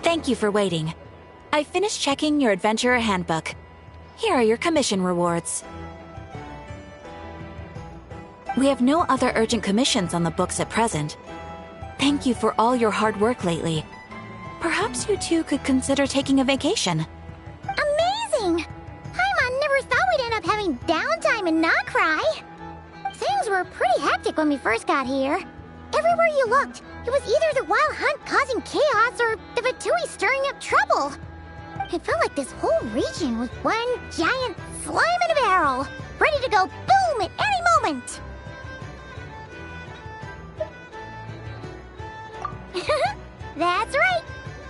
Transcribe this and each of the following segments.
Thank you for waiting. I finished checking your adventurer handbook. Here are your commission rewards. We have no other urgent commissions on the books at present. Thank you for all your hard work lately. Perhaps you two could consider taking a vacation. Amazing! Paimon never thought we'd end up having downtime and not cry. Things were pretty hectic when we first got here. Everywhere you looked, it was either the Wild Hunt causing chaos or the Fatui stirring up trouble. It felt like this whole region was one giant slime in a barrel, ready to go boom at any moment. That's right!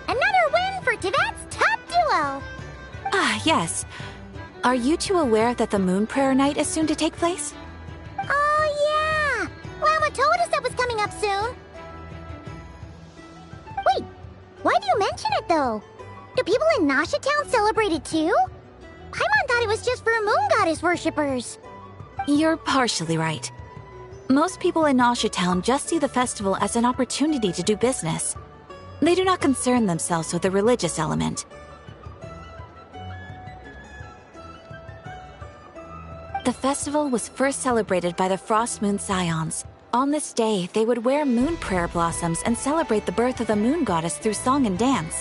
Another win for Tibet's top duo! Ah, yes. Are you two aware that the Moon Prayer Night is soon to take place? Oh, yeah! Lama told us that was coming up soon. Wait, why do you mention it, though? Do people in Nasha Town celebrate it, too? Paimon thought it was just for Moon Goddess worshippers. You're partially right. Most people in Nasha Town just see the festival as an opportunity to do business. They do not concern themselves with the religious element. The festival was first celebrated by the Frost Moon Scions. On this day, they would wear moon prayer blossoms and celebrate the birth of the moon goddess through song and dance.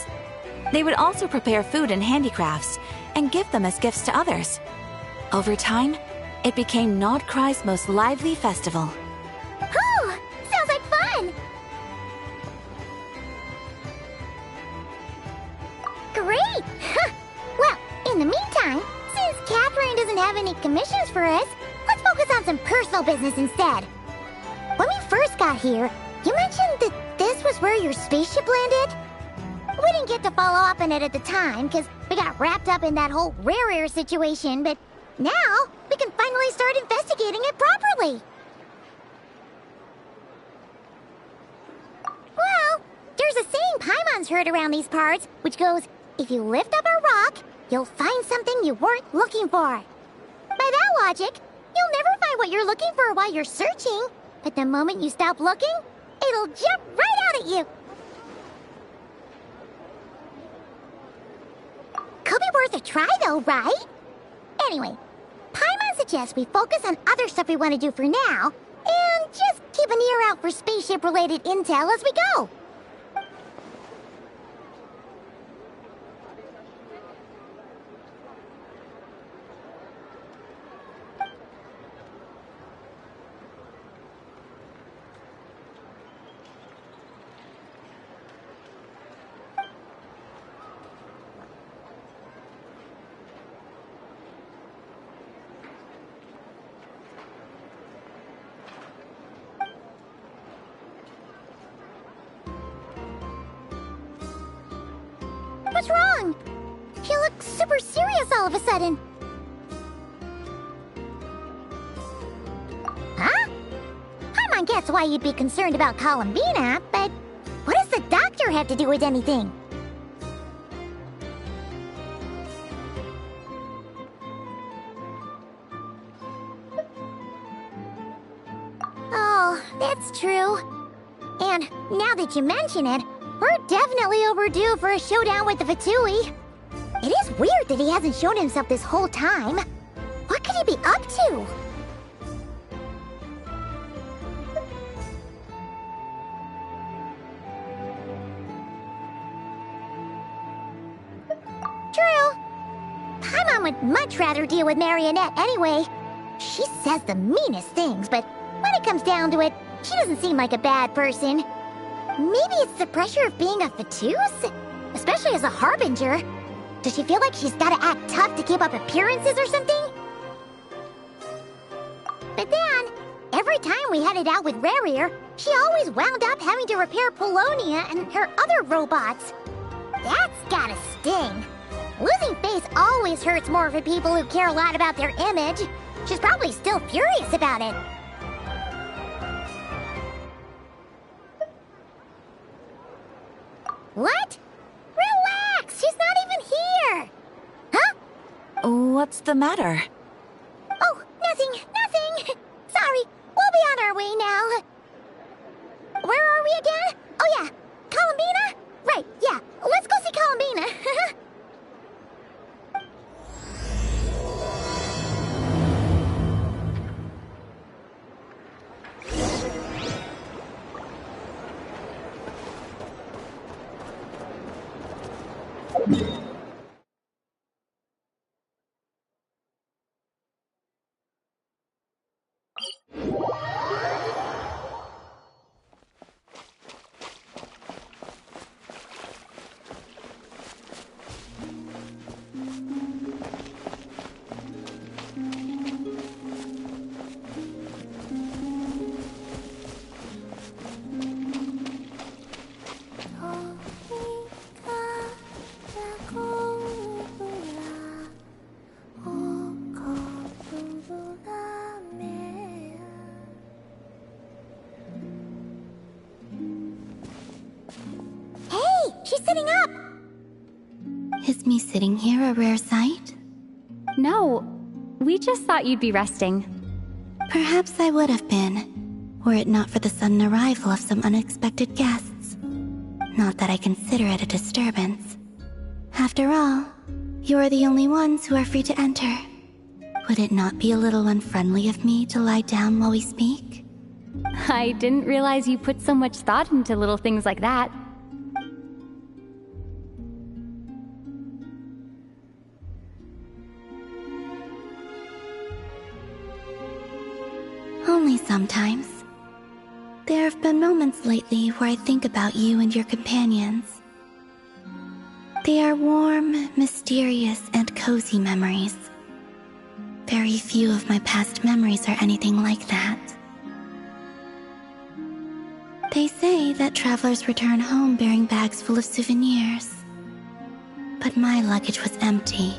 They would also prepare food and handicrafts and give them as gifts to others. Over time, it became Nodcry's most lively festival. Whew! Sounds like fun! Great! Well, in the meantime, since Catherine doesn't have any commissions for us, let's focus on some personal business instead. When we first got here, you mentioned that this was where your spaceship landed? We didn't get to follow up on it at the time, because we got wrapped up in that whole rare situation, but now we can finally start investigating it properly. Well, there's a saying Paimon's heard around these parts, which goes, if you lift up a rock, you'll find something you weren't looking for. By that logic, you'll never find what you're looking for while you're searching, but the moment you stop looking, it'll jump right out at you. Could be worth a try though, right? Anyway, Paimon suggests we focus on other stuff we want to do for now, and just keep an ear out for spaceship-related intel as we go. What's wrong? You look super serious all of a sudden. Huh? Paimon gets why you'd be concerned about Columbina, but what does the doctor have to do with anything? Oh, that's true. And now that you mention it, we're definitely overdue for a showdown with the Fatui. It is weird that he hasn't shown himself this whole time. What could he be up to? True. Paimon would much rather deal with Marionette anyway. She says the meanest things, but when it comes down to it, she doesn't seem like a bad person. Maybe it's the pressure of being a Fatuse? Especially as a Harbinger. Does she feel like she's gotta act tough to keep up appearances or something? But then, every time we headed out with Rarier, she always wound up having to repair Polonia and her other robots. That's gotta sting. Losing face always hurts more for people who care a lot about their image. She's probably still furious about it. What's the matter? Oh, nothing. Sorry, we'll be on our way now. Where are we again? Oh yeah, Columbina? Right, yeah, let's go see Columbina. She's sitting up! Is me sitting here a rare sight? No, we just thought you'd be resting. Perhaps I would have been, were it not for the sudden arrival of some unexpected guests. Not that I consider it a disturbance. After all, you are the only ones who are free to enter. Would it not be a little unfriendly of me to lie down while we speak? I didn't realize you put so much thought into little things like that. Only sometimes. There have been moments lately where I think about you and your companions. They are warm, mysterious, and cozy memories. Very few of my past memories are anything like that. They say that travelers return home bearing bags full of souvenirs. But my luggage was empty,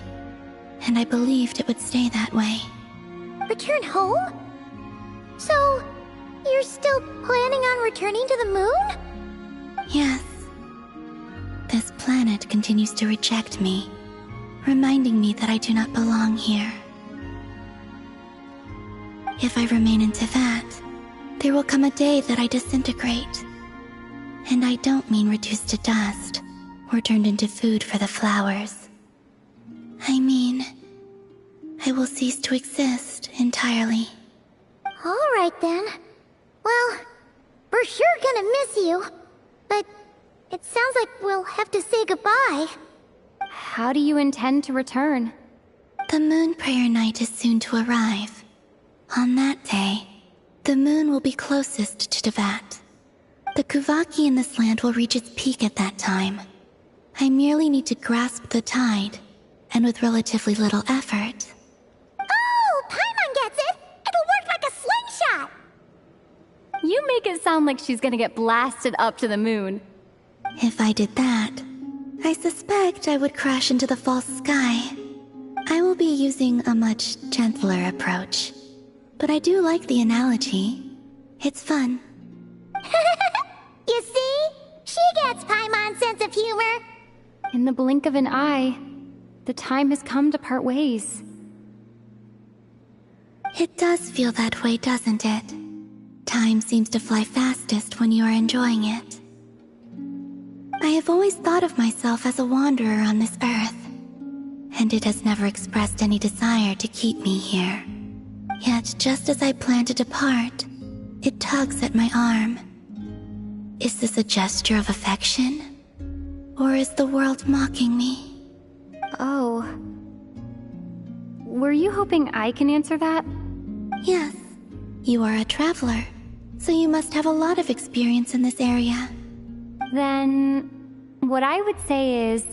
and I believed it would stay that way. Return home? So, you're still planning on returning to the moon? Yes. This planet continues to reject me, reminding me that I do not belong here. If I remain in Teyvat, there will come a day that I disintegrate. And I don't mean reduced to dust, or turned into food for the flowers. I mean, I will cease to exist entirely. Alright then. Well, we're sure gonna miss you. But it sounds like we'll have to say goodbye. How do you intend to return? The moon prayer night is soon to arrive. On that day, the moon will be closest to Teyvat. The Kuvaki in this land will reach its peak at that time. I merely need to grasp the tide, and with relatively little effort. Oh, Paimon gets it! It'll work like a slingshot! You make it sound like she's gonna get blasted up to the moon. If I did that, I suspect I would crash into the false sky. I will be using a much gentler approach. But I do like the analogy. It's fun. You see? She gets Paimon's sense of humor. In the blink of an eye, the time has come to part ways. It does feel that way, doesn't it? Time seems to fly fastest when you are enjoying it. I have always thought of myself as a wanderer on this earth, and it has never expressed any desire to keep me here. Yet, just as I plan to depart, it tugs at my arm. Is this a gesture of affection? Or is the world mocking me? Oh. Were you hoping I can answer that? Yes. You are a traveler, so you must have a lot of experience in this area. Then, what I would say is,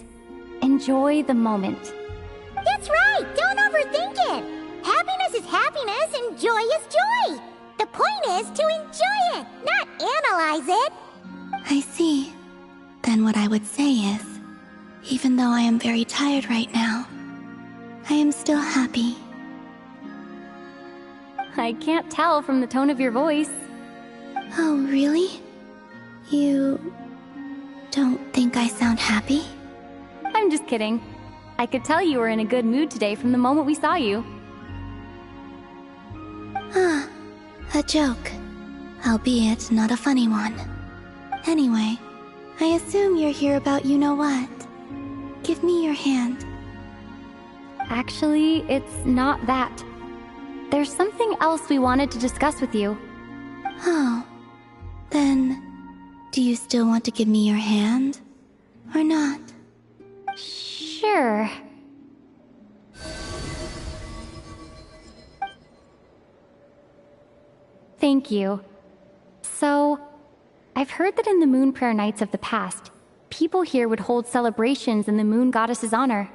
enjoy the moment. That's right! Don't overthink it! Happiness is happiness and joy is joy! The point is to enjoy it, not analyze it! I see. Then what I would say is, even though I am very tired right now, I am still happy. I can't tell from the tone of your voice. Oh, really? You don't think I sound happy? I'm just kidding. I could tell you were in a good mood today from the moment we saw you. Ah, a joke. Albeit not a funny one. Anyway, I assume you're here about you-know-what. Give me your hand. Actually, it's not that. There's something else we wanted to discuss with you. Oh. Then, do you still want to give me your hand? Or not? Sure. Thank you. So, I've heard that in the Moon Prayer Nights of the past, people here would hold celebrations in the Moon Goddess's honor.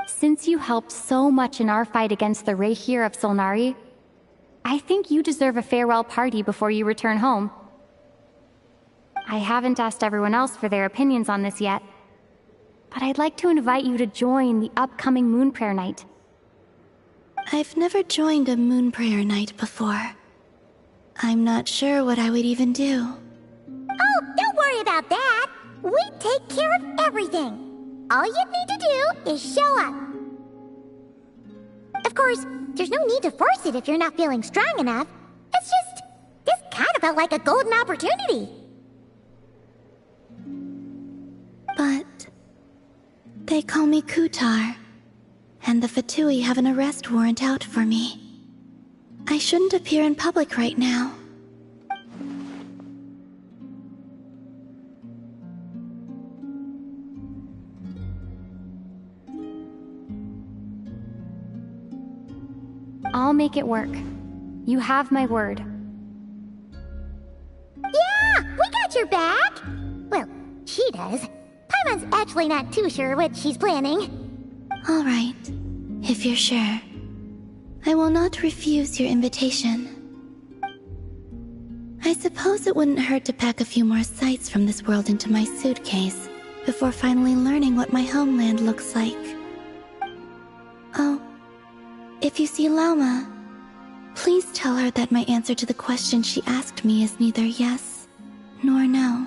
Since you helped so much in our fight against the Rayhir of Solnari, I think you deserve a farewell party before you return home. I haven't asked everyone else for their opinions on this yet, but I'd like to invite you to join the upcoming Moon Prayer Night. I've never joined a Moon Prayer Night before. I'm not sure what I would even do. Oh, don't worry about that. We take care of everything. All you need to do is show up. Of course, there's no need to force it if you're not feeling strong enough. It's just, this kind of felt like a golden opportunity. But they call me Kutar, and the Fatui have an arrest warrant out for me. I shouldn't appear in public right now. I'll make it work. You have my word. Yeah, we got your back. Well, she does. Paimon's actually not too sure what she's planning. All right, if you're sure. I will not refuse your invitation. I suppose it wouldn't hurt to pack a few more sights from this world into my suitcase before finally learning what my homeland looks like. Oh, if you see Lauma, please tell her that my answer to the question she asked me is neither yes nor no.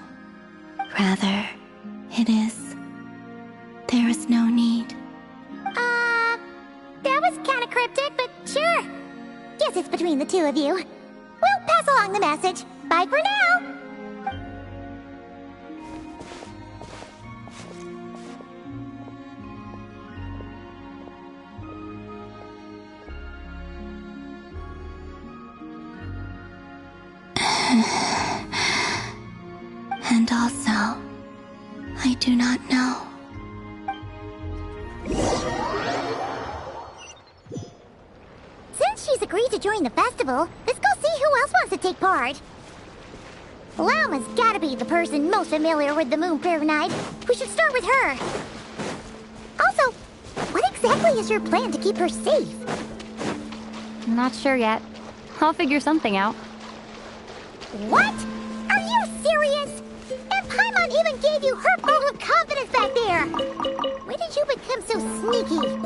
Rather, it is, there is no need. That was kinda cryptic, but sure. Guess it's between the two of you. We'll pass along the message. Bye for now. And also, I do not know. Since she's agreed to join the festival, let's go see who else wants to take part. Lauma's gotta be the person most familiar with the Moon Prayer Night. We should start with her. Also, what exactly is your plan to keep her safe? I'm not sure yet. I'll figure something out. What? Are you serious? And Paimon even gave you her vote of confidence back there! When did you become so sneaky?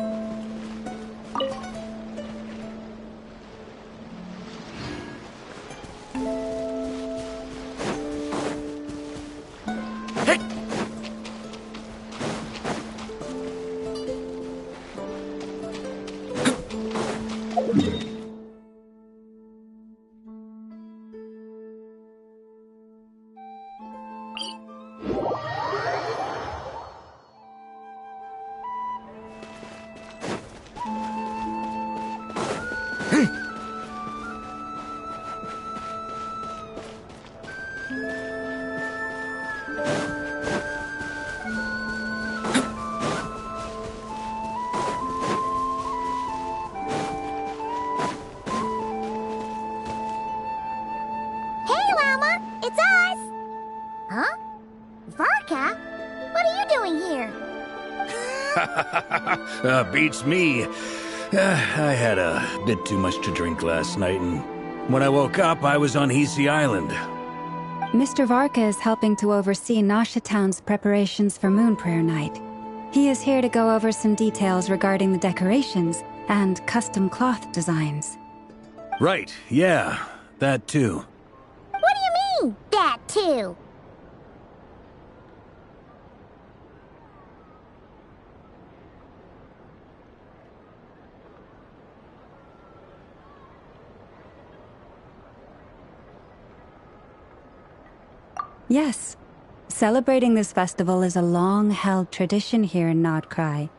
Beats me. I had a bit too much to drink last night, and when I woke up, I was on Hisi Island. Mr. Varka is helping to oversee Nasha Town's preparations for Moon Prayer Night. He is here to go over some details regarding the decorations and custom cloth designs. Right, yeah, that too. What do you mean, that too? Yes. Celebrating this festival is a long-held tradition here in Nodcry.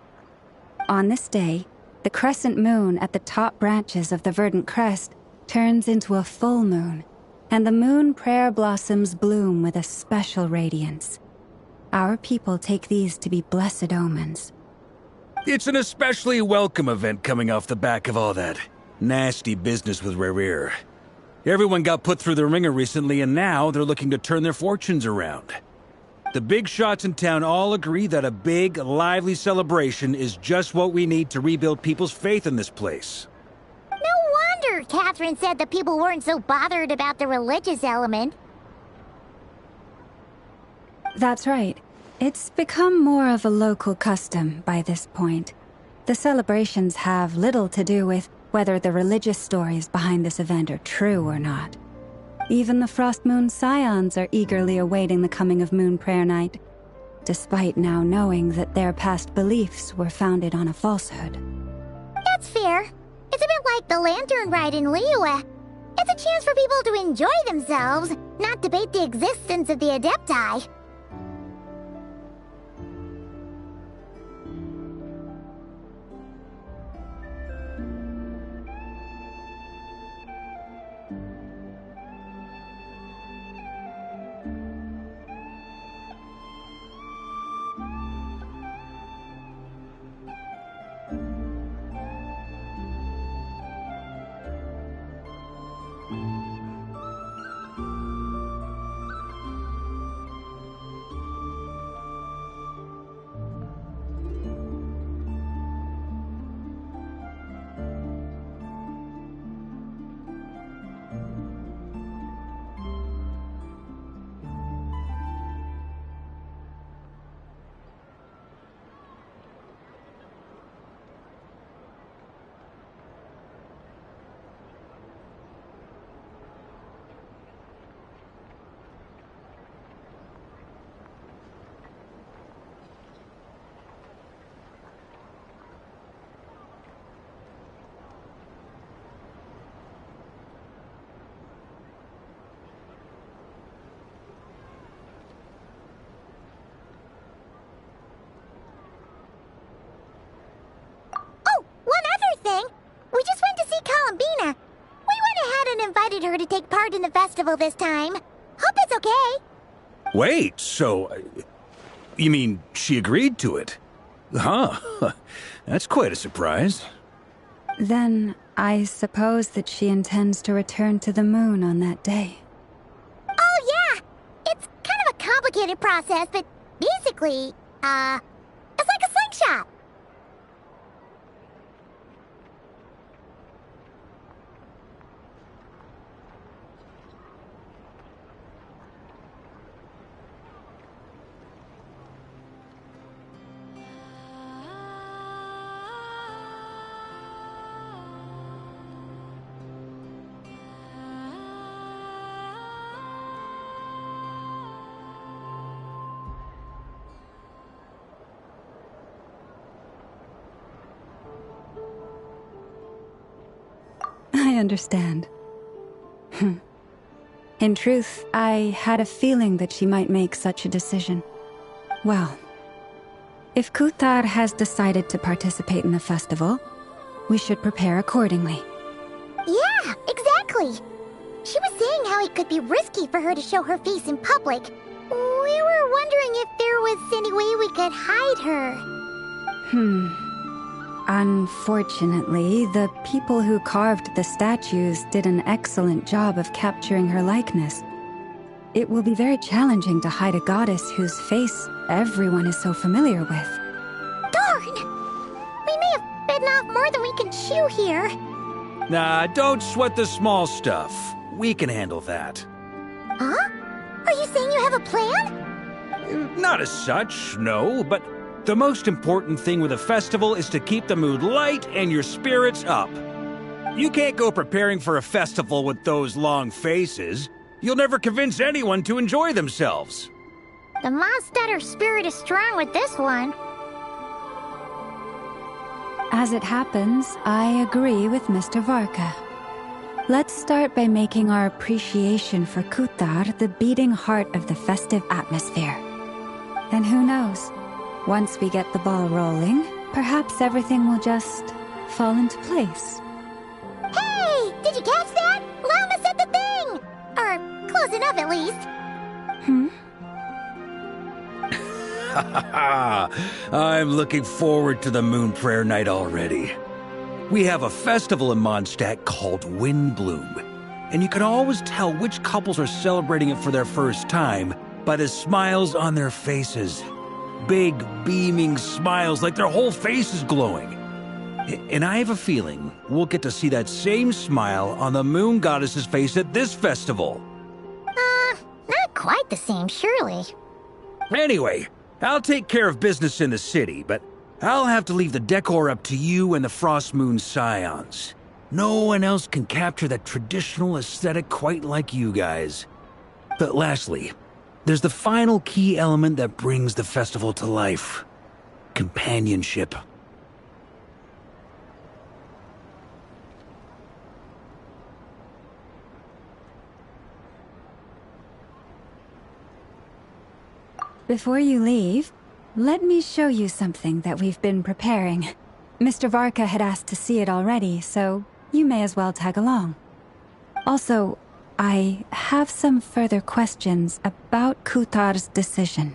On this day, the crescent moon at the top branches of the verdant crest turns into a full moon, and the moon prayer blossoms bloom with a special radiance. Our people take these to be blessed omens. It's an especially welcome event coming off the back of all that nasty business with Rare. Everyone got put through the ringer recently, and now they're looking to turn their fortunes around. The big shots in town all agree that a big, lively celebration is just what we need to rebuild people's faith in this place. No wonder Catherine said that people weren't so bothered about the religious element. That's right. It's become more of a local custom by this point. The celebrations have little to do with whether the religious stories behind this event are true or not. Even the Frost Moon Scions are eagerly awaiting the coming of Moon Prayer Night, despite now knowing that their past beliefs were founded on a falsehood. That's fair. It's a bit like the Lantern Ride in Liyue. It's a chance for people to enjoy themselves, not debate the existence of the Adepti. We just went to see Columbina. We went ahead and invited her to take part in the festival this time. Hope it's okay. Wait, so... you mean she agreed to it? Huh. That's quite a surprise. Then I suppose that she intends to return to the moon on that day. Oh, yeah. It's kind of a complicated process, but basically, it's like a slingshot. I understand. In truth, I had a feeling that she might make such a decision. Well, if Kuthar has decided to participate in the festival, we should prepare accordingly. Yeah, exactly. She was saying how it could be risky for her to show her face in public. We were wondering if there was any way we could hide her. Unfortunately, the people who carved the statues did an excellent job of capturing her likeness. It will be very challenging to hide a goddess whose face everyone is so familiar with. Darn! We may have bitten off more than we can chew here. Nah, don't sweat the small stuff. We can handle that. Huh? Are you saying you have a plan? Not as such, no, but the most important thing with a festival is to keep the mood light and your spirits up. You can't go preparing for a festival with those long faces. You'll never convince anyone to enjoy themselves. The Monstetter spirit is strong with this one. As it happens, I agree with Mr. Varka. Let's start by making our appreciation for Kutar the beating heart of the festive atmosphere. And who knows, once we get the ball rolling, perhaps everything will just fall into place. Hey! Did you catch that? Llama said the thing! Or close enough, at least. I'm looking forward to the Moon Prayer Night already. We have a festival in Mondstadt called Windbloom, and you can always tell which couples are celebrating it for their first time by the smiles on their faces. Big, beaming smiles like their whole face is glowing. And I have a feeling we'll get to see that same smile on the Moon Goddess's face at this festival. Not quite the same, surely. Anyway, I'll take care of business in the city, but I'll have to leave the decor up to you and the Frost Moon Scions. No one else can capture that traditional aesthetic quite like you guys. But lastly, there's the final key element that brings the festival to life. Companionship. Before you leave, let me show you something that we've been preparing. Mr. Varka had asked to see it already, so you may as well tag along. Also, I have some further questions about Kutar's decision.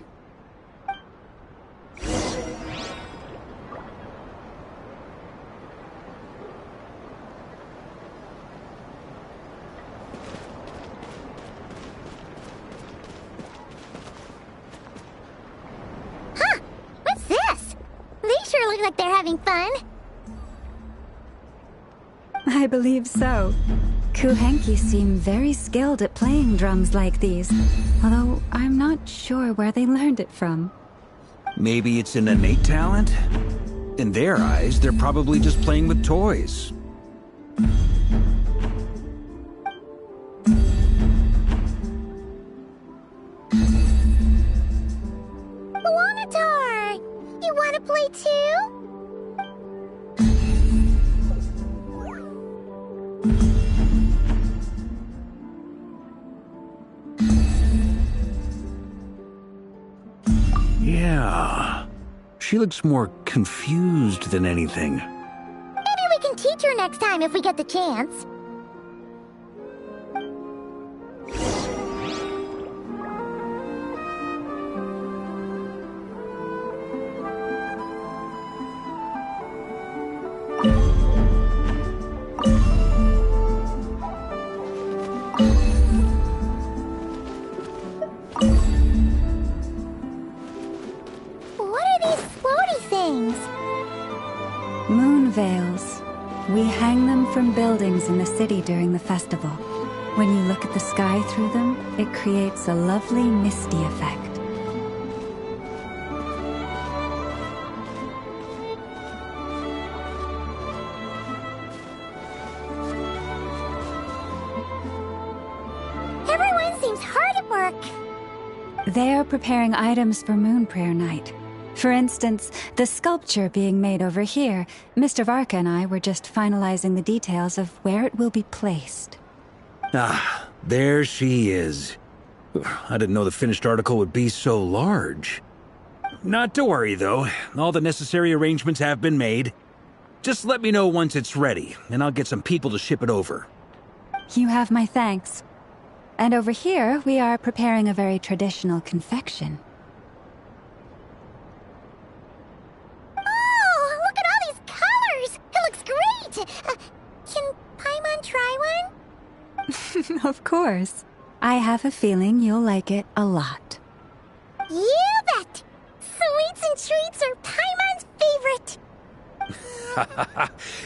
What's this? They sure look like they're having fun. I believe so. Kuhenki seem very skilled at playing drums like these, although I'm not sure where they learned it from. Maybe it's an innate talent? In their eyes, they're probably just playing with toys. Wanatar! You wanna play too? Yeah. She looks more confused than anything. Maybe we can teach her next time if we get the chance. What are these floaty things? Moon veils. We hang them from buildings in the city during the festival. When you look at the sky through them, it creates a lovely misty effect. Everyone seems hard at work. They are preparing items for Moon Prayer Night. For instance, the sculpture being made over here, Mr. Varka and I were just finalizing the details of where it will be placed. Ah, there she is. I didn't know the finished article would be so large. Not to worry, though. All the necessary arrangements have been made. Just let me know once it's ready, and I'll get some people to ship it over. You have my thanks. And over here, we are preparing a very traditional confection. Oh, look at all these colors! It looks great! Can Paimon try one? Of course. I have a feeling you'll like it a lot. You bet! Sweets and treats are Paimon's favorite!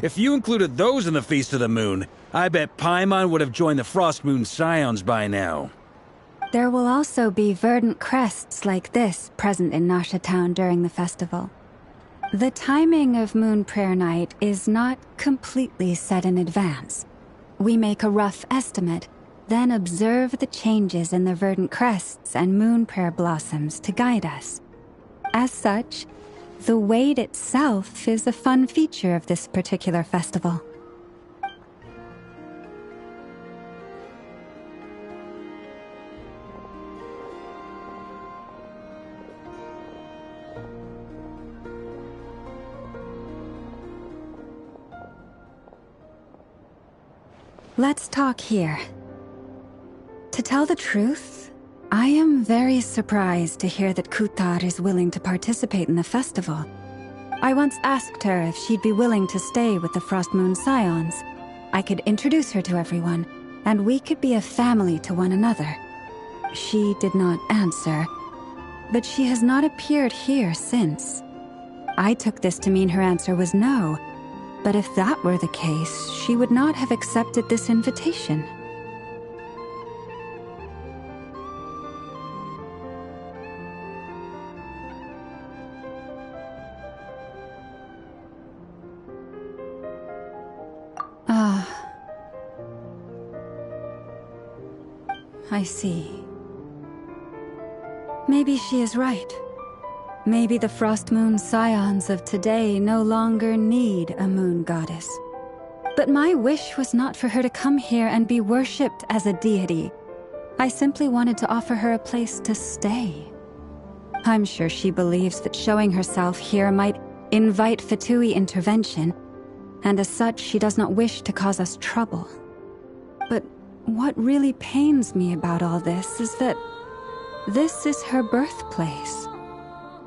If you included those in the Feast of the Moon, I bet Paimon would have joined the Frost Moon Scions by now. There will also be verdant crests like this present in Nasha Town during the festival. The timing of Moon Prayer Night is not completely set in advance. We make a rough estimate, then observe the changes in the verdant crests and moon prayer blossoms to guide us. As such, the wait itself is a fun feature of this particular festival. Let's talk here. To tell the truth, I am very surprised to hear that Kutar is willing to participate in the festival. I once asked her if she'd be willing to stay with the Frost Moon Scions. I could introduce her to everyone, and we could be a family to one another. She did not answer, but she has not appeared here since. I took this to mean her answer was no, but if that were the case, she would not have accepted this invitation. I see. Maybe she is right. Maybe the Frost Moon Scions of today no longer need a moon goddess. But my wish was not for her to come here and be worshipped as a deity. I simply wanted to offer her a place to stay. I'm sure she believes that showing herself here might invite Fatui intervention, and as such she does not wish to cause us trouble. But what really pains me about all this is that this is her birthplace.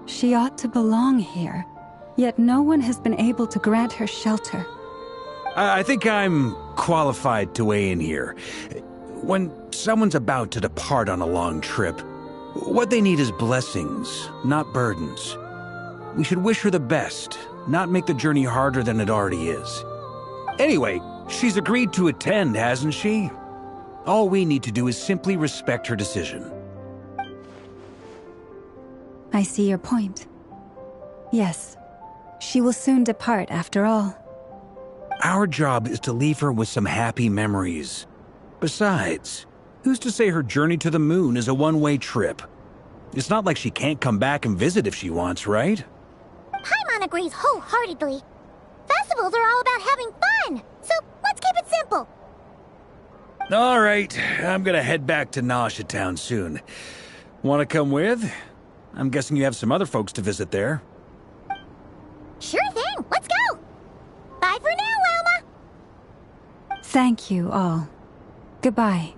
She ought to belong here, yet no one has been able to grant her shelter. I think I'm qualified to weigh in here. When someone's about to depart on a long trip, what they need is blessings, not burdens. We should wish her the best, not make the journey harder than it already is. Anyway, she's agreed to attend, hasn't she? All we need to do is simply respect her decision. I see your point. Yes, she will soon depart after all. Our job is to leave her with some happy memories. Besides, who's to say her journey to the moon is a one-way trip? It's not like she can't come back and visit if she wants, right? Paimon agrees wholeheartedly. Festivals are all about having fun, so let's keep it simple. All right, I'm gonna head back to Nasha Town soon. Want to come with? I'm guessing you have some other folks to visit there. Sure thing, let's go! Bye for now, Wilma! Thank you all. Goodbye.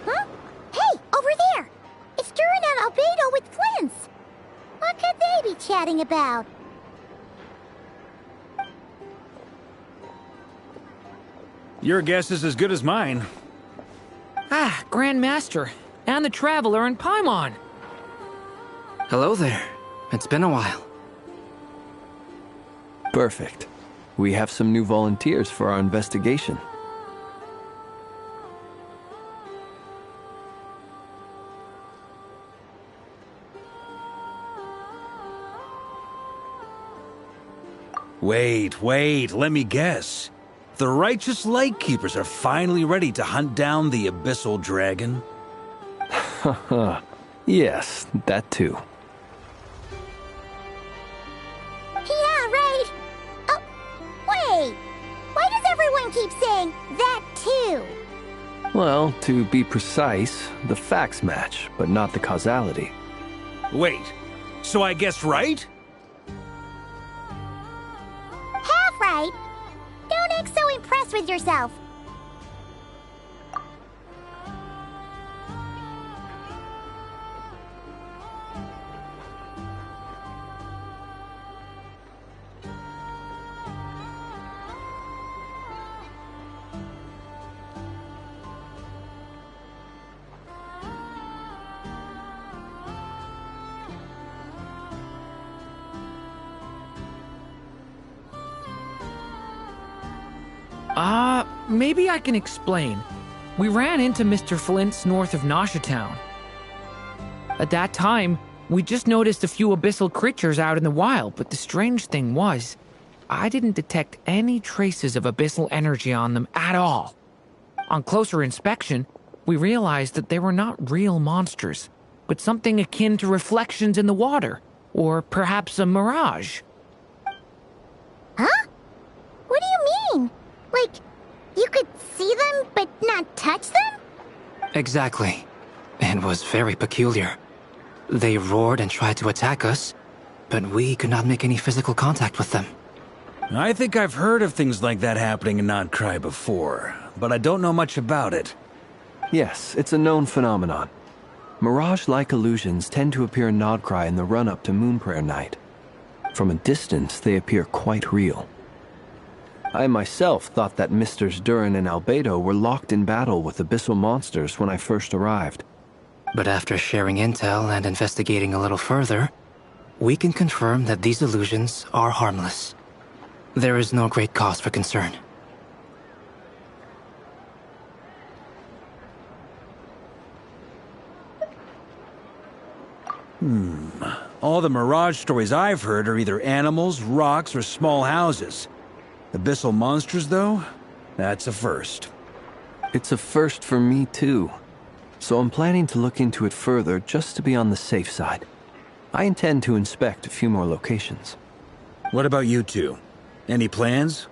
Huh? Hey, over there! It's Duran and Albedo with Flints! What could they be chatting about? Your guess is as good as mine. Ah, Grand Master, and the Traveler and Paimon. Hello there. It's been a while. Perfect. We have some new volunteers for our investigation. Wait, let me guess. The righteous Lightkeepers are finally ready to hunt down the Abyssal Dragon? Haha. Yes, that too. Yeah, right! Oh, wait! Why does everyone keep saying that too? Well, to be precise, the facts match, but not the causality. Wait, so I guessed right? Half right! Don't act so impressed with yourself. Maybe I can explain. We ran into Mr. Flint's north of Noshatown. At that time, we just noticed a few abyssal creatures out in the wild, but the strange thing was, I didn't detect any traces of abyssal energy on them at all. On closer inspection, we realized that they were not real monsters, but something akin to reflections in the water, or perhaps a mirage. Huh? What do you mean? Like, you could see them but not touch them? Exactly. It was very peculiar. They roared and tried to attack us, but we could not make any physical contact with them. I think I've heard of things like that happening in Notcry before, but I don't know much about it. Yes, it's a known phenomenon. Mirage-like illusions tend to appear in Notcry in the run-up to Moonprayer Night. From a distance, they appear quite real. I myself thought that Misters Durin and Albedo were locked in battle with abyssal monsters when I first arrived. But after sharing intel and investigating a little further, we can confirm that these illusions are harmless. There is no great cause for concern. All the Mirage stories I've heard are either animals, rocks, or small houses. Abyssal monsters, though? That's a first. It's a first for me, too. So I'm planning to look into it further just to be on the safe side. I intend to inspect a few more locations. What about you two? Any plans?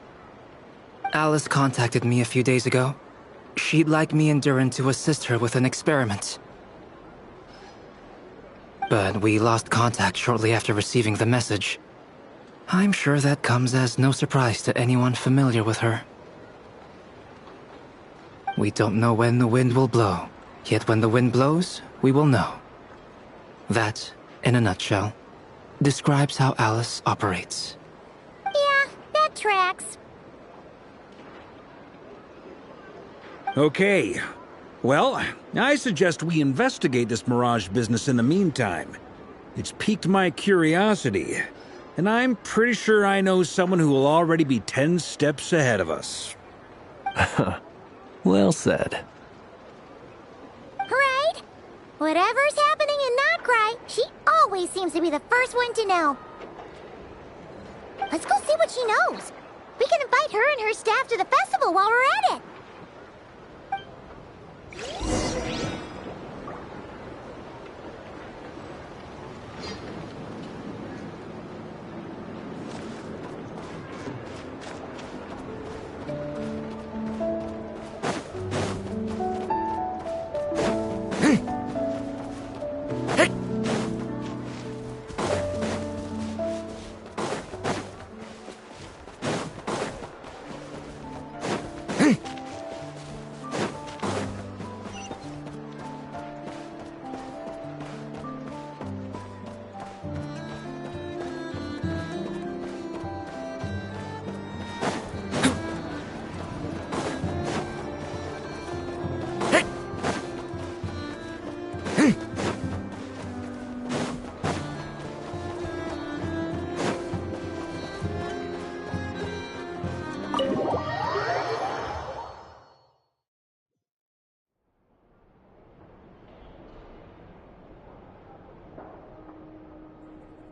Alice contacted me a few days ago. She'd like me and Durin to assist her with an experiment. But we lost contact shortly after receiving the message. I'm sure that comes as no surprise to anyone familiar with her. We don't know when the wind will blow, yet when the wind blows, we will know. That, in a nutshell, describes how Alice operates. Yeah, that tracks. Okay. Well, I suggest we investigate this Mirage business in the meantime. It's piqued my curiosity, and I'm pretty sure I know someone who will already be 10 steps ahead of us. Well said. Right? Whatever's happening in Notcry, she always seems to be the first one to know. Let's go see what she knows. We can invite her and her staff to the festival while we're at it.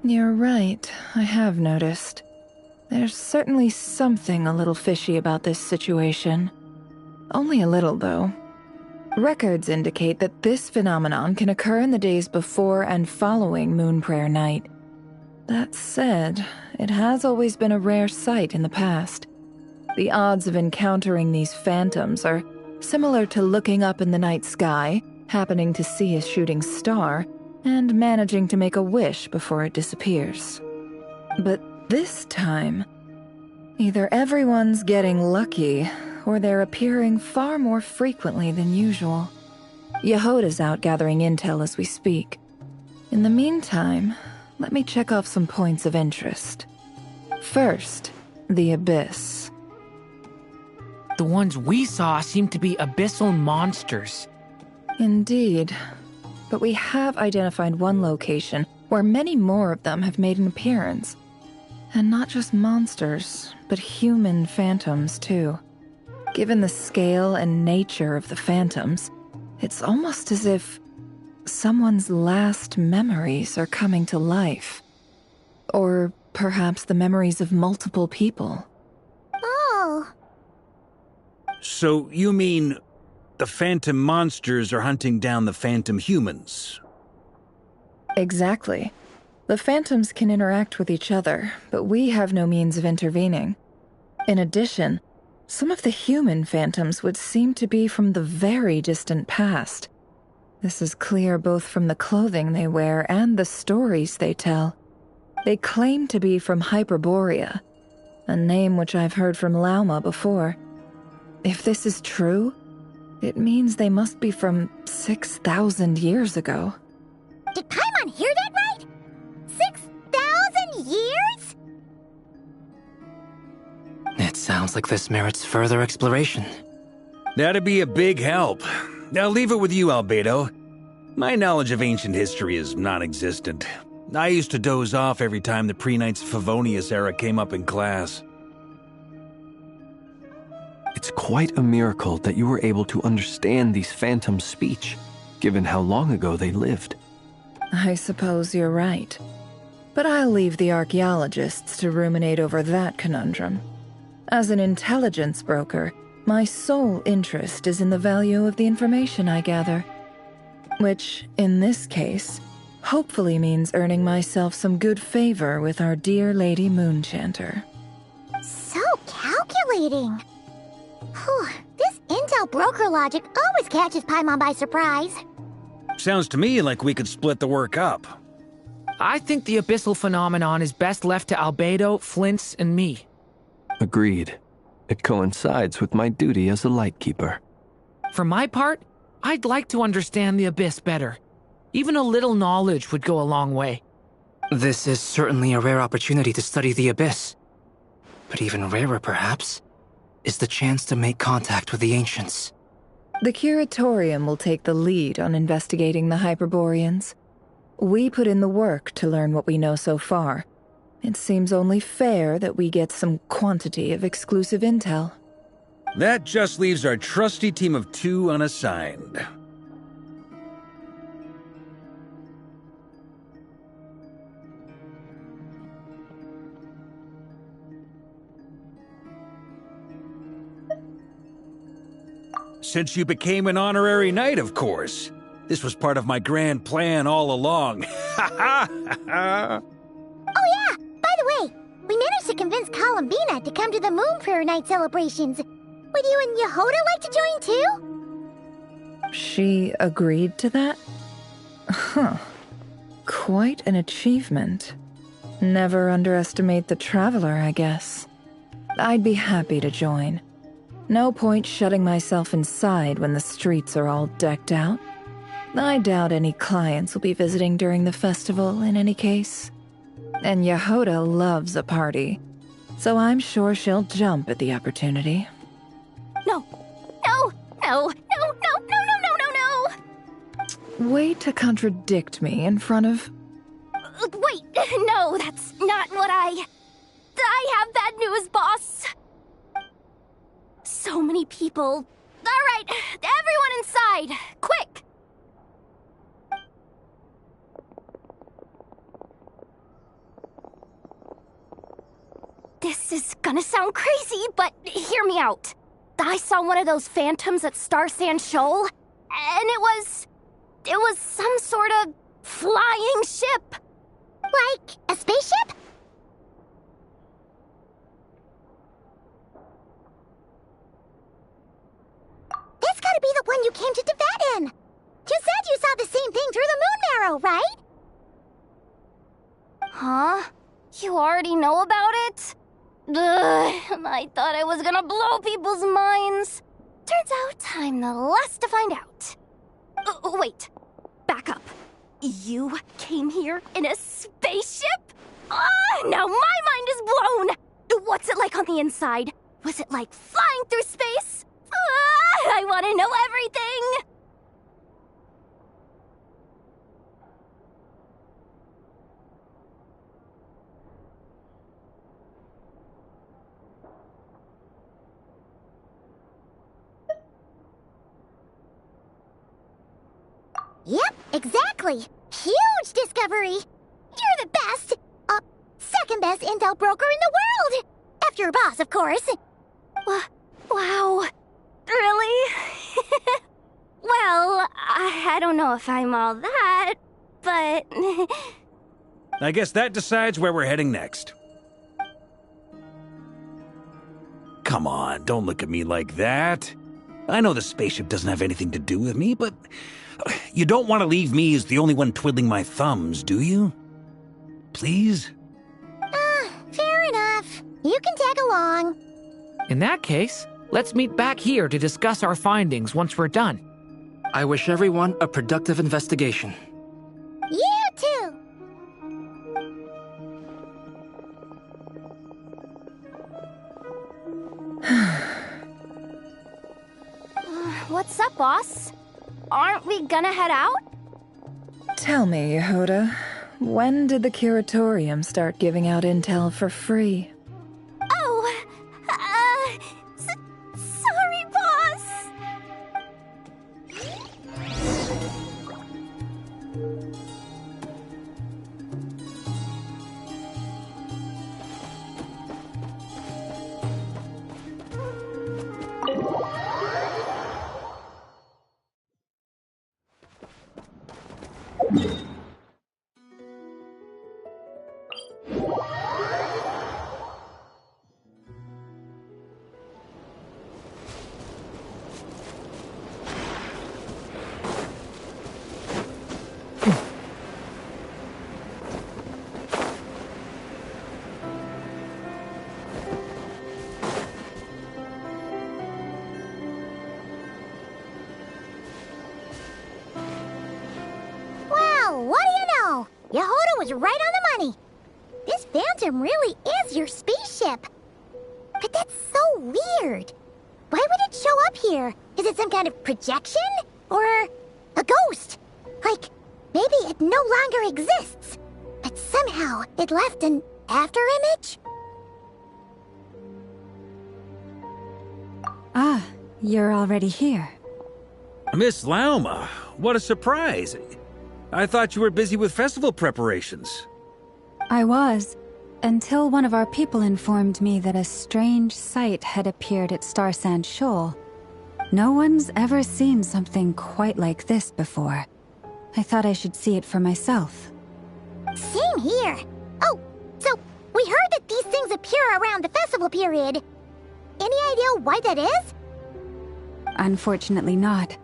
You're right, I have noticed. There's certainly something a little fishy about this situation. Only a little, though. Records indicate that this phenomenon can occur in the days before and following Moonprayer Night. That said, it has always been a rare sight in the past. The odds of encountering these phantoms are similar to looking up in the night sky, happening to see a shooting star, and managing to make a wish before it disappears. But this time, either everyone's getting lucky, or they're appearing far more frequently than usual. Yehoda's out gathering intel as we speak. In the meantime, let me check off some points of interest. First, the Abyss. The ones we saw seem to be abyssal monsters. Indeed. But we have identified one location where many more of them have made an appearance. And not just monsters, but human phantoms, too. Given the scale and nature of the phantoms, it's almost as if someone's last memories are coming to life. Or perhaps the memories of multiple people. Oh. So you mean the phantom monsters are hunting down the phantom humans? Exactly. The phantoms can interact with each other, but we have no means of intervening. In addition, some of the human phantoms would seem to be from the very distant past. This is clear both from the clothing they wear and the stories they tell. They claim to be from Hyperborea, a name which I've heard from Lauma before. If this is true, it means they must be from 6,000 years ago. Did Paimon hear that right? 6,000 years? It sounds like this merits further exploration. That'd be a big help. I'll leave it with you, Albedo. My knowledge of ancient history is non-existent. I used to doze off every time the pre-Knights Favonius era came up in class. It's quite a miracle that you were able to understand these phantoms' speech, given how long ago they lived. I suppose you're right. But I'll leave the archaeologists to ruminate over that conundrum. As an intelligence broker, my sole interest is in the value of the information I gather. Which, in this case, hopefully means earning myself some good favor with our dear Lady Moonchanter. So calculating. Whew, this intel broker logic always catches Paimon by surprise. Sounds to me like we could split the work up. I think the abyssal phenomenon is best left to Albedo, Flints, and me. Agreed. It coincides with my duty as a lightkeeper. For my part, I'd like to understand the abyss better. Even a little knowledge would go a long way. This is certainly a rare opportunity to study the abyss. But even rarer, perhaps, is the chance to make contact with the ancients. The Curatorium will take the lead on investigating the Hyperboreans. We put in the work to learn what we know so far. It seems only fair that we get some quantity of exclusive intel. That just leaves our trusty team of 2 unassigned. Since you became an honorary knight, of course. This was part of my grand plan all along. Ha ha ha! Oh yeah, by the way, we managed to convince Columbina to come to the Moon Prayer Night celebrations. Would you and Yehoda like to join too? She agreed to that? Huh. Quite an achievement. Never underestimate the traveler, I guess. I'd be happy to join. No point shutting myself inside when the streets are all decked out. I doubt any clients will be visiting during the festival in any case. And Yehoda loves a party, so I'm sure she'll jump at the opportunity. No. No. No. No. No. No. No. No. No. Way to contradict me in front of... Wait. No, that's not what I have bad news, boss. So many people. All right, everyone inside. Quick. This is gonna sound crazy, but hear me out. I saw one of those phantoms at Star Sand Shoal, and it was some sort of flying ship. Like a spaceship? That's gotta be the one you came to Tibet in. You said you saw the same thing through the moon marrow, right? Huh? You already know about it? Ugh, I thought I was gonna blow people's minds. Turns out I'm the last to find out. Wait, back up. You came here in a spaceship? Now my mind is blown! What's it like on the inside? Was it like flying through space? I want to know everything! Yep, exactly. Huge discovery. You're the best. Second best intel broker in the world. After your boss, of course. Wow. Really? Well, I don't know if I'm all that, but... I guess that decides where we're heading next. Come on, don't look at me like that. I know the spaceship doesn't have anything to do with me, but you don't want to leave me as the only one twiddling my thumbs, do you? Please? Fair enough. You can tag along. In that case, let's meet back here to discuss our findings once we're done. I wish everyone a productive investigation. You too. What's up, boss? Aren't we gonna head out? Tell me, Yehuda, when did the Curatorium start giving out intel for free? Oh, sorry, boss. Well, what do you know? Yehuda was right on the money. This Phantom really is your spaceship. But that's so weird. Why would it show up here? Is it some kind of projection? Or a ghost? Like, maybe it no longer exists, but somehow it left an afterimage? Ah, you're already here. Miss Lauma, what a surprise. I thought you were busy with festival preparations. I was, until one of our people informed me that a strange sight had appeared at Starsand Shoal. No one's ever seen something quite like this before. I thought I should see it for myself. Same here. Oh, so we heard that these things appear around the festival period. Any idea why that is? Unfortunately not.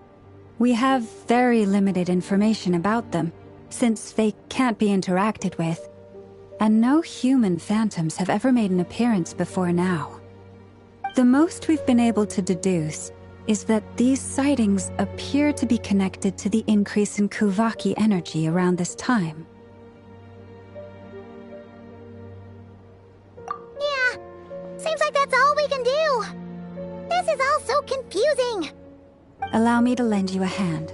We have very limited information about them, since they can't be interacted with. And no human phantoms have ever made an appearance before now. The most we've been able to deduce is that these sightings appear to be connected to the increase in Kuvaki energy around this time. Yeah, seems like that's all we can do. This is all so confusing. Allow me to lend you a hand.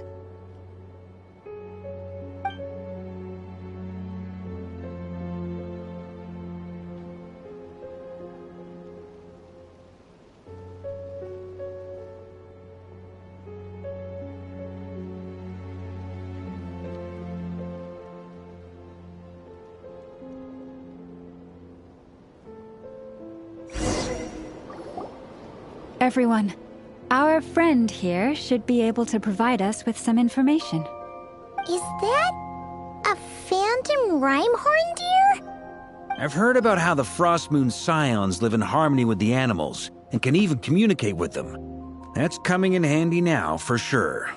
Everyone, our friend here should be able to provide us with some information. Is that a phantom rhymehorn deer? I've heard about how the Frostmoon Scions live in harmony with the animals and can even communicate with them. That's coming in handy now, for sure.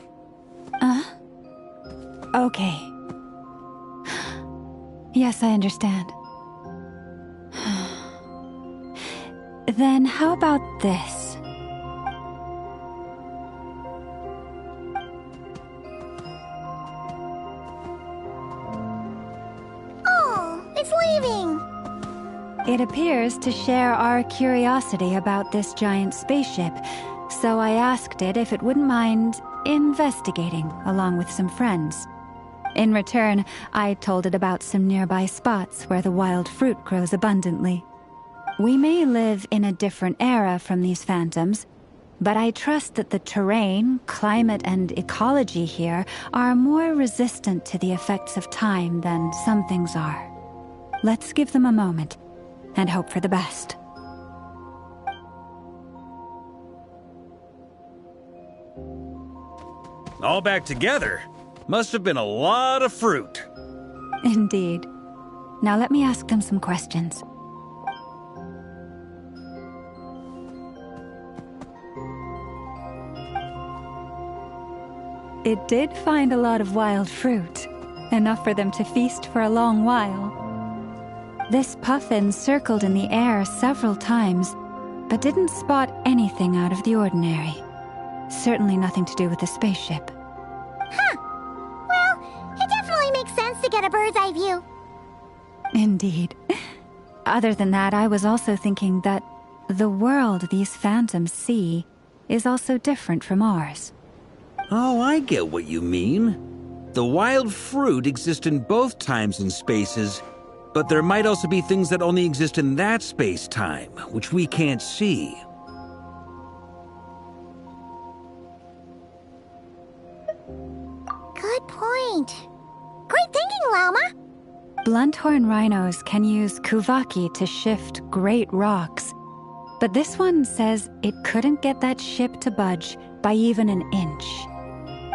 Okay. Yes, I understand. Then how about this? It's leaving! It appears to share our curiosity about this giant spaceship, so I asked it if it wouldn't mind investigating along with some friends. In return, I told it about some nearby spots where the wild fruit grows abundantly. We may live in a different era from these phantoms, But I trust that the terrain, climate, and ecology here are more resistant to the effects of time than some things are. Let's give them a moment and hope for the best. All back together? Must have been a lot of fruit. Indeed. Now let me ask them some questions. It did find a lot of wild fruit, enough for them to feast for a long while. This puffin circled in the air several times, but didn't spot anything out of the ordinary. Certainly nothing to do with the spaceship. Huh. Well, it definitely makes sense to get a bird's eye view. Indeed. Other than that, I was also thinking that the world these phantoms see is also different from ours. Oh, I get what you mean. The wild fruit exist in both times and spaces, but there might also be things that only exist in that space-time, which we can't see. Good point. Great thinking, Llama. Blunthorn rhinos can use kuvaki to shift great rocks, but this one says it couldn't get that ship to budge by even an inch.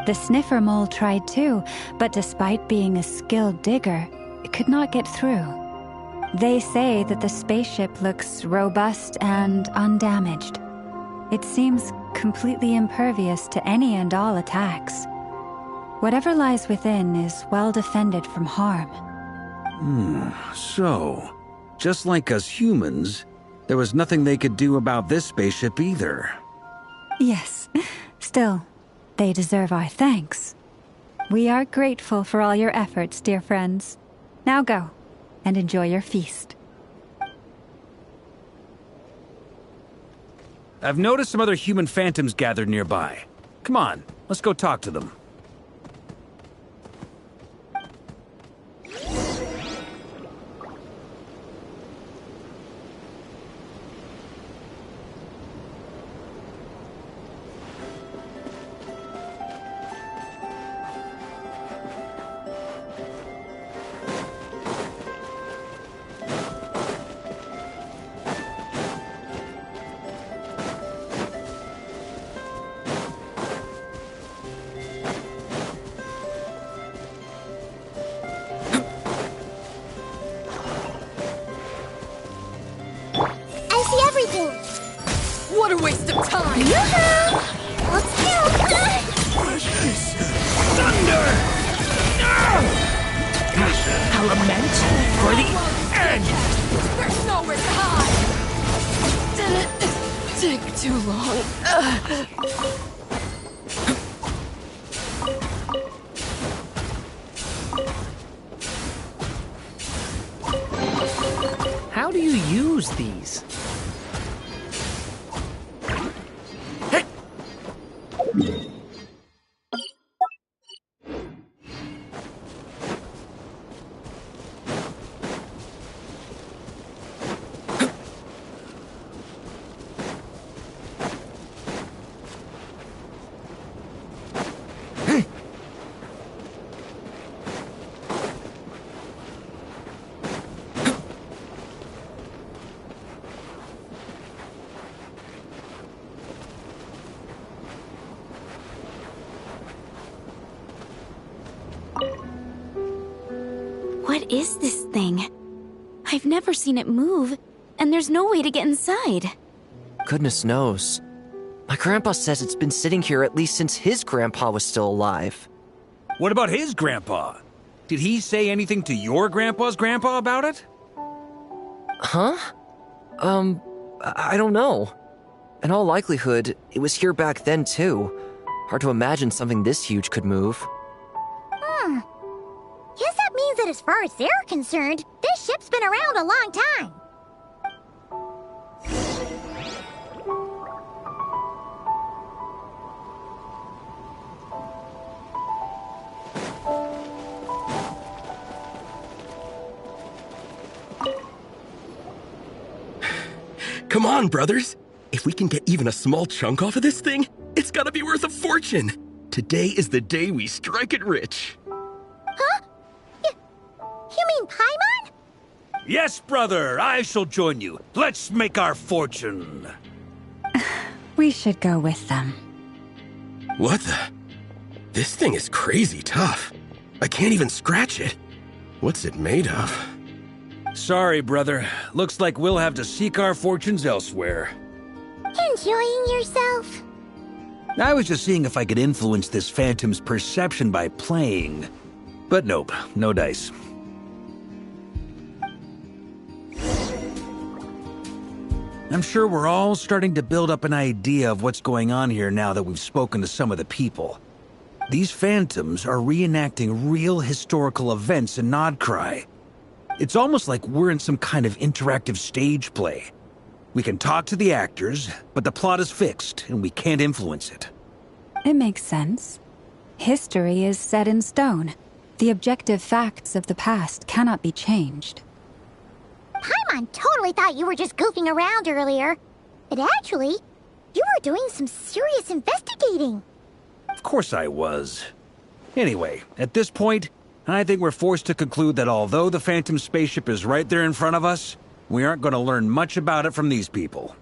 The sniffer mole tried too, but despite being a skilled digger, it could not get through. They say that the spaceship looks robust and undamaged. It seems completely impervious to any and all attacks. Whatever lies within is well defended from harm. So, just like us humans, there was nothing they could do about this spaceship either. Yes, still, they deserve our thanks. We are grateful for all your efforts, dear friends. Now go, and enjoy your feast. I've noticed some other human phantoms gathered nearby. Come on, let's go talk to them. What a waste of time! Let's go! Thunder! Element for the end! There's nowhere to hide! Did it take too long? How do you use these? What is this thing? I've never seen it move, and there's no way to get inside. Goodness knows. My grandpa says it's been sitting here at least since his grandpa was still alive. What about his grandpa? Did he say anything to your grandpa's grandpa about it? Huh? I don't know. In all likelihood, it was here back then too. Hard to imagine something this huge could move. Guess that means that as far as they're concerned, this ship's been around a long time. Come on, brothers. If If we can get even a small chunk off of this thing, it's gotta be worth a fortune. Today is the day we strike it rich. Huh? You mean Paimon? Yes, brother, I shall join you. Let's make our fortune. We should go with them. What the? This thing is crazy tough. I can't even scratch it. What's it made of? Sorry, brother. Looks like we'll have to seek our fortunes elsewhere. Enjoying yourself? I was just seeing if I could influence this phantom's perception by playing. But nope, no dice. I'm sure we're all starting to build up an idea of what's going on here now that we've spoken to some of the people. These phantoms are reenacting real historical events in Nodcry. It's almost like we're in some kind of interactive stage play. We can talk to the actors, but the plot is fixed, and we can't influence it. It makes sense. History is set in stone. The objective facts of the past cannot be changed. Paimon totally thought you were just goofing around earlier. But actually, you were doing some serious investigating. Of course I was. Anyway, at this point, I think we're forced to conclude that although the Phantom spaceship is right there in front of us, we aren't going to learn much about it from these people.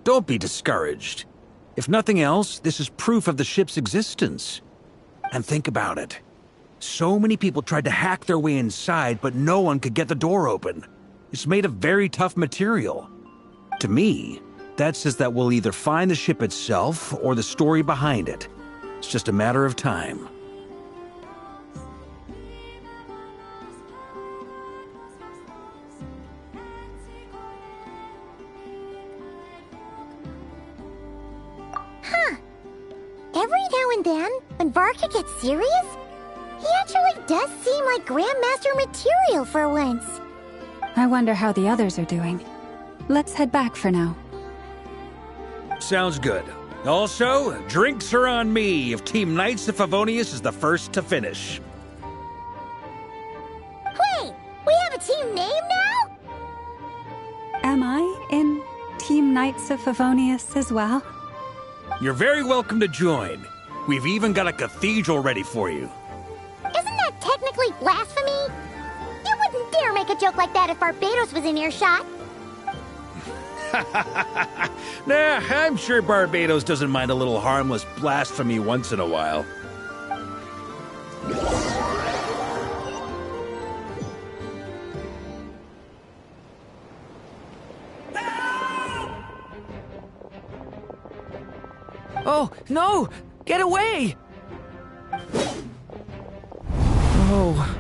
Don't be discouraged. If nothing else, this is proof of the ship's existence. And think about it. So many people tried to hack their way inside, but no one could get the door open. It's made of very tough material. To me, that says that we'll either find the ship itself or the story behind it. It's just a matter of time. Every now and then, when Varka gets serious, he actually does seem like Grandmaster material for once. I wonder how the others are doing. Let's head back for now. Sounds good. Also, drinks are on me if Team Knights of Favonius is the first to finish. Wait, we have a team name now? Am I in Team Knights of Favonius as well? You're very welcome to join. We've even got a cathedral ready for you. Isn't that technically blasphemy? You wouldn't dare make a joke like that if Barbados was in earshot. Nah, I'm sure Barbados doesn't mind a little harmless blasphemy once in a while. Oh, no! Get away! Oh.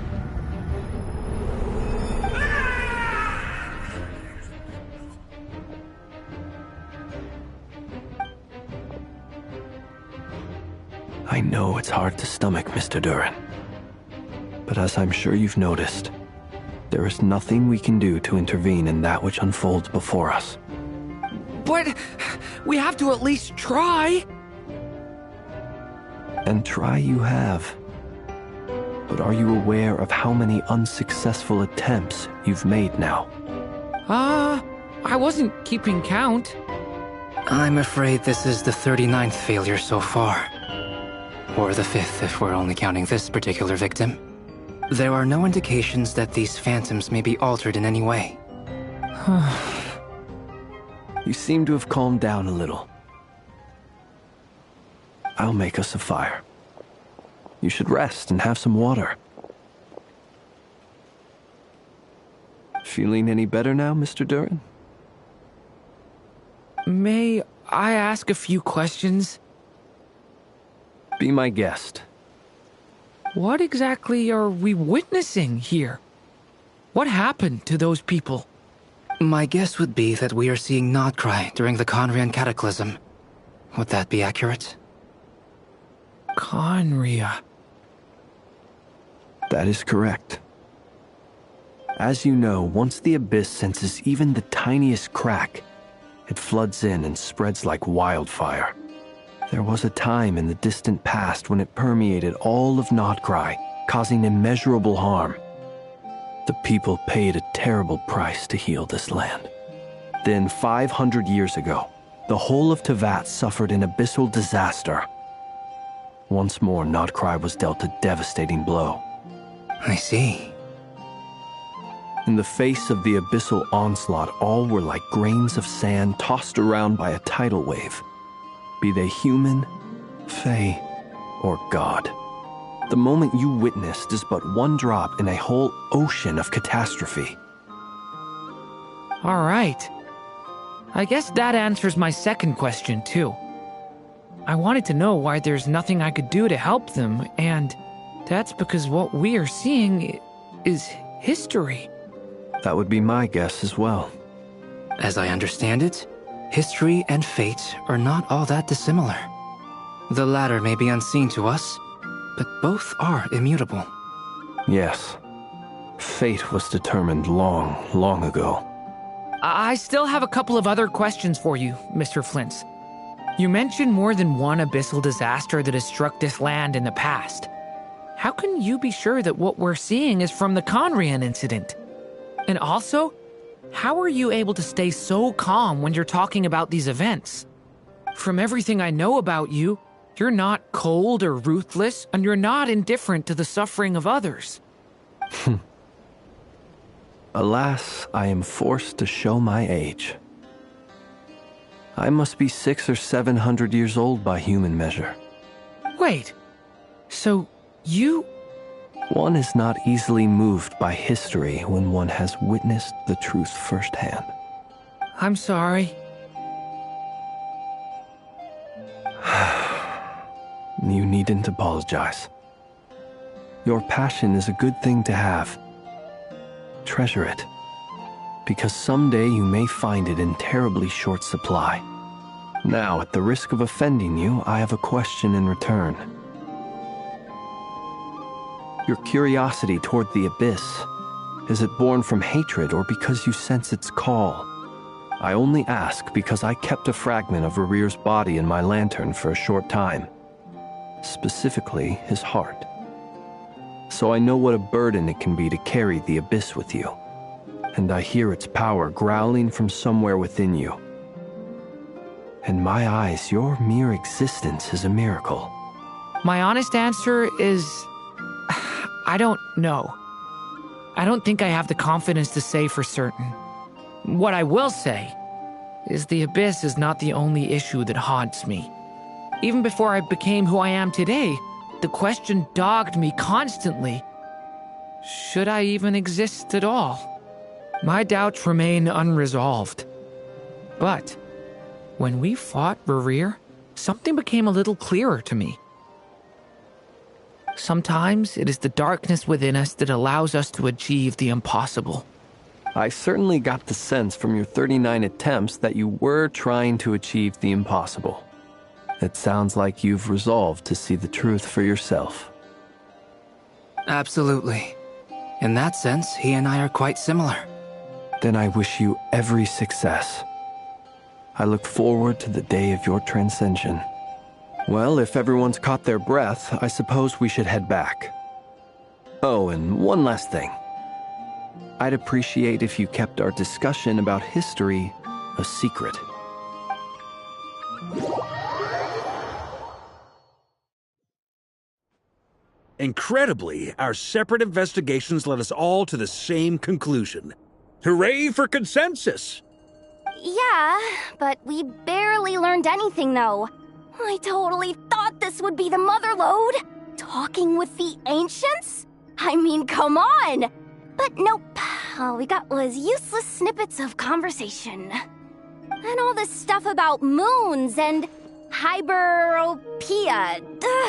I know it's hard to stomach, Mr. Duran. But as I'm sure you've noticed, there is nothing we can do to intervene in that which unfolds before us. But we have to at least try. And try you have. But are you aware of how many unsuccessful attempts you've made now? I wasn't keeping count. I'm afraid this is the 39th failure so far. Or the 5th if we're only counting this particular victim. There are no indications that these phantoms may be altered in any way. You seem to have calmed down a little. I'll make us a fire. You should rest and have some water. Feeling any better now, Mr. Duran? May I ask a few questions? Be my guest. What exactly are we witnessing here? What happened to those people? My guess would be that we are seeing Nodcry during the Conrian Cataclysm. Would that be accurate? Conria. That is correct. As you know, once the Abyss senses even the tiniest crack, it floods in and spreads like wildfire. There was a time in the distant past when it permeated all of Nodcry, causing immeasurable harm. The people paid a terrible price to heal this land. Then, 500 years ago, the whole of Teyvat suffered an abyssal disaster. Once more, Nodcry was dealt a devastating blow. I see. In the face of the abyssal onslaught, all were like grains of sand tossed around by a tidal wave. Be they human, fae, or god. The moment you witnessed is but one drop in a whole ocean of catastrophe. All right. I guess that answers my second question, too. I wanted to know why there's nothing I could do to help them, and that's because what we are seeing is history. That would be my guess as well. As I understand it, history and fate are not all that dissimilar. The latter may be unseen to us, but both are immutable. Yes. Fate was determined long, long ago. I still have a couple of other questions for you, Mr. Flint's. You mentioned more than one abyssal disaster that has struck this land in the past. How can you be sure that what we're seeing is from the Conrian incident? And also, how are you able to stay so calm when you're talking about these events? From everything I know about you, you're not cold or ruthless, and you're not indifferent to the suffering of others. Alas, I am forced to show my age. I must be 600 or 700 years old by human measure. Wait, so you... One is not easily moved by history when one has witnessed the truth firsthand. I'm sorry. You needn't apologize. Your passion is a good thing to have. Treasure it, because someday you may find it in terribly short supply. Now, at the risk of offending you, I have a question in return. Your curiosity toward the Abyss, is it born from hatred or because you sense its call? I only ask because I kept a fragment of Rerear's body in my lantern for a short time. Specifically, his heart. So I know what a burden it can be to carry the Abyss with you. And I hear its power growling from somewhere within you. In my eyes, your mere existence is a miracle. My honest answer is... I don't know. I don't think I have the confidence to say for certain. What I will say is the Abyss is not the only issue that haunts me. Even before I became who I am today, the question dogged me constantly. Should I even exist at all? My doubts remain unresolved. But when we fought Rerear, something became a little clearer to me. Sometimes it is the darkness within us that allows us to achieve the impossible. I certainly got the sense from your 39 attempts that you were trying to achieve the impossible. It sounds like you've resolved to see the truth for yourself. Absolutely. In that sense, he and I are quite similar. Then I wish you every success. I look forward to the day of your transcension. Well, if everyone's caught their breath, I suppose we should head back. Oh, and one last thing. I'd appreciate if you kept our discussion about history a secret. Incredibly, our separate investigations led us all to the same conclusion. Hooray for consensus! Yeah, but we barely learned anything, though. I totally thought this would be the mother lode. Talking with the ancients? I mean, come on! But nope. All we got was useless snippets of conversation. And all this stuff about moons and hyperopia.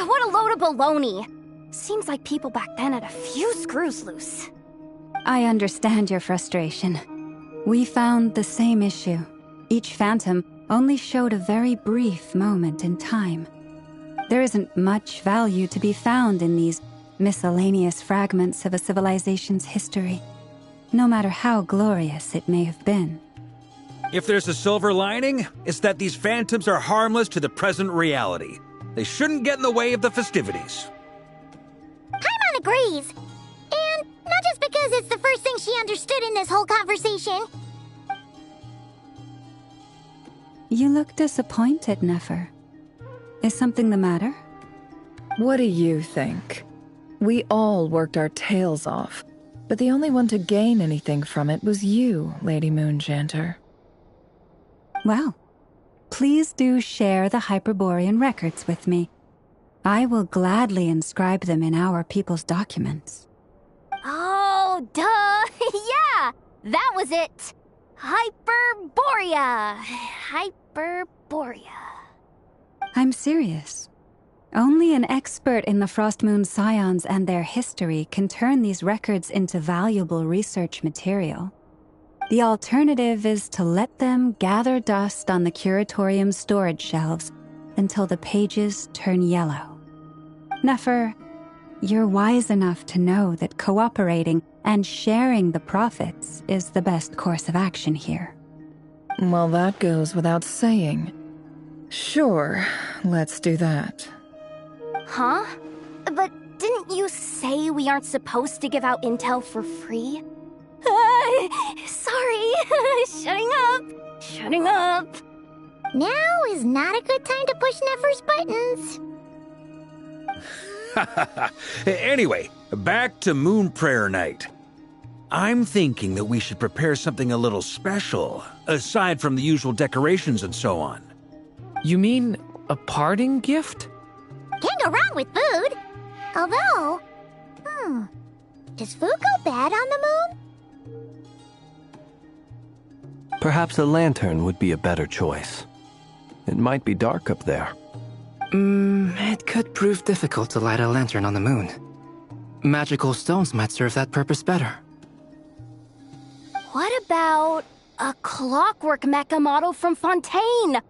What a load of baloney. Seems like people back then had a few screws loose. I understand your frustration. We found the same issue. Each phantom only showed a very brief moment in time. There isn't much value to be found in these miscellaneous fragments of a civilization's history, no matter how glorious it may have been. If there's a silver lining, it's that these phantoms are harmless to the present reality. They shouldn't get in the way of the festivities. Paimon agrees. And not just because it's the first thing she understood in this whole conversation. You look disappointed, Nefer. Is something the matter? What do you think? We all worked our tails off, but the only one to gain anything from it was you, Lady Moonjanter. Well, please do share the Hyperborean records with me. I will gladly inscribe them in our people's documents. Oh, duh! Yeah! That was it! Hyperborea! Hyperborea. I'm serious. Only an expert in the Frostmoon Scions and their history can turn these records into valuable research material. The alternative is to let them gather dust on the Curatorium's storage shelves until the pages turn yellow. Nefer, you're wise enough to know that cooperating and sharing the profits is the best course of action here. Well, that goes without saying. Sure, let's do that. Huh? But didn't you say we aren't supposed to give out intel for free? Sorry. Shutting up. Now is not a good time to push Nefer's buttons. Anyway, back to Moon Prayer Night. I'm thinking that we should prepare something a little special, aside from the usual decorations and so on. You mean a parting gift? Can't go wrong with food. Although, does food go bad on the moon? Perhaps a lantern would be a better choice. It might be dark up there. It could prove difficult to light a lantern on the moon. Magical stones might serve that purpose better. What about a clockwork mecha model from Fontaine?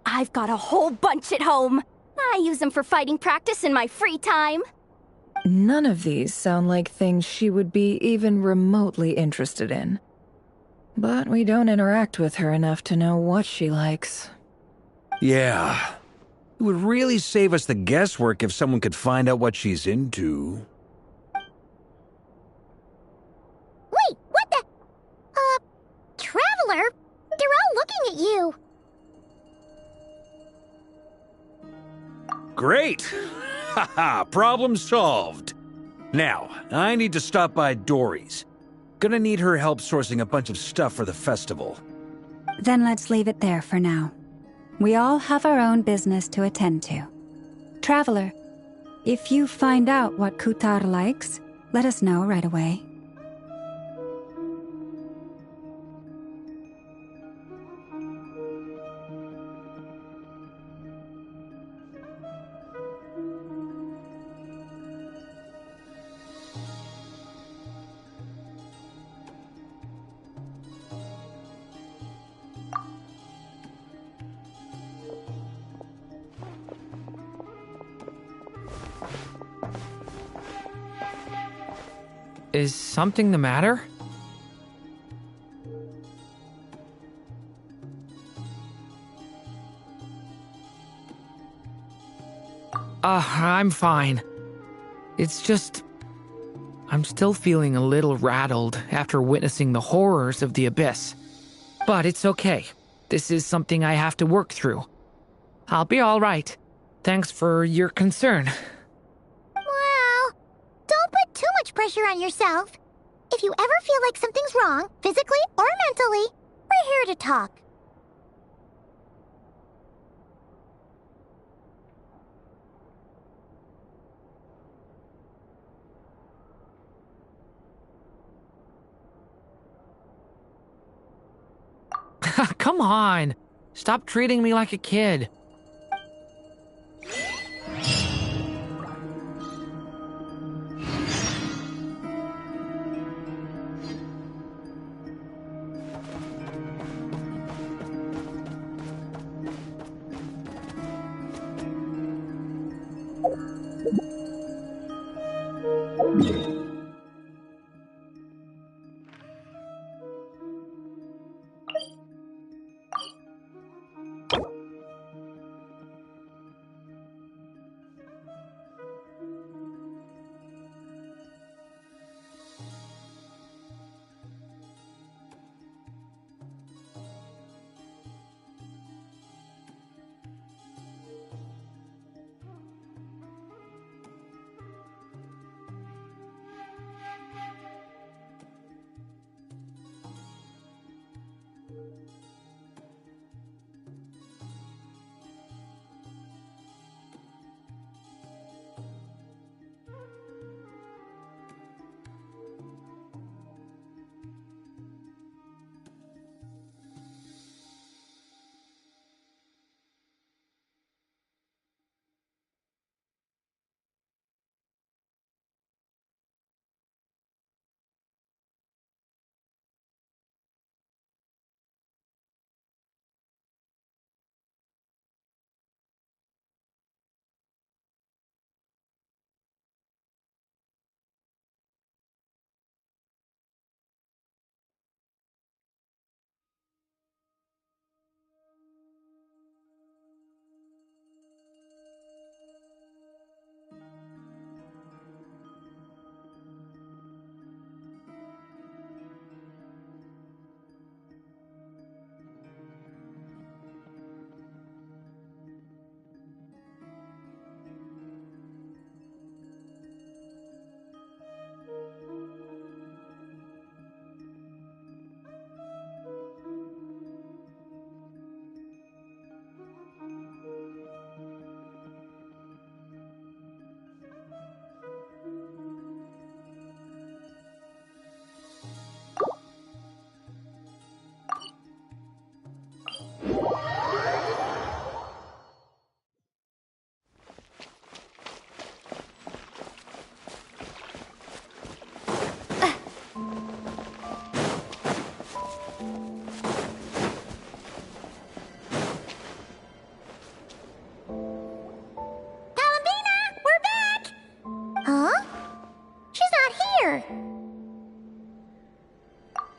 I've got a whole bunch at home. I use them for fighting practice in my free time. None of these sound like things she would be even remotely interested in. But we don't interact with her enough to know what she likes. Yeah. It would really save us the guesswork if someone could find out what she's into. Wait, what the? Traveler? They're all looking at you. Great! Haha, problem solved. Now, I need to stop by Dory's. Gonna need her help sourcing a bunch of stuff for the festival. Then let's leave it there for now. We all have our own business to attend to. Traveler, if you find out what Kutar likes, let us know right away. Is something the matter? I'm fine. It's just... I'm still feeling a little rattled after witnessing the horrors of the Abyss. But it's okay. This is something I have to work through. I'll be all right. Thanks for your concern. Well, don't put too much pressure on yourself. If you ever feel like something's wrong, physically or mentally, we're here to talk. Come on. Stop treating me like a kid.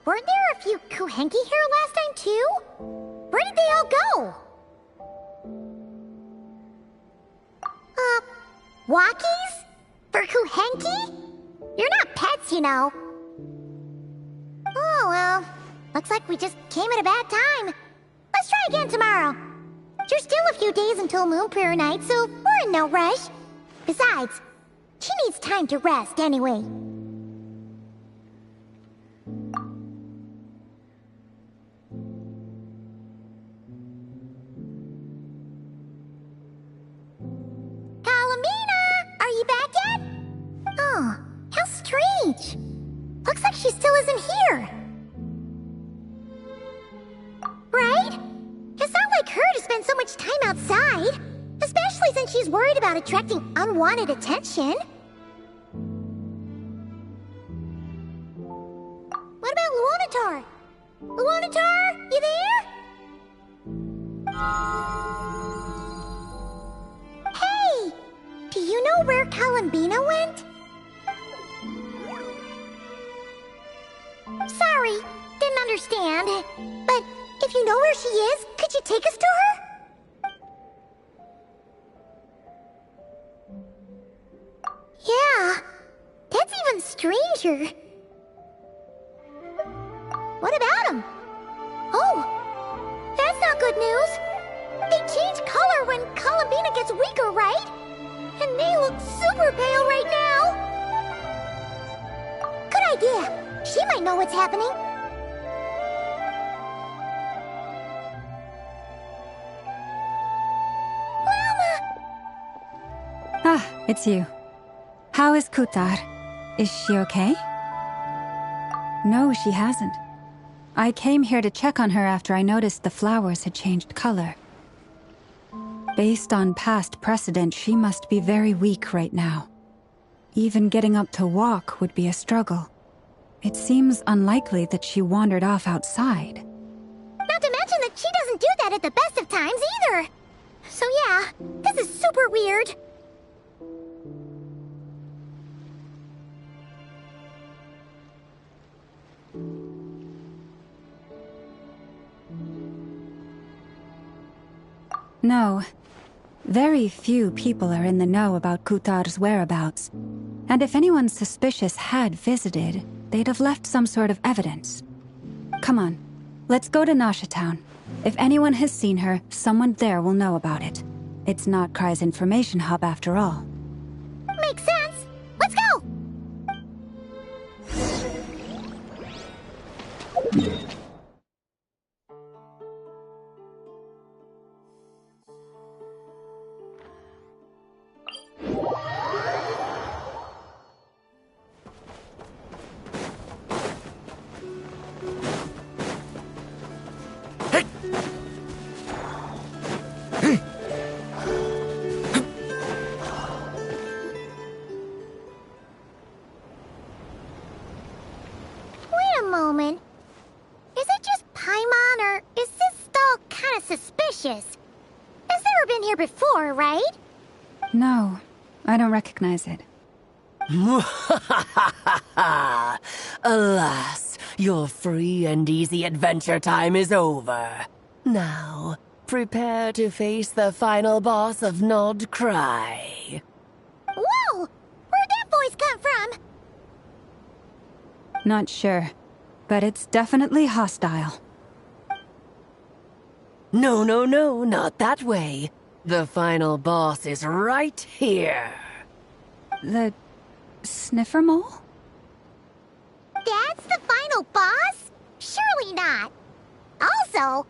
Weren't there a few Kuhenki here last time, too? Where did they all go? Walkies? For Kuhenki? You're not pets, you know. Oh, well. Looks like we just came at a bad time. Let's try again tomorrow. There's still a few days until Moon Prayer Night, so we're in no rush. Besides, she needs time to rest anyway. Looks like she still isn't here. Right? It's not like her to spend so much time outside. Especially since she's worried about attracting unwanted attention. What about Luonatar? Luonatar, you there? Hey! Do you know where Columbina went? Sorry, didn't understand. But if you know where she is, could you take us to her? Yeah, that's even stranger. What about him? Oh, that's not good news. They change color when Columbina gets weaker, right? And they look super pale right now. Good idea. She might know what's happening. Ah, it's you. How is Kutar? Is she okay? No, she hasn't. I came here to check on her after I noticed the flowers had changed color. Based on past precedent, she must be very weak right now. Even getting up to walk would be a struggle. It seems unlikely that she wandered off outside. Not to mention that she doesn't do that at the best of times either. So yeah, this is super weird. No. Very few people are in the know about Kutar's whereabouts. And if anyone suspicious had visited, they'd have left some sort of evidence. Come on, let's go to Nasha Town. If anyone has seen her, someone there will know about it. It's not Kry's information hub after all. Makes sense. Let's go! Wait a moment. Is it just Paimon, or is this stall kind of suspicious? It's never been here before, right? No, I don't recognize it. Alas, your free and easy adventure time is over. Now, prepare to face the final boss of Nod Cry. Whoa! Where'd that voice come from? Not sure, but it's definitely hostile. No, not that way. The final boss is right here. The sniffer mole? That's the final boss? Surely not. Also...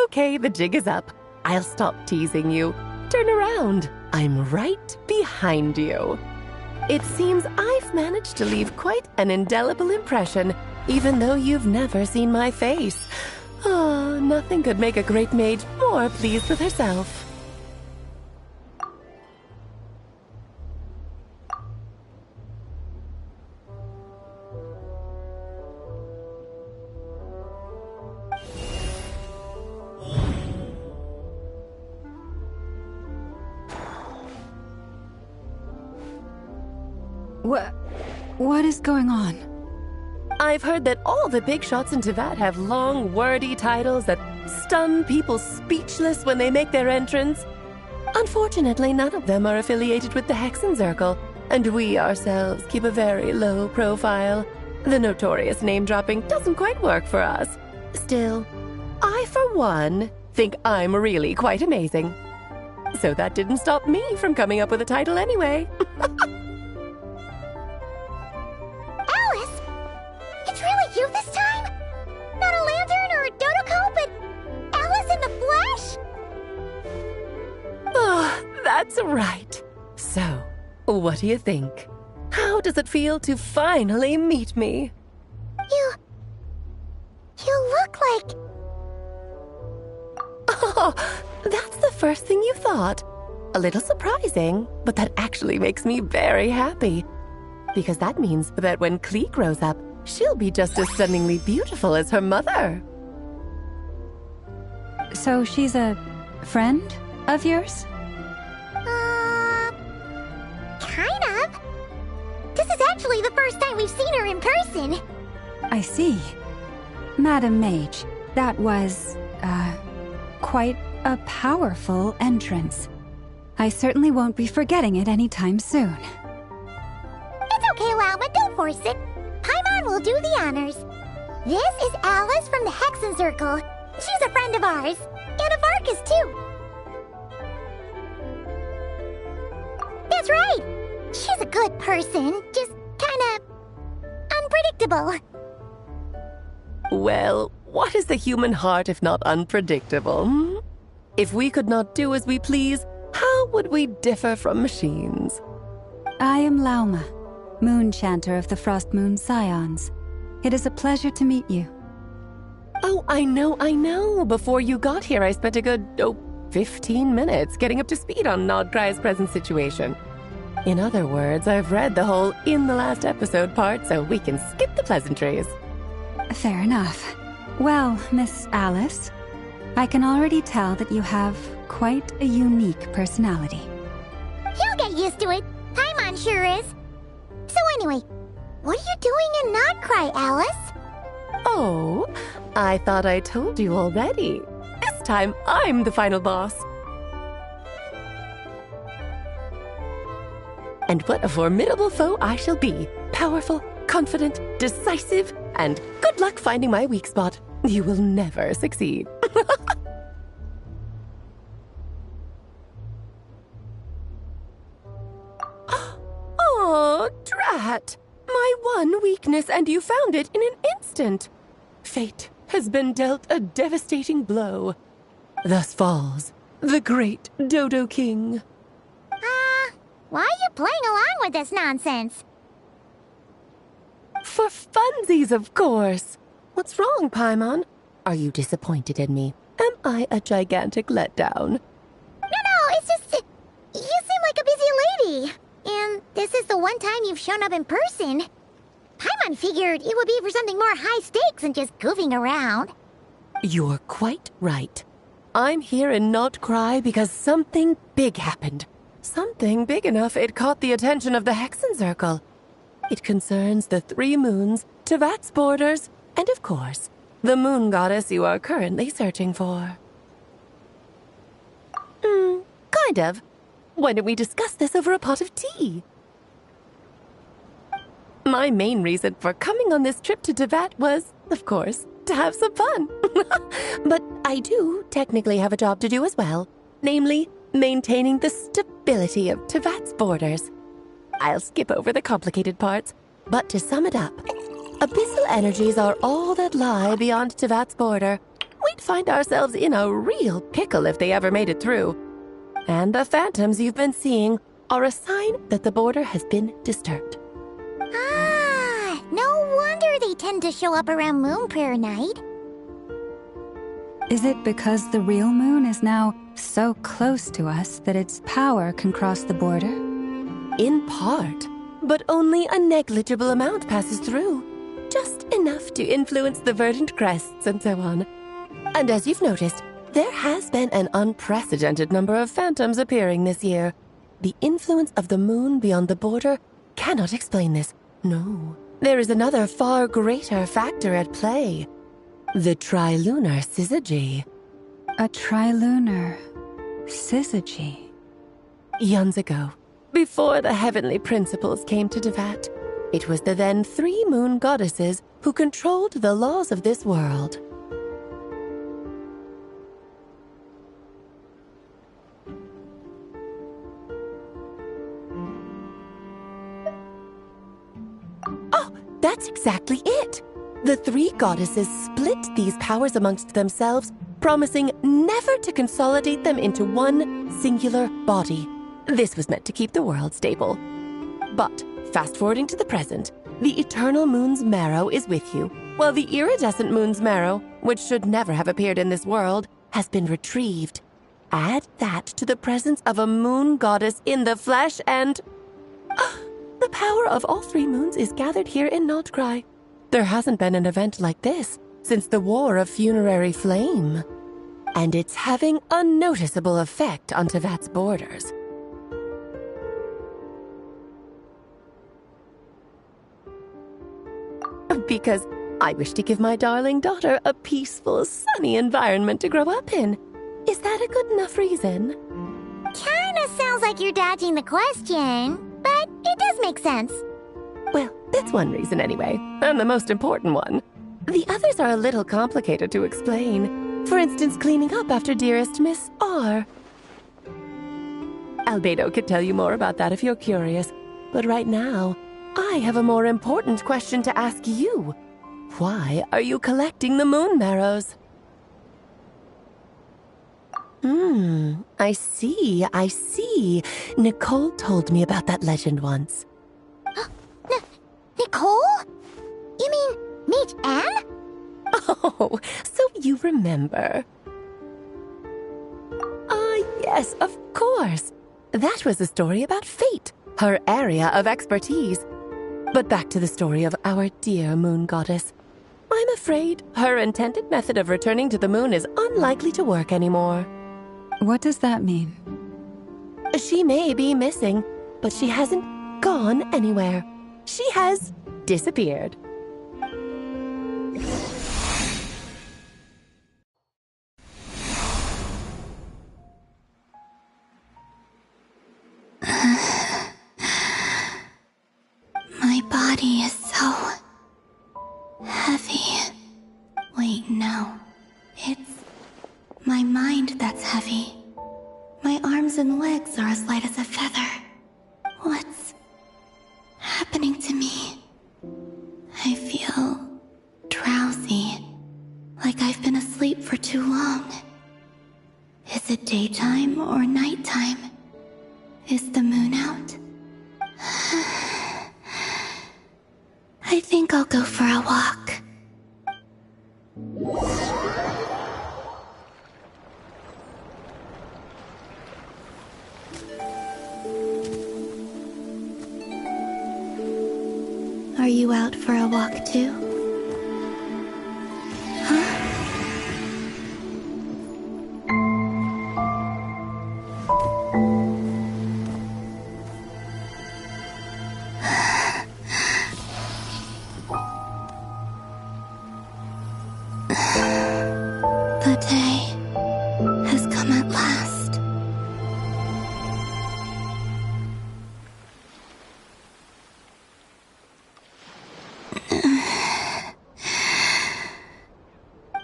Okay, the jig is up. I'll stop teasing you. Turn around. I'm right behind you. It seems I've managed to leave quite an indelible impression, even though you've never seen my face. Nothing could make a great maid more pleased with herself. What is going on? I've heard that all the big shots in Teyvat have long, wordy titles that stun people speechless when they make their entrance. Unfortunately, none of them are affiliated with the Hexenzirkel, and we ourselves keep a very low profile. The notorious name-dropping doesn't quite work for us. Still, I, for one, think I'm really quite amazing. So that didn't stop me from coming up with a title anyway. Alice! It's really you this time? Not a lantern or a Dodoko, but Alice in the flesh? Oh, that's right. So, what do you think? How does it feel to finally meet me? You look like... Oh, that's the first thing you thought. A little surprising, but that actually makes me very happy. Because that means that when Klee grows up, she'll be just as stunningly beautiful as her mother. So she's a friend of yours? Kind of. This is actually the first time we've seen her in person. I see. Madam Mage, that was, quite a powerful entrance. I certainly won't be forgetting it anytime soon. It's okay, Lauma, don't force it. Paimon will do the honors. This is Alice from the Hexenzirkel. She's a friend of ours. And of Arcus, too. That's right. She's a good person, just kinda... unpredictable. Well, what is the human heart if not unpredictable? Hmm? If we could not do as we please, how would we differ from machines? I am Lauma, Moon Chanter of the Frost Moon Scions. It is a pleasure to meet you. Oh, I know. Before you got here, I spent a good, 15 minutes getting up to speed on Nodcry's present situation. In other words, I've read the whole in the last episode part, so we can skip the pleasantries. Fair enough. Well, Miss Alice, I can already tell that you have quite a unique personality. You'll get used to it. Paimon sure is. So anyway, what are you doing in Nodcry, Alice? Oh, I thought I told you already. This time, I'm the final boss. And what a formidable foe I shall be. Powerful, confident, decisive, and good luck finding my weak spot. You will never succeed. Oh, drat! My one weakness, and you found it in an instant. Fate has been dealt a devastating blow. Thus falls the great Dodo King. Why are you playing along with this nonsense? For funsies, of course. What's wrong, Paimon? Are you disappointed in me? Am I a gigantic letdown? No, it's just... You seem like a busy lady. And this is the one time you've shown up in person. Paimon figured it would be for something more high stakes than just goofing around. You're quite right. I'm here in Not Cry because something big happened. Something big enough it caught the attention of the Hexen Circle. It concerns the 3 moons, Tevat's borders, and of course, the moon goddess you are currently searching for. Kind of. Why don't we discuss this over a pot of tea? My main reason for coming on this trip to Tevat was, of course, to have some fun. But I do technically have a job to do as well, namely, maintaining the stability of Tevat's borders. I'll skip over the complicated parts, but to sum it up, abyssal energies are all that lie beyond Tevat's border. We'd find ourselves in a real pickle if they ever made it through. And the phantoms you've been seeing are a sign that the border has been disturbed. Ah, no wonder they tend to show up around Moon Prayer Night. Is it because the real moon is now so close to us that its power can cross the border? In part, but only a negligible amount passes through. Just enough to influence the verdant crests and so on. And as you've noticed, there has been an unprecedented number of phantoms appearing this year. The influence of the moon beyond the border cannot explain this. No, there is another far greater factor at play. The trilunar syzygy. A trilunar syzygy? Eons ago, before the heavenly principles came to Tevat, it was the then 3 moon goddesses who controlled the laws of this world. Oh, that's exactly it! The 3 goddesses split these powers amongst themselves, promising never to consolidate them into one singular body. This was meant to keep the world stable. But, fast-forwarding to the present, the eternal moon's marrow is with you, while the iridescent moon's marrow, which should never have appeared in this world, has been retrieved. Add that to the presence of a moon goddess in the flesh and... the power of all 3 moons is gathered here in Not Cry. There hasn't been an event like this since the War of Funerary Flame. And it's having a noticeable effect on Tevat's borders. Because I wish to give my darling daughter a peaceful, sunny environment to grow up in. Is that a good enough reason? Kinda sounds like you're dodging the question, but it does make sense. Well, that's one reason anyway, and the most important one. The others are a little complicated to explain. For instance, cleaning up after dearest Miss R. Albedo could tell you more about that if you're curious, but right now, I have a more important question to ask you. Why are you collecting the moon marrows? I see. Nicole told me about that legend once. Nicole? You mean Mage Anne? Oh, so you remember. Yes, of course. That was a story about fate, her area of expertise. But back to the story of our dear moon goddess. I'm afraid her intended method of returning to the moon is unlikely to work anymore. What does that mean? She may be missing, but she hasn't gone anywhere. She has disappeared. My body is so heavy. Wait, no. It's my mind that's heavy. My arms and legs are as light as a feather. What's happening to me? I feel drowsy, like I've been asleep for too long. Is it daytime or nighttime? Is the moon out? I I think I'll go for a walk. Are you out for a walk too? Huh? The day has come at last.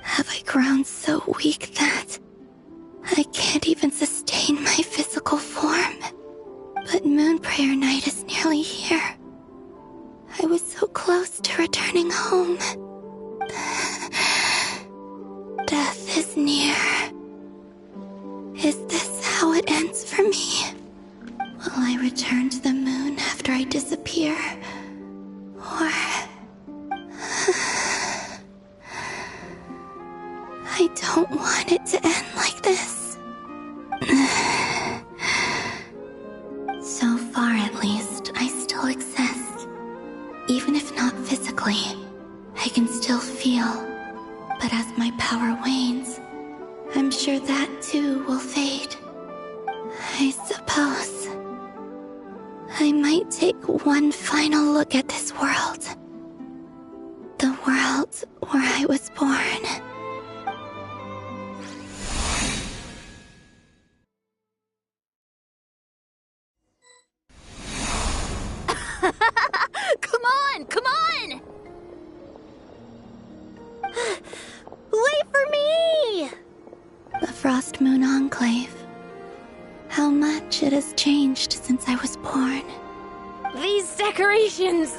Have I grown so weak that I can't even sustain my physical form? But Moon Prayer Night is nearly here. I was so close to returning home. Death is near. Is this how it ends for me? Will I return to the moon after I disappear? Or... I don't want it to end like this. So far, at least, I still exist. Even if not physically, I can still feel. But as my power wanes, I'm sure that too will fade. I suppose I might take one final look at this world. The world where I was born. Come on! Come on! Wait for me! The Frost Moon Enclave. How much it has changed since I was born. These decorations,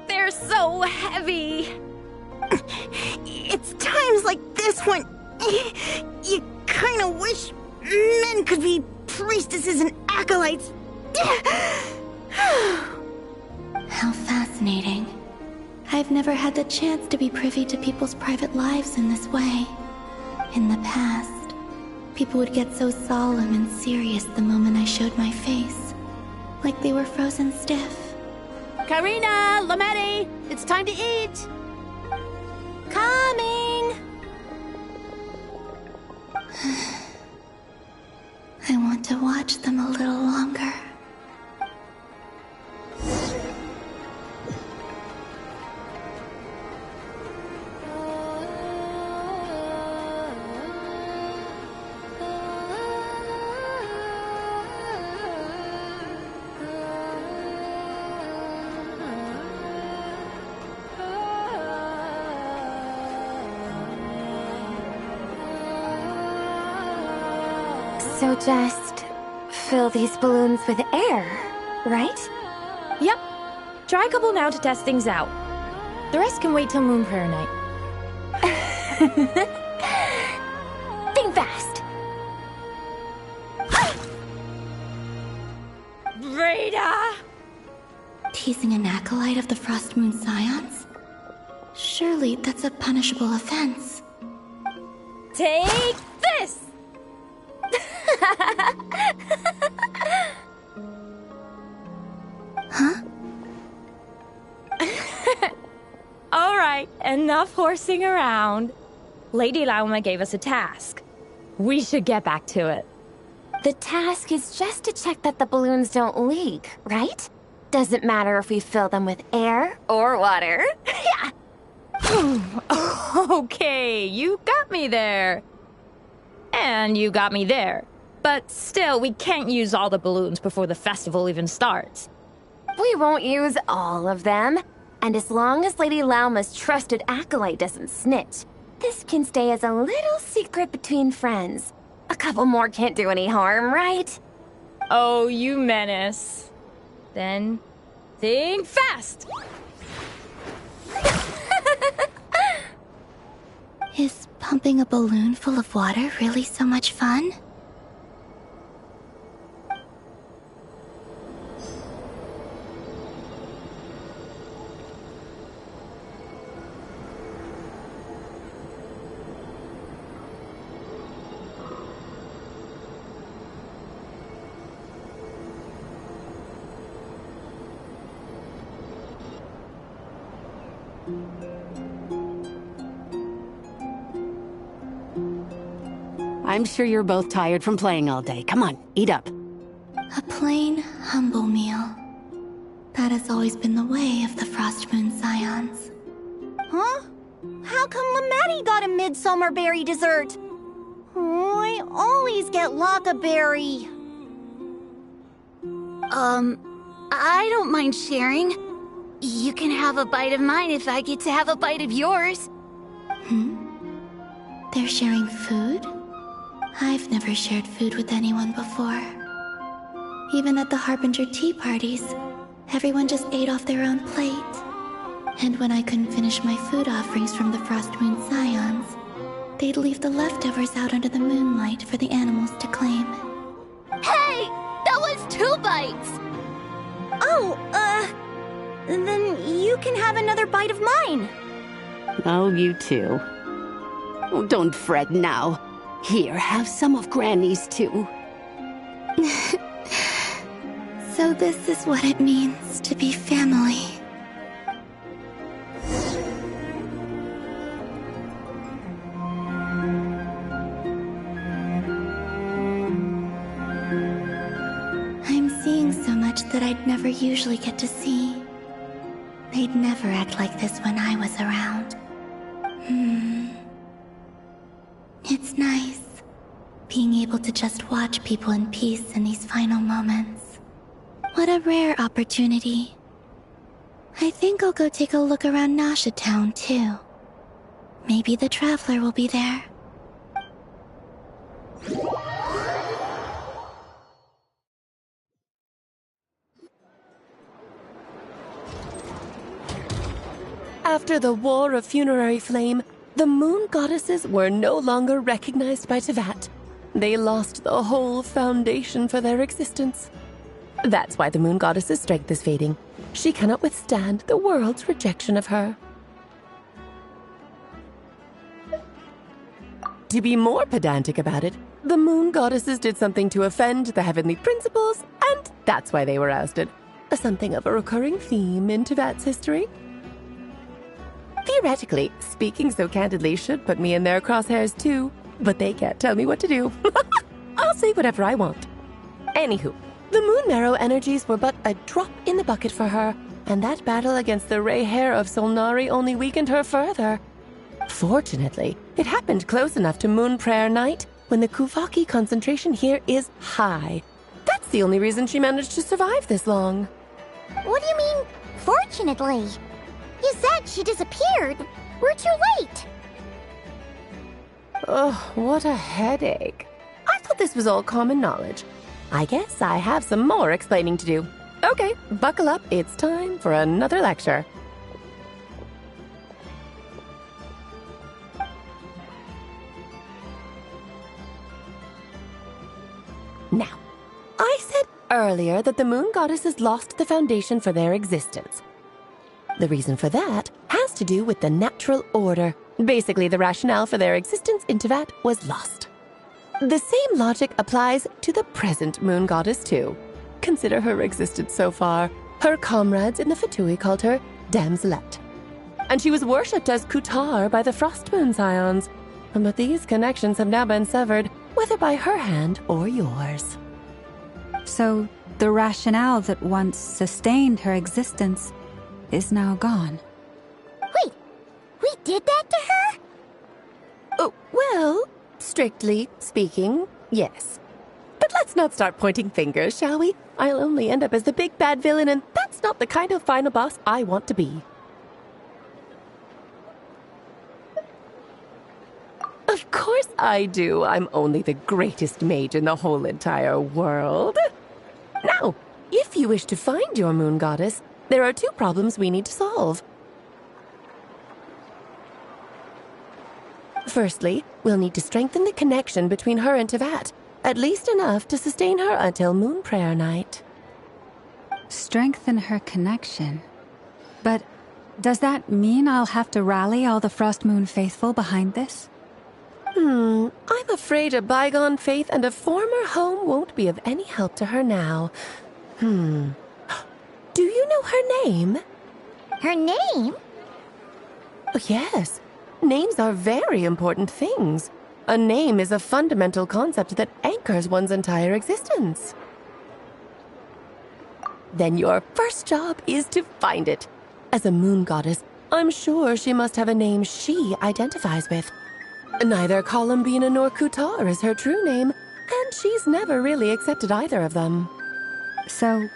they're so heavy. It's times like this when you kind of wish men could be priestesses and acolytes. How fascinating. I've never had the chance to be privy to people's private lives in this way. In the past, people would get so solemn and serious the moment I showed my face. Like they were frozen stiff. Karina, Lametti, it's time to eat. Coming. I want to watch them a little longer. So just fill these balloons with air, right? Yep. Try a couple now to test things out. The rest can wait till Moon Prayer Night. Think fast! Rita! Teasing an acolyte of the Frost Moon Scions? Surely that's a punishable offense. Take this! Huh? Alright, enough horsing around. Lady Lauma gave us a task. We should get back to it. The task is just to check that the balloons don't leak, right? Doesn't matter if we fill them with air or water. Yeah. Okay, you got me there. And you got me there. But still, we can't use all the balloons before the festival even starts. We won't use all of them. And as long as Lady Lauma's trusted acolyte doesn't snitch, this can stay as a little secret between friends. A couple more can't do any harm, right? Oh, you menace. Then, think fast! Is pumping a balloon full of water really so much fun? I'm sure you're both tired from playing all day. Come on, eat up. A plain, humble meal. That has always been the way of the Frost Moon Scions. Huh? How come Lamatti got a midsummer berry dessert? Oh, I always get Lockaberry. I don't mind sharing. You can have a bite of mine if I get to have a bite of yours. They're sharing food? I've never shared food with anyone before. Even at the Harbinger tea parties, everyone just ate off their own plate. And when I couldn't finish my food offerings from the Frost Moon Scions, they'd leave the leftovers out under the moonlight for the animals to claim. Hey! That was 2 bites! Oh, then you can have another bite of mine. Oh, you too. Oh, don't fret now. Here, have some of Granny's too. So this is what it means to be family. I'm seeing so much that I'd never usually get to see. They'd never act like this when I was around. It's nice, being able to just watch people in peace in these final moments. What a rare opportunity. I think I'll go take a look around Nasha Town, too. Maybe the Traveler will be there. After the War of Funerary Flame, the Moon Goddesses were no longer recognized by Teyvat. They lost the whole foundation for their existence. That's why the Moon Goddess's strength is fading. She cannot withstand the world's rejection of her. To be more pedantic about it, the Moon Goddesses did something to offend the heavenly principles, and that's why they were ousted. Something of a recurring theme in Teyvat's history. Theoretically, speaking so candidly should put me in their crosshairs too, but they can't tell me what to do. I'll say whatever I want. Anywho, the Moon Marrow energies were but a drop in the bucket for her, and that battle against the Ray Hair of Solnari only weakened her further. Fortunately, it happened close enough to Moon Prayer Night when the Kuvaki concentration here is high. That's the only reason she managed to survive this long. What do you mean, fortunately? You said she disappeared. We're too late. Ugh, what a headache. I thought this was all common knowledge. I guess I have some more explaining to do. Okay, buckle up. It's time for another lecture. Now, I said earlier that the Moon Goddesses lost the foundation for their existence. The reason for that has to do with the natural order. Basically, the rationale for their existence in Teyvat was lost. The same logic applies to the present Moon Goddess, too. Consider her existence so far. Her comrades in the Fatui called her Damselette. And she was worshipped as Kutar by the Frost Moon Scions. But these connections have now been severed, whether by her hand or yours. So, the rationale that once sustained her existence is now gone. Wait, we did that to her? Oh, well, strictly speaking, yes. But let's not start pointing fingers, shall we? I'll only end up as the big bad villain, and that's not the kind of final boss I want to be. Of course I do. I'm only the greatest mage in the whole entire world. Now, if you wish to find your Moon Goddess, there are 2 problems we need to solve. Firstly, we'll need to strengthen the connection between her and Teyvat, at least enough to sustain her until Moon Prayer Night. Strengthen her connection? But does that mean I'll have to rally all the Frost Moon faithful behind this? I'm afraid a bygone faith and a former home won't be of any help to her now. Do you know her name? Her name? Oh, yes. Names are very important things. A name is a fundamental concept that anchors one's entire existence. Then your first job is to find it. As a moon goddess, I'm sure she must have a name she identifies with. Neither Columbina nor Kutar is her true name, and she's never really accepted either of them. So,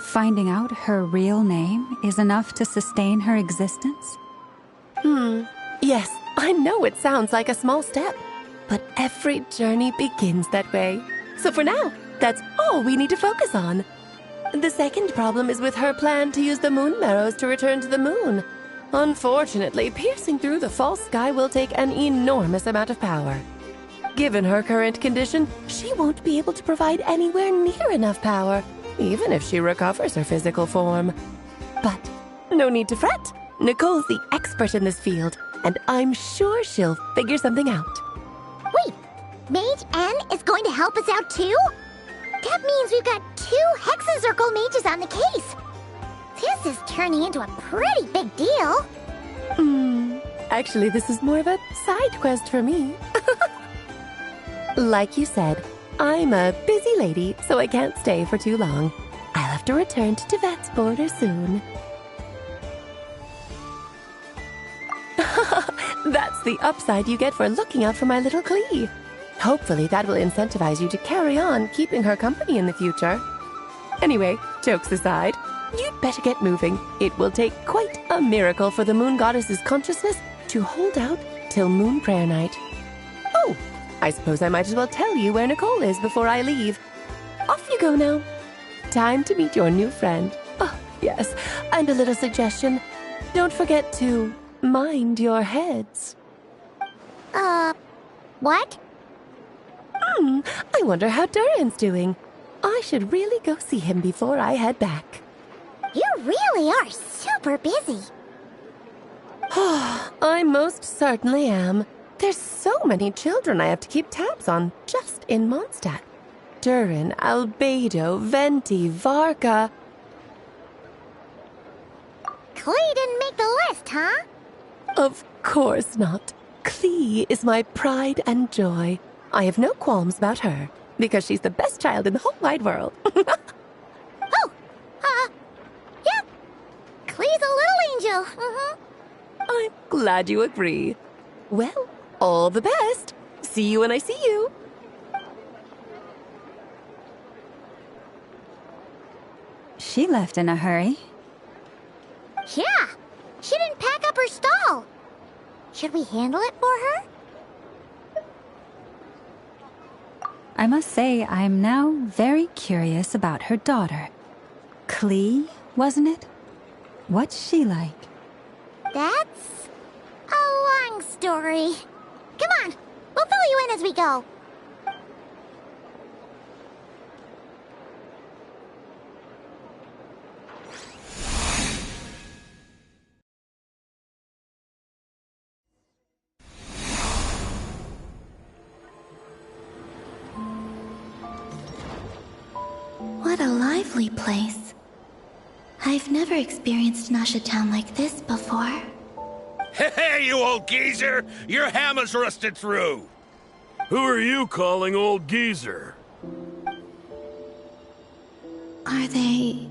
finding out her real name is enough to sustain her existence? Yes, I know it sounds like a small step, but every journey begins that way. So for now, that's all we need to focus on. The second problem is with her plan to use the moon marrows to return to the moon. Unfortunately, piercing through the false sky will take an enormous amount of power. Given her current condition, she won't be able to provide anywhere near enough power, even if she recovers her physical form. But no need to fret. Nicole's the expert in this field, and I'm sure she'll figure something out. Wait, Mage N is going to help us out too? That means we've got 2 Hexacircle mages on the case. This is turning into a pretty big deal. Actually, this is more of a side quest for me. Like you said, I'm a busy lady, so I can't stay for too long. I'll have to return to Tibet's border soon. That's the upside you get for looking out for my little Klee. Hopefully that will incentivize you to carry on keeping her company in the future. Anyway, jokes aside, you'd better get moving. It will take quite a miracle for the moon goddess's consciousness to hold out till moon prayer night. Oh, I suppose I might as well tell you where Nicole is before I leave. Off you go now. Time to meet your new friend. Oh, yes, and a little suggestion. Don't forget to mind your heads. What? I wonder how Durin's doing. I should really go see him before I head back. You really are super busy. I most certainly am. There's so many children I have to keep tabs on just in Mondstadt. Durin, Albedo, Venti, Varka. Klee didn't make the list, huh? Of course not. Klee is my pride and joy. I have no qualms about her, because she's the best child in the whole wide world. Yeah. Klee's a little angel. I'm glad you agree. Well, all the best. See you when I see you. She left in a hurry. Yeah, she didn't pack up her stall. Should we handle it for her? I must say, I'm now very curious about her daughter. Klee, wasn't it? What's she like? That's a long story. Come on, we'll fill you in as we go. What a lively place. I've never experienced Nashatown like this before. Hey, you old geezer! Your hammer's rusted through! Who are you calling old geezer? Are they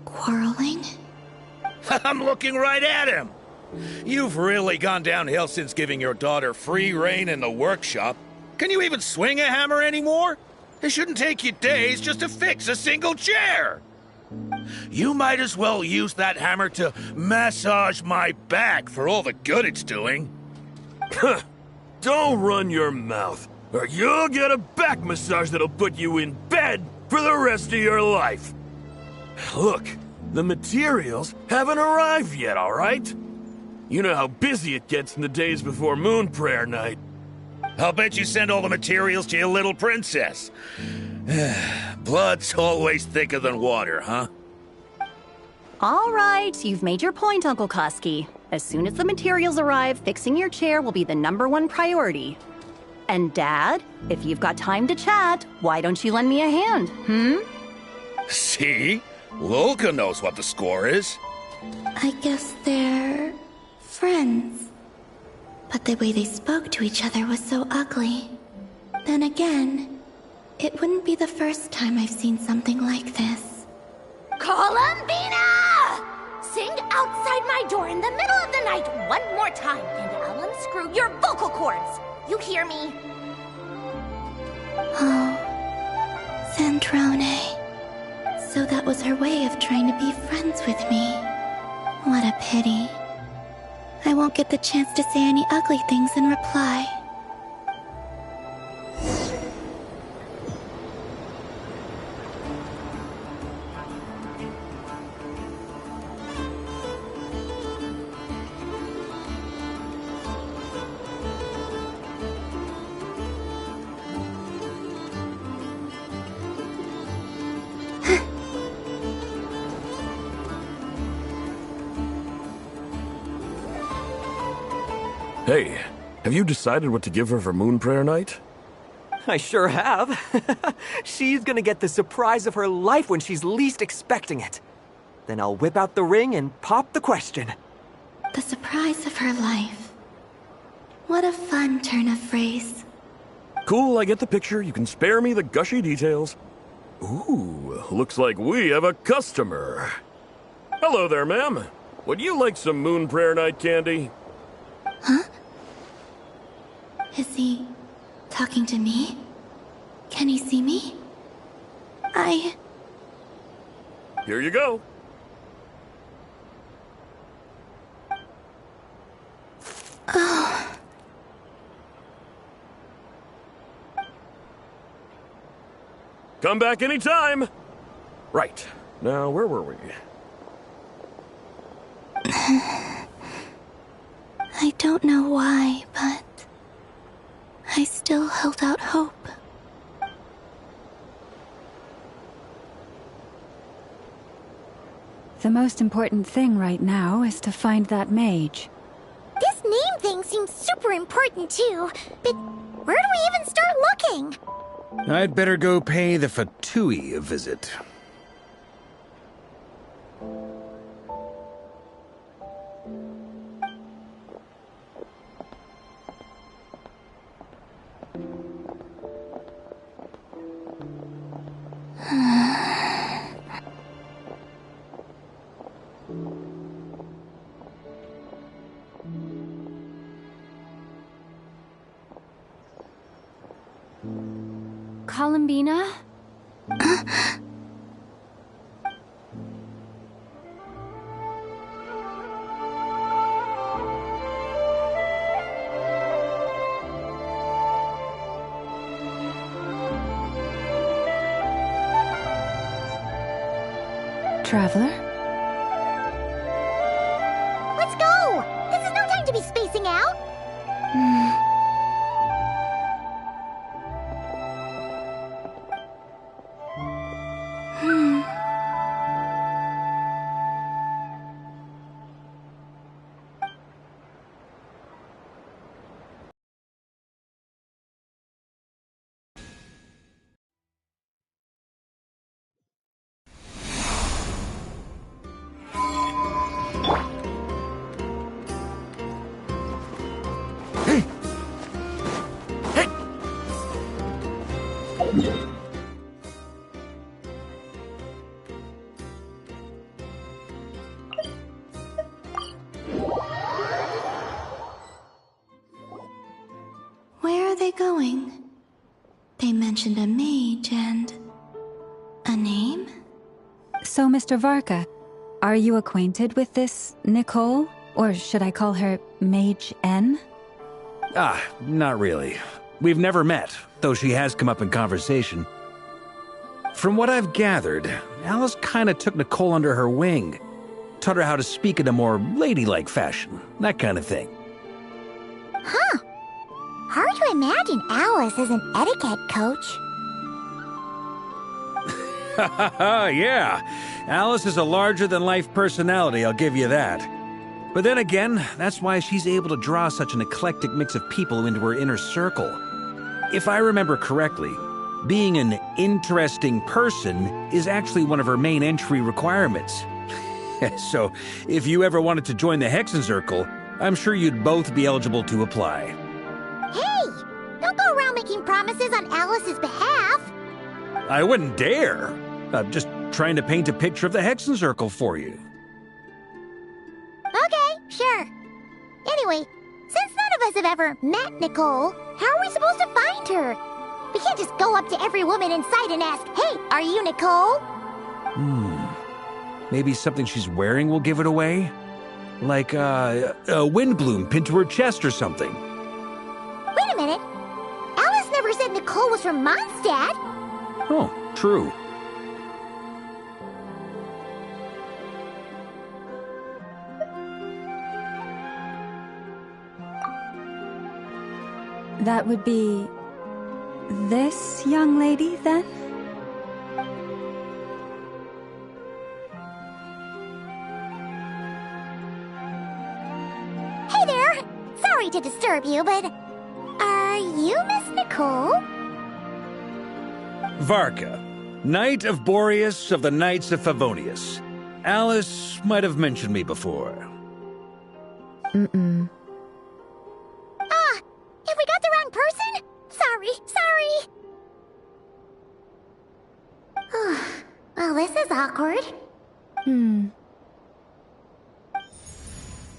quarreling? I'm looking right at him! You've really gone downhill since giving your daughter free rein in the workshop. Can you even swing a hammer anymore? It shouldn't take you days just to fix a single chair! You might as well use that hammer to massage my back for all the good it's doing. Don't run your mouth, or you'll get a back massage that'll put you in bed for the rest of your life. Look, the materials haven't arrived yet, all right? You know how busy it gets in the days before moon prayer night. I'll bet you send all the materials to your little princess. Blood's always thicker than water, huh? All right, you've made your point, Uncle Koski. As soon as the materials arrive, fixing your chair will be the #1 priority. And Dad, if you've got time to chat, why don't you lend me a hand, See? Lolka knows what the score is. I guess they're friends. But the way they spoke to each other was so ugly. Then again, it wouldn't be the first time I've seen something like this. Columbina! Sing outside my door in the middle of the night one more time, and I'll unscrew your vocal cords. You hear me? Oh, Sandrone. So that was her way of trying to be friends with me. What a pity. I won't get the chance to say any ugly things in reply. Hey, have you decided what to give her for Moon Prayer Night? I sure have. She's gonna get the surprise of her life when she's least expecting it. Then I'll whip out the ring and pop the question. The surprise of her life. What a fun turn of phrase. Cool, I get the picture. You can spare me the gushy details. Ooh, looks like we have a customer. Hello there, ma'am. Would you like some Moon Prayer Night candy? Huh? Is he talking to me? Can he see me? Here you go. Oh. Come back anytime. Right. Now, where were we? I don't know why, but I still held out hope. The most important thing right now is to find that mage. This name thing seems super important too, but where do we even start looking? I'd better go pay the Fatui a visit. Columbina? Traveler? Let's go! This is no time to be spacing out! Where are they going? They mentioned a mage and... a name? So, Mr. Varka, are you acquainted with this Nicole? Or should I call her Mage N? Not really. We've never met, though she has come up in conversation. From what I've gathered, Alice kinda took Nicole under her wing. Taught her how to speak in a more ladylike fashion, that kind of thing. Huh. Hard to imagine Alice as an etiquette coach. Yeah, Alice is a larger-than-life personality, I'll give you that. But then again, that's why she's able to draw such an eclectic mix of people into her inner circle. If I remember correctly, being an interesting person is actually one of her main entry requirements. So, if you ever wanted to join the Hexen Circle, I'm sure you'd both be eligible to apply. Hey! Don't go around making promises on Alice's behalf. I wouldn't dare. I'm just trying to paint a picture of the Hexen Circle for you. Okay, sure. Anyway, since none of us have ever met Nicole, how are we supposed to find her? We can't just go up to every woman in sight and ask, "Hey, are you Nicole?" Maybe something she's wearing will give it away? Like a windbloom pinned to her chest or something. Wait a minute. Alice never said Nicole was from Mondstadt. Oh, true. That would be this young lady, then? Hey there! Sorry to disturb you, but are you Miss Nicole? Varka, Knight of Boreas of the Knights of Favonius. Alice might have mentioned me before. Ah, have we got the wrong person? Sorry. Well, this is awkward.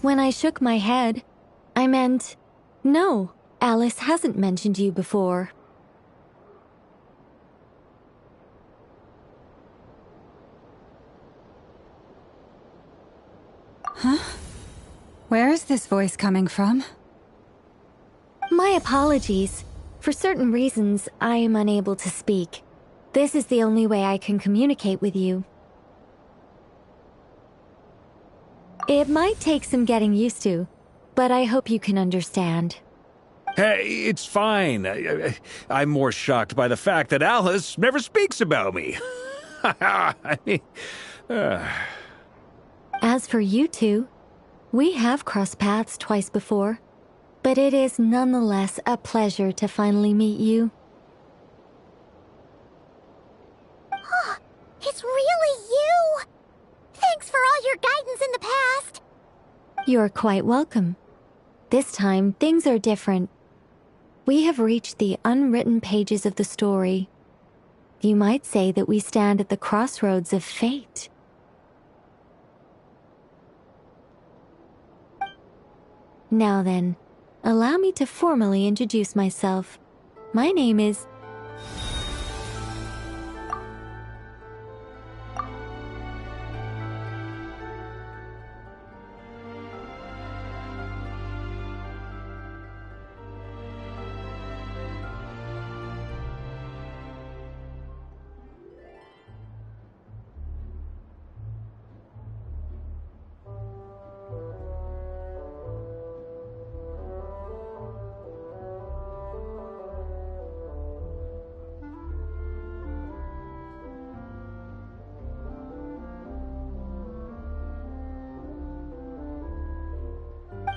When I shook my head, I meant, no, Alice hasn't mentioned you before. Huh? Where is this voice coming from? My apologies. For certain reasons, I am unable to speak. This is the only way I can communicate with you. It might take some getting used to, but I hope you can understand. Hey, it's fine. I'm more shocked by the fact that Alice never speaks about me. I mean, As for you two, we have crossed paths twice before, but it is nonetheless a pleasure to finally meet you. It's really you! Thanks for all your guidance in the past! You're quite welcome. This time, things are different. We have reached the unwritten pages of the story. You might say that we stand at the crossroads of fate. Now then, allow me to formally introduce myself. My name is...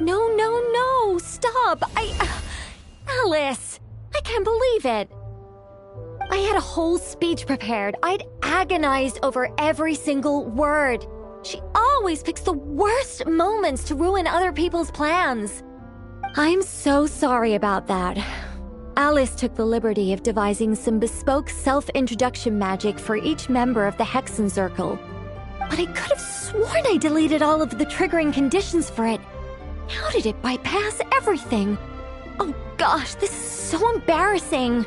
No, stop! Alice! I can't believe it! I had a whole speech prepared. I'd agonized over every single word. She always picks the worst moments to ruin other people's plans. I'm so sorry about that. Alice took the liberty of devising some bespoke self-introduction magic for each member of the Hexen Circle. But I could have sworn I deleted all of the triggering conditions for it. How did it bypass everything? Oh gosh, this is so embarrassing.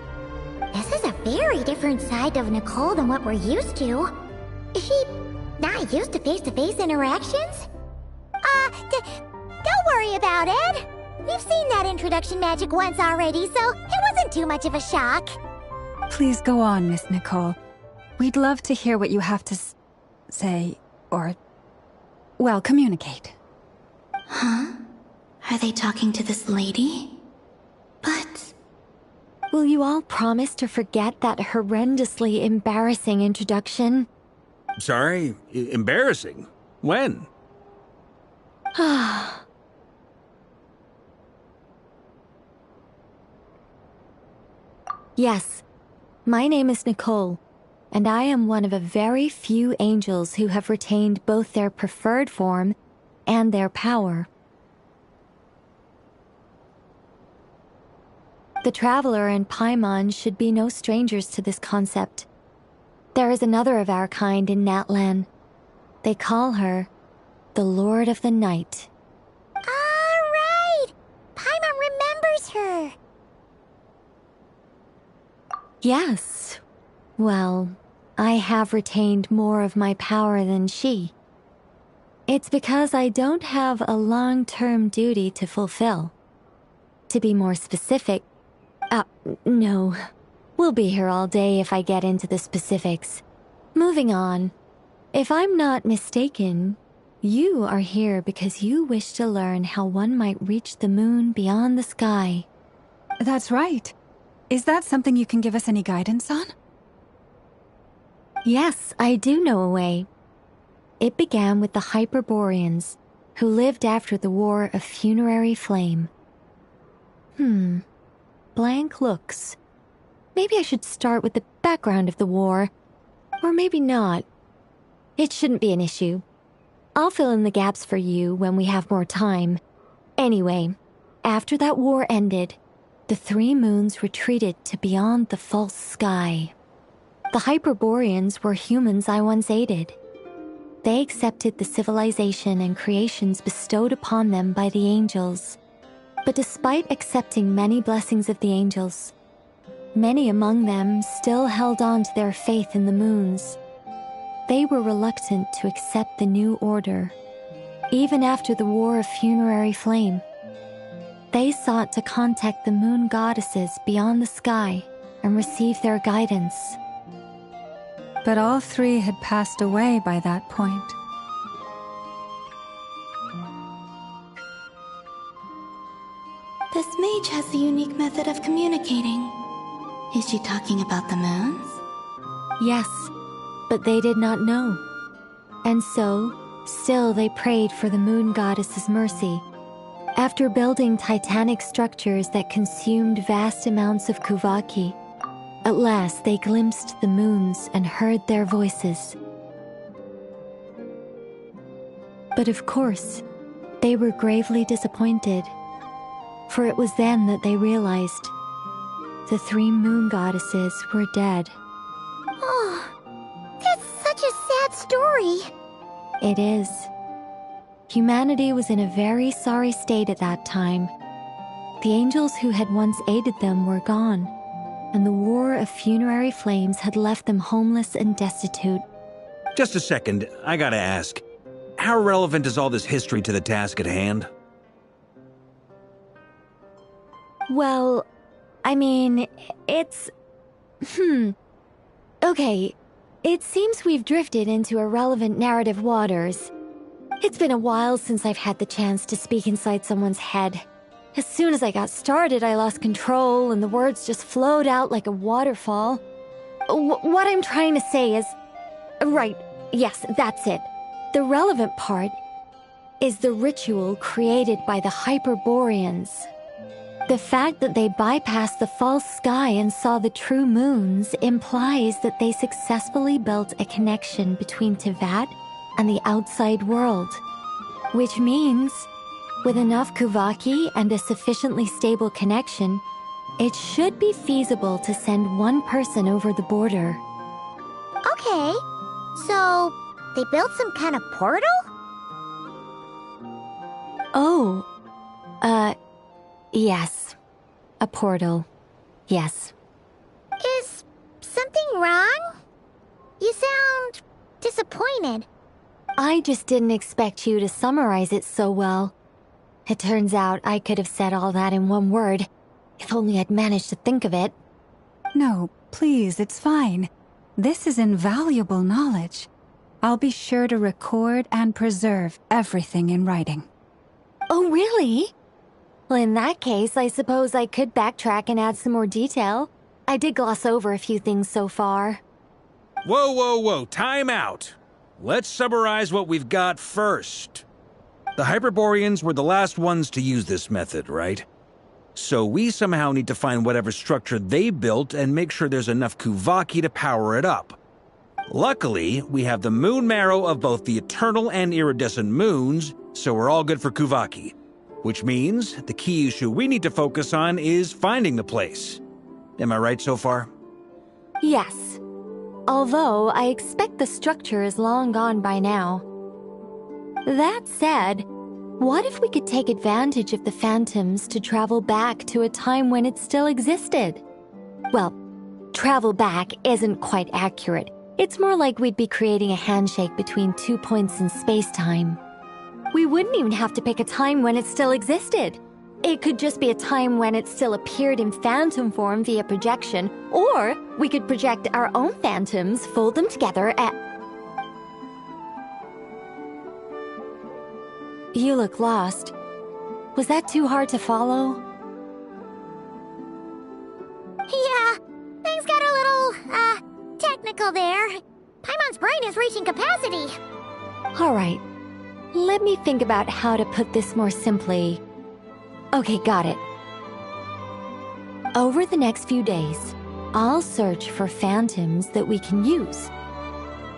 This is a very different side of Nicole than what we're used to. Is she not used to face-to-face interactions? Don't worry about it. We've seen that introduction magic once already, so it wasn't too much of a shock. Please go on, Miss Nicole. We'd love to hear what you have to say, or, well, communicate. Huh? Are they talking to this lady? But... Will you all promise to forget that horrendously embarrassing introduction? sorry, embarrassing. When? Yes, my name is Nicole, and I am one of a very few angels who have retained both their preferred form and their power. The Traveler and Paimon should be no strangers to this concept. There is another of our kind in Natlan. They call her the Lord of the Night. All right! Paimon remembers her. Yes. Well, I have retained more of my power than she. It's because I don't have a long-term duty to fulfill. To be more specific, no. We'll be here all day if I get into the specifics. Moving on. If I'm not mistaken, you are here because you wish to learn how one might reach the moon beyond the sky. That's right. Is that something you can give us any guidance on? Yes, I do know a way. It began with the Hyperboreans, who lived after the War of Funerary Flame. Blank looks. Maybe I should start with the background of the war. Or maybe not. It shouldn't be an issue. I'll fill in the gaps for you when we have more time. Anyway, after that war ended, the three moons retreated to beyond the false sky. The Hyperboreans were humans I once aided. They accepted the civilization and creations bestowed upon them by the angels. But despite accepting many blessings of the angels, many among them still held on to their faith in the moons. They were reluctant to accept the new order, even after the War of Funerary Flame. They sought to contact the moon goddesses beyond the sky and receive their guidance. But all three had passed away by that point. This mage has a unique method of communicating. Is she talking about the moons? Yes, but they did not know. And so, still they prayed for the moon goddess's mercy. After building titanic structures that consumed vast amounts of Kuvaki, at last they glimpsed the moons and heard their voices. But of course, they were gravely disappointed, for it was then that they realized the three moon goddesses were dead. Oh, that's such a sad story. It is. Humanity was in a very sorry state at that time. The angels who had once aided them were gone, and the War of Funerary Flames had left them homeless and destitute. Just a second, I gotta ask. How relevant is all this history to the task at hand? Well, I mean, it's... Okay, it seems we've drifted into irrelevant narrative waters. It's been a while since I've had the chance to speak inside someone's head. As soon as I got started, I lost control and the words just flowed out like a waterfall. What I'm trying to say is... Right, yes, that's it. The relevant part is the ritual created by the Hyperboreans. The fact that they bypassed the false sky and saw the true moons implies that they successfully built a connection between Teyvat and the outside world. Which means, with enough Kuvaki and a sufficiently stable connection, it should be feasible to send one person over the border. Okay, so they built some kind of portal? Oh, yes. A portal. Yes. Is something wrong? You sound disappointed. I just didn't expect you to summarize it so well. It turns out I could have said all that in one word, if only I'd managed to think of it. No, please, it's fine. This is invaluable knowledge. I'll be sure to record and preserve everything in writing. Oh, really? Well, in that case, I suppose I could backtrack and add some more detail. I did gloss over a few things so far. Whoa, time out. Let's summarize what we've got first. The Hyperboreans were the last ones to use this method, right? So we somehow need to find whatever structure they built and make sure there's enough Kuvaki to power it up. Luckily, we have the moon marrow of both the eternal and iridescent moons, so we're all good for Kuvaki. Which means the key issue we need to focus on is finding the place. Am I right so far? Yes. Although I expect the structure is long gone by now. That said, what if we could take advantage of the phantoms to travel back to a time when it still existed? Well, travel back isn't quite accurate. It's more like we'd be creating a handshake between 2 points in space-time. We wouldn't even have to pick a time when it still existed. It could just be a time when it still appeared in phantom form via projection, or we could project our own phantoms, fold them together, You look lost. Was that too hard to follow? Yeah, things got a little, technical there. Paimon's brain is reaching capacity. All right. Let me think about how to put this more simply. Okay, got it. Over the next few days, I'll search for phantoms that we can use.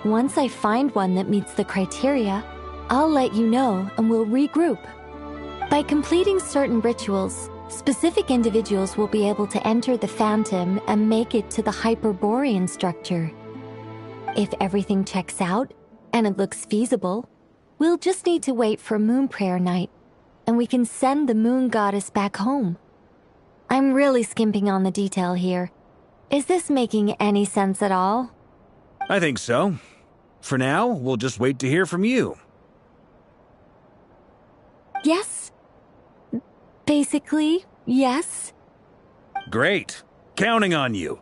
Once I find one that meets the criteria, I'll let you know and we'll regroup. By completing certain rituals, specific individuals will be able to enter the phantom and make it to the Hyperborean structure. If everything checks out and it looks feasible, we'll just need to wait for Moon Prayer Night, and we can send the Moon Goddess back home. I'm really skimping on the detail here. Is this making any sense at all? I think so. For now, we'll just wait to hear from you. Yes. Basically, yes. Great. Counting on you.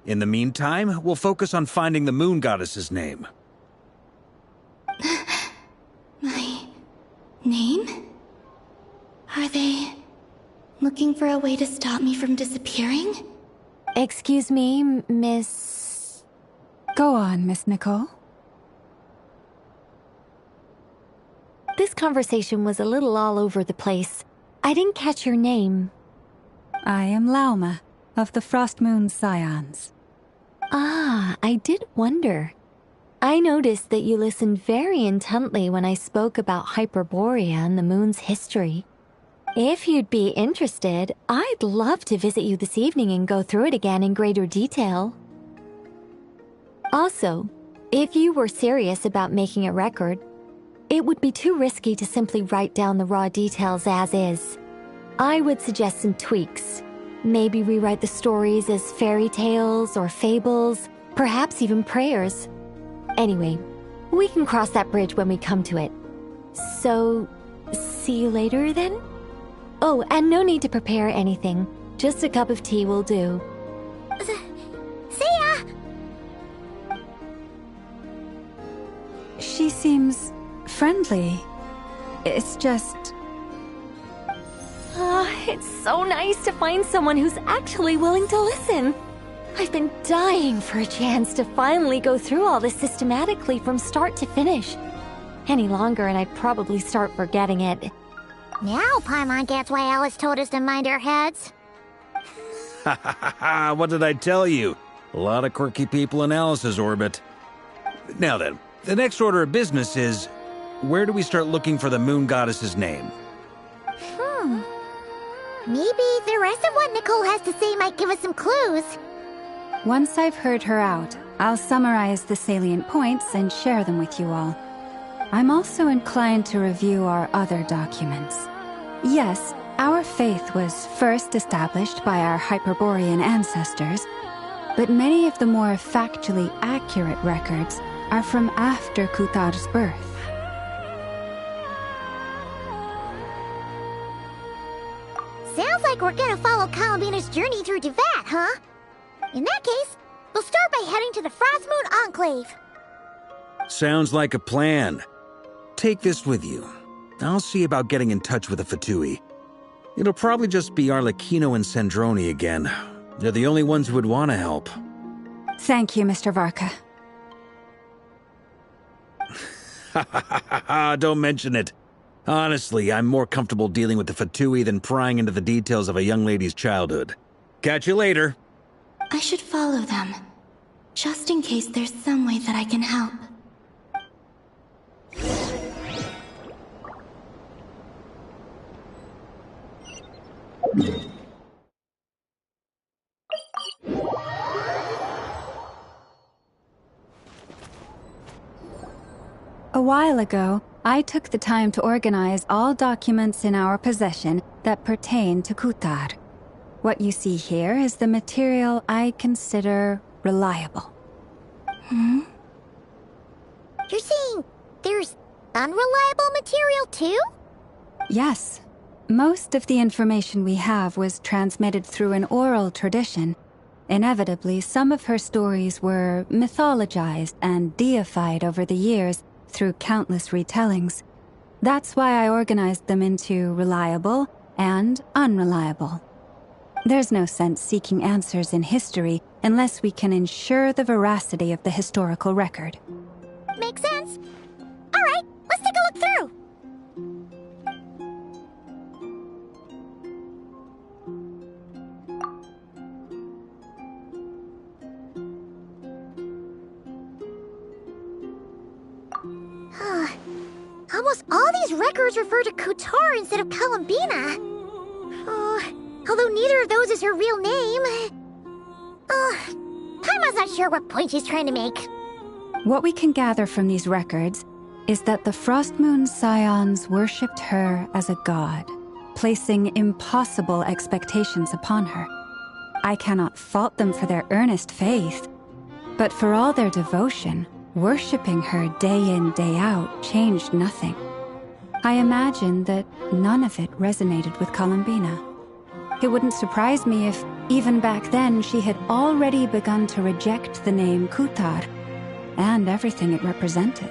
In the meantime, we'll focus on finding the Moon Goddess's name. My name? Are they looking for a way to stop me from disappearing? Excuse me, Miss... Go on, Miss Nicole. This conversation was a little all over the place. I didn't catch your name. I am Lauma, of the Frost Moon Scions. Ah, I did wonder. I noticed that you listened very intently when I spoke about Hyperborea and the moon's history. If you'd be interested, I'd love to visit you this evening and go through it again in greater detail. Also, if you were serious about making a record, it would be too risky to simply write down the raw details as is. I would suggest some tweaks. Maybe rewrite the stories as fairy tales or fables, perhaps even prayers. Anyway, we can cross that bridge when we come to it. So, see you later then? Oh, and no need to prepare anything. Just a cup of tea will do. See ya! She seems friendly. It's just... It's so nice to find someone who's actually willing to listen. I've been dying for a chance to finally go through all this systematically from start to finish. Any longer and I'd probably start forgetting it. Now Paimon gets why Alice told us to mind our heads. Ha ha ha ha, what did I tell you? A lot of quirky people in Alice's orbit. Now then, the next order of business is, where do we start looking for the Moon Goddess's name? Maybe the rest of what Nicole has to say might give us some clues. Once I've heard her out, I'll summarize the salient points and share them with you all. I'm also inclined to review our other documents. Yes, our faith was first established by our Hyperborean ancestors, but many of the more factually accurate records are from after Kuthar's birth. Sounds like we're gonna follow Columbina's journey through Devat, huh? In that case, we'll start by heading to the Frost Moon Enclave. Sounds like a plan. Take this with you. I'll see about getting in touch with the Fatui. It'll probably just be Arlecchino and Sandroni again. They're the only ones who would want to help. Thank you, Mr. Varka. Ha ha ha ha ha, don't mention it. Honestly, I'm more comfortable dealing with the Fatui than prying into the details of a young lady's childhood. Catch you later. I should follow them, just in case there's some way that I can help. A while ago, I took the time to organize all documents in our possession that pertain to Kutar. What you see here is the material I consider reliable. You're saying there's unreliable material too? Yes. Most of the information we have was transmitted through an oral tradition. Inevitably, some of her stories were mythologized and deified over the years through countless retellings. That's why I organized them into reliable and unreliable. There's no sense seeking answers in history unless we can ensure the veracity of the historical record. Makes sense. All right, let's take a look through. Almost all these records refer to Kutar instead of Columbina. Although neither of those is her real name. Paimon's not sure what point she's trying to make. What we can gather from these records is that the Frostmoon Scions worshipped her as a god, placing impossible expectations upon her. I cannot fault them for their earnest faith, but for all their devotion, worshipping her day in, day out changed nothing. I imagine that none of it resonated with Columbina. It wouldn't surprise me if, even back then, she had already begun to reject the name Kutar and everything it represented.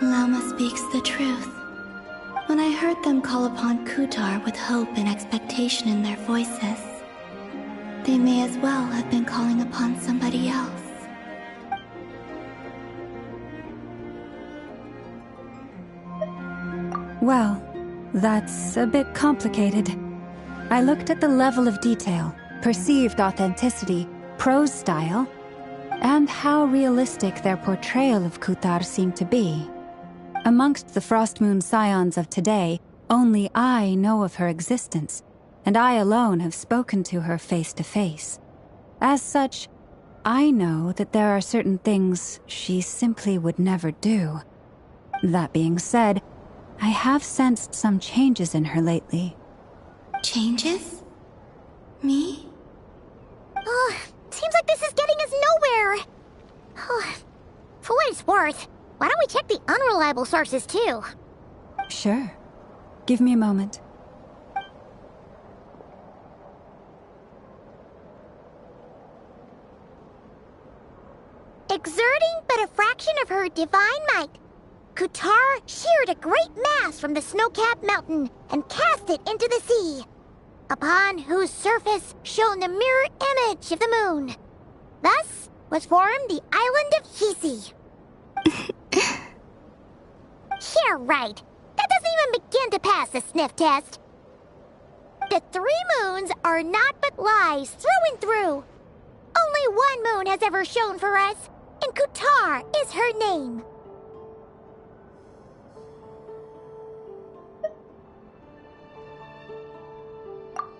Lama speaks the truth. When I heard them call upon Kutar with hope and expectation in their voices, they may as well have been calling upon somebody else. Well, that's a bit complicated. I looked at the level of detail, perceived authenticity, prose style, and how realistic their portrayal of Kutar seemed to be. Amongst the Frostmoon Scions of today, only I know of her existence, and I alone have spoken to her face to face. As such, I know that there are certain things she simply would never do. That being said, I have sensed some changes in her lately. Changes? Me? Seems like this is getting us nowhere. For what it's worth, why don't we check the unreliable sources too? Sure. Give me a moment. Exerting but a fraction of her divine might, Kutar sheared a great mass from the snow-capped mountain and cast it into the sea, upon whose surface shone the mirror image of the moon. Thus was formed the island of Hisi. Yeah, right. That doesn't even begin to pass the sniff test. The 3 moons are naught but lies through and through. Only one moon has ever shone for us, and Kutar is her name.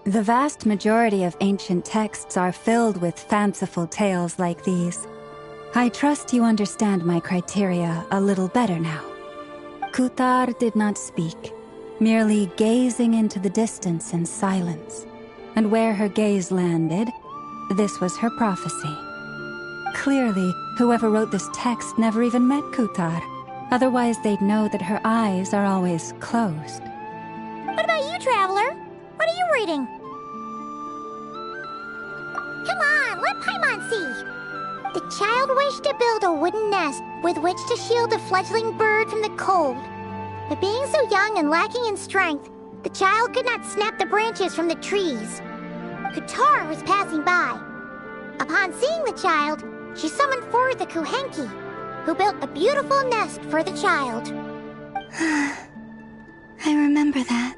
The vast majority of ancient texts are filled with fanciful tales like these. I trust you understand my criteria a little better now. Kutar did not speak, merely gazing into the distance in silence. And where her gaze landed, this was her prophecy. Clearly, whoever wrote this text never even met Kutar. Otherwise, they'd know that her eyes are always closed. What about you, Traveler? What are you reading? Come on, let Paimon see. The child wished to build a wooden nest with which to shield the fledgling bird from the cold. But being so young and lacking in strength, the child could not snap the branches from the trees. Kutar was passing by. Upon seeing the child, she summoned forth the Kuhenki, who built a beautiful nest for the child. I remember that.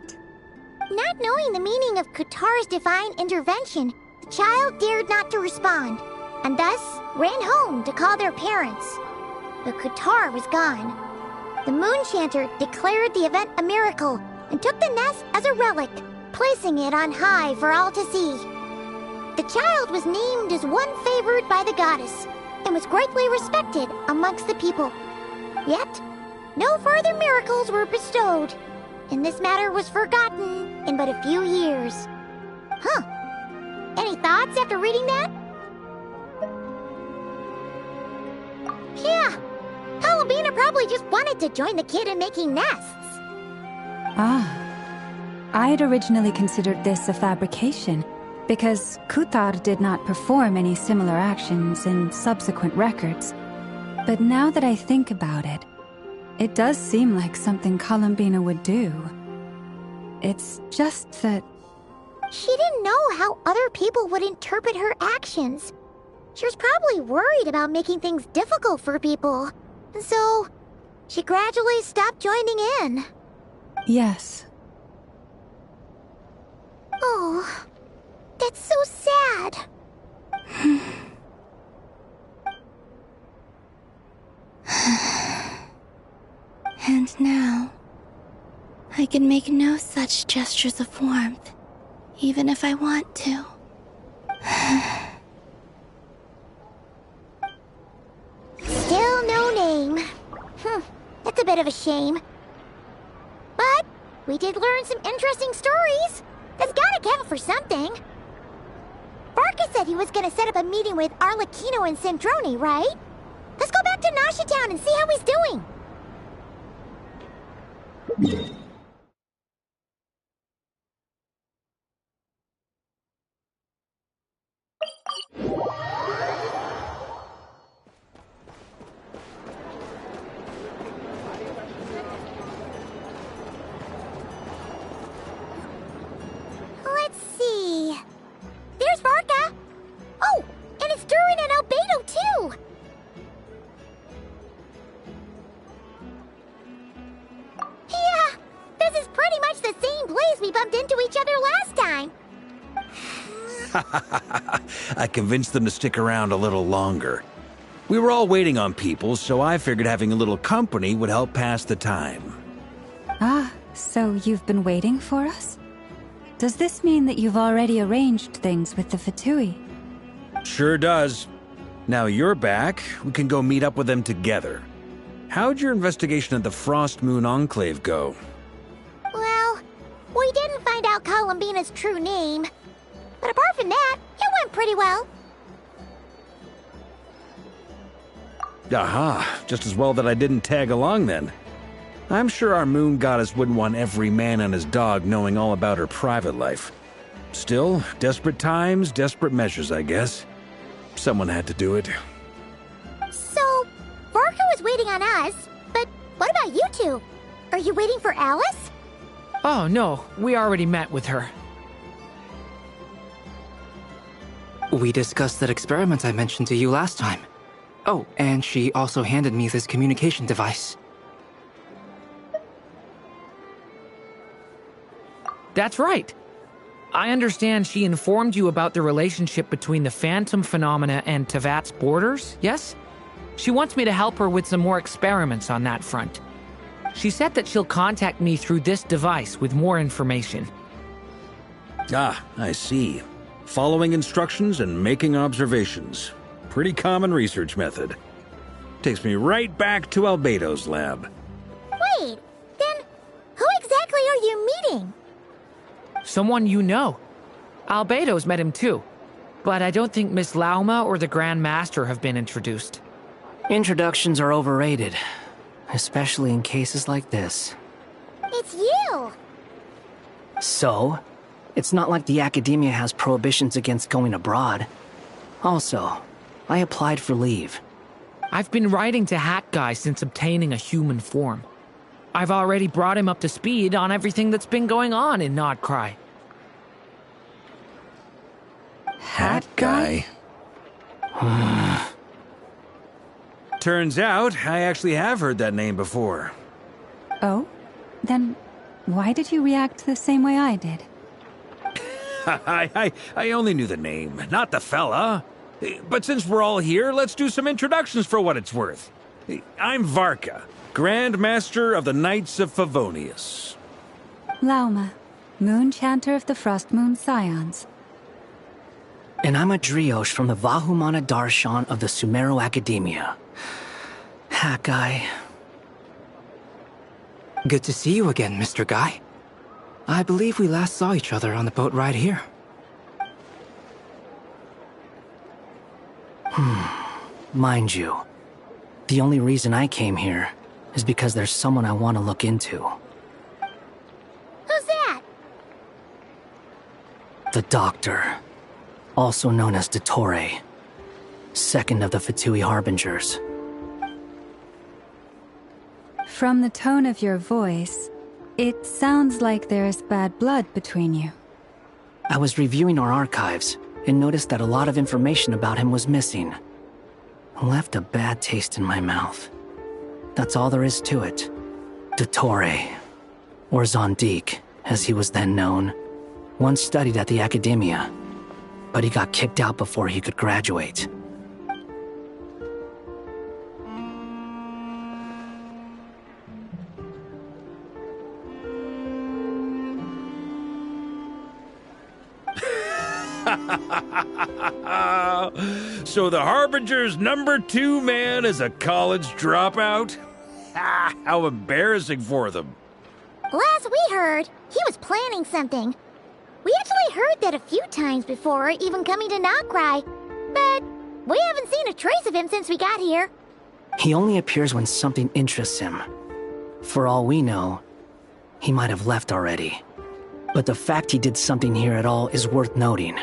Not knowing the meaning of Kutar's divine intervention, the child dared not to respond, and thus ran home to call their parents. But Kutar was gone. The Moon Chanter declared the event a miracle and took the nest as a relic, placing it on high for all to see. The child was named as one favored by the goddess, and was greatly respected amongst the people. Yet, no further miracles were bestowed, and this matter was forgotten in but a few years. Huh. Any thoughts after reading that? Yeah. Columbina probably just wanted to join the kid in making nests. Ah. I had originally considered this a fabrication, because Kuthar did not perform any similar actions in subsequent records. But now that I think about it, it does seem like something Columbina would do. It's just that... She didn't know how other people would interpret her actions. She was probably worried about making things difficult for people. So, she gradually stopped joining in. Yes. Oh, that's so sad. And now, I can make no such gestures of warmth, even if I want to. Still no name. That's a bit of a shame. But we did learn some interesting stories. That's gotta count for something. Varka said he was gonna set up a meeting with Arlecchino and Sandrone, right? Let's go back to Nasha Town and see how he's doing. Let's see. There's Varka. Oh, and it's Durin and Albedo too. Yeah, this is pretty much the same place we bumped into each other last time. I convinced them to stick around a little longer. We were all waiting on people, so I figured having a little company would help pass the time. Ah, so you've been waiting for us? Does this mean that you've already arranged things with the Fatui? Sure does. Now you're back, we can go meet up with them together. How'd your investigation at the Frost Moon Enclave go? Well, we didn't find out Columbina's true name. But apart from that, it went pretty well. Aha, just as well that I didn't tag along then. I'm sure our moon goddess wouldn't want every man and his dog knowing all about her private life. Still, desperate times, desperate measures, I guess. Someone had to do it. So, Varka was waiting on us, but what about you two? Are you waiting for Alice? Oh, no. We already met with her. We discussed that experiment I mentioned to you last time. Oh, and she also handed me this communication device. That's right. I understand she informed you about the relationship between the phantom phenomena and Tevat's borders, yes? She wants me to help her with some more experiments on that front. She said that she'll contact me through this device with more information. Ah, I see. Following instructions and making observations. Pretty common research method. Takes me right back to Albedo's lab. Wait, then who exactly are you meeting? Someone you know. Albedo's met him too. But I don't think Miss Lauma or the Grand Master have been introduced. Introductions are overrated, especially in cases like this. It's you! So? It's not like the Academia has prohibitions against going abroad. Also, I applied for leave. I've been writing to Hat Guy since obtaining a human form. I've already brought him up to speed on everything that's been going on in Nodcry. Hat Guy? Turns out, I actually have heard that name before. Oh? Then why did you react the same way I did? I only knew the name, not the fella. But since we're all here, let's do some introductions for what it's worth. I'm Varka, Grand Master of the Knights of Favonius. Lauma, Moon Chanter of the Frost Moon Scions. And I'm a Drioche from the Vahumana Darshan of the Sumeru Academia. Hat guy. Good to see you again, Mr. Guy. I believe we last saw each other on the boat ride here. Mind you, the only reason I came here is because there's someone I want to look into. Who's that? The Doctor, also known as Dottore, second of the Fatui Harbingers. From the tone of your voice, it sounds like there's bad blood between you. I was reviewing our archives and noticed that a lot of information about him was missing. Left a bad taste in my mouth. That's all there is to it. Dottore, or Zondique, as he was then known, once studied at the Academia, but he got kicked out before he could graduate. So the Harbinger's #2 man is a college dropout? How embarrassing for them. Last we heard, he was planning something. We actually heard that a few times before, even coming to Notcry, but we haven't seen a trace of him since we got here. He only appears when something interests him. For all we know, he might have left already. But the fact he did something here at all is worth noting.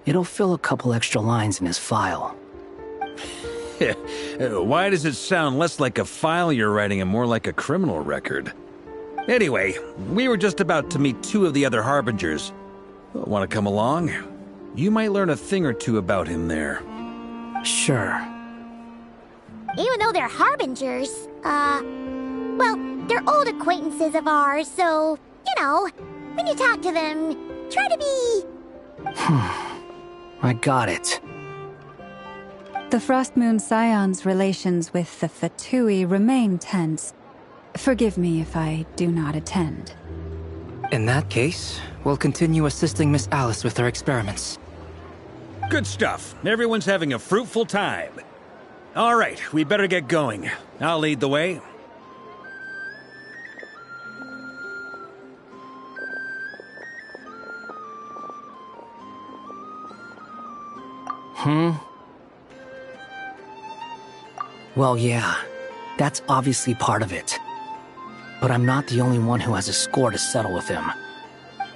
It'll fill a couple extra lines in his file. Why does it sound less like a file you're writing and more like a criminal record? Anyway, we were just about to meet 2 of the other Harbingers. Want to come along? You might learn a thing or two about him there. Sure. Even though they're Harbingers, well, they're old acquaintances of ours, so, you know, when you talk to them, try to be... I got it. The Frost Moon Scions' relations with the Fatui remain tense. Forgive me if I do not attend. In that case, we'll continue assisting Miss Alice with her experiments. Good stuff. Everyone's having a fruitful time. All right, we better get going. I'll lead the way. Well, yeah, that's obviously part of it. But I'm not the only one who has a score to settle with him.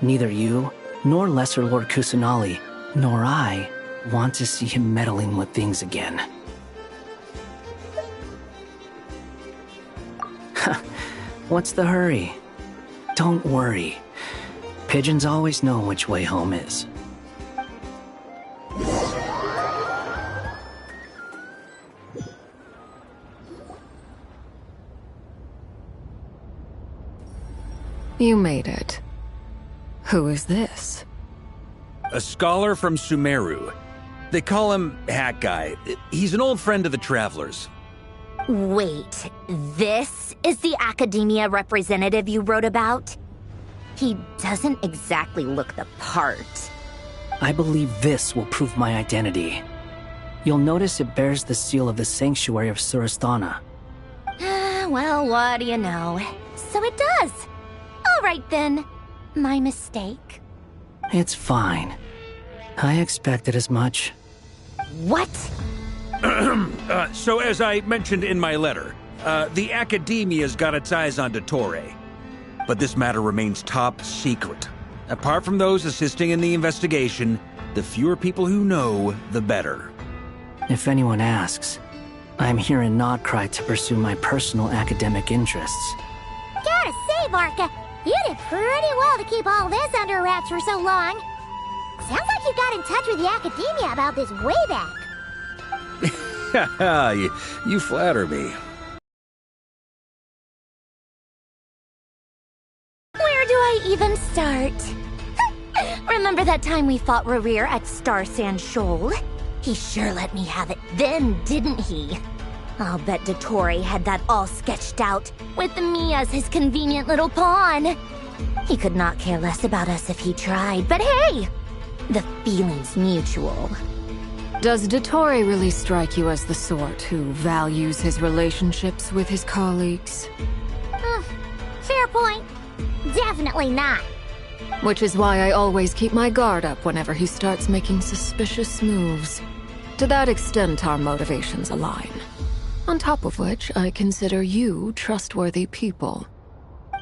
Neither you, nor Lesser Lord Kusanali, nor I want to see him meddling with things again. What's the hurry? Don't worry. Pigeons always know which way home is. You made it. Who is this? A scholar from Sumeru. They call him Hat Guy. He's an old friend of the Travelers. Wait, this is the Academia representative you wrote about? He doesn't exactly look the part. I believe this will prove my identity. You'll notice it bears the seal of the Sanctuary of Surasthana. Well, what do you know? So it does. All right then. My mistake. It's fine. I expected as much. What? So as I mentioned in my letter, the Academia's got its eyes on Dottore. But this matter remains top secret. Apart from those assisting in the investigation, the fewer people who know, the better. If anyone asks, I'm here in Notcry to pursue my personal academic interests. Gotta say, Varka, you did pretty well to keep all this under wraps for so long. Sounds like you got in touch with the Academia about this way back. you flatter me. Where do I even start? Remember that time we fought Rerir at Star Sand Shoal? He sure let me have it then, didn't he? I'll bet Dottore had that all sketched out, with me as his convenient little pawn. He could not care less about us if he tried, but hey! The feeling's mutual. Does Dottore really strike you as the sort who values his relationships with his colleagues? Fair point. Definitely not. Which is why I always keep my guard up whenever he starts making suspicious moves. To that extent, our motivations align. On top of which, I consider you trustworthy people.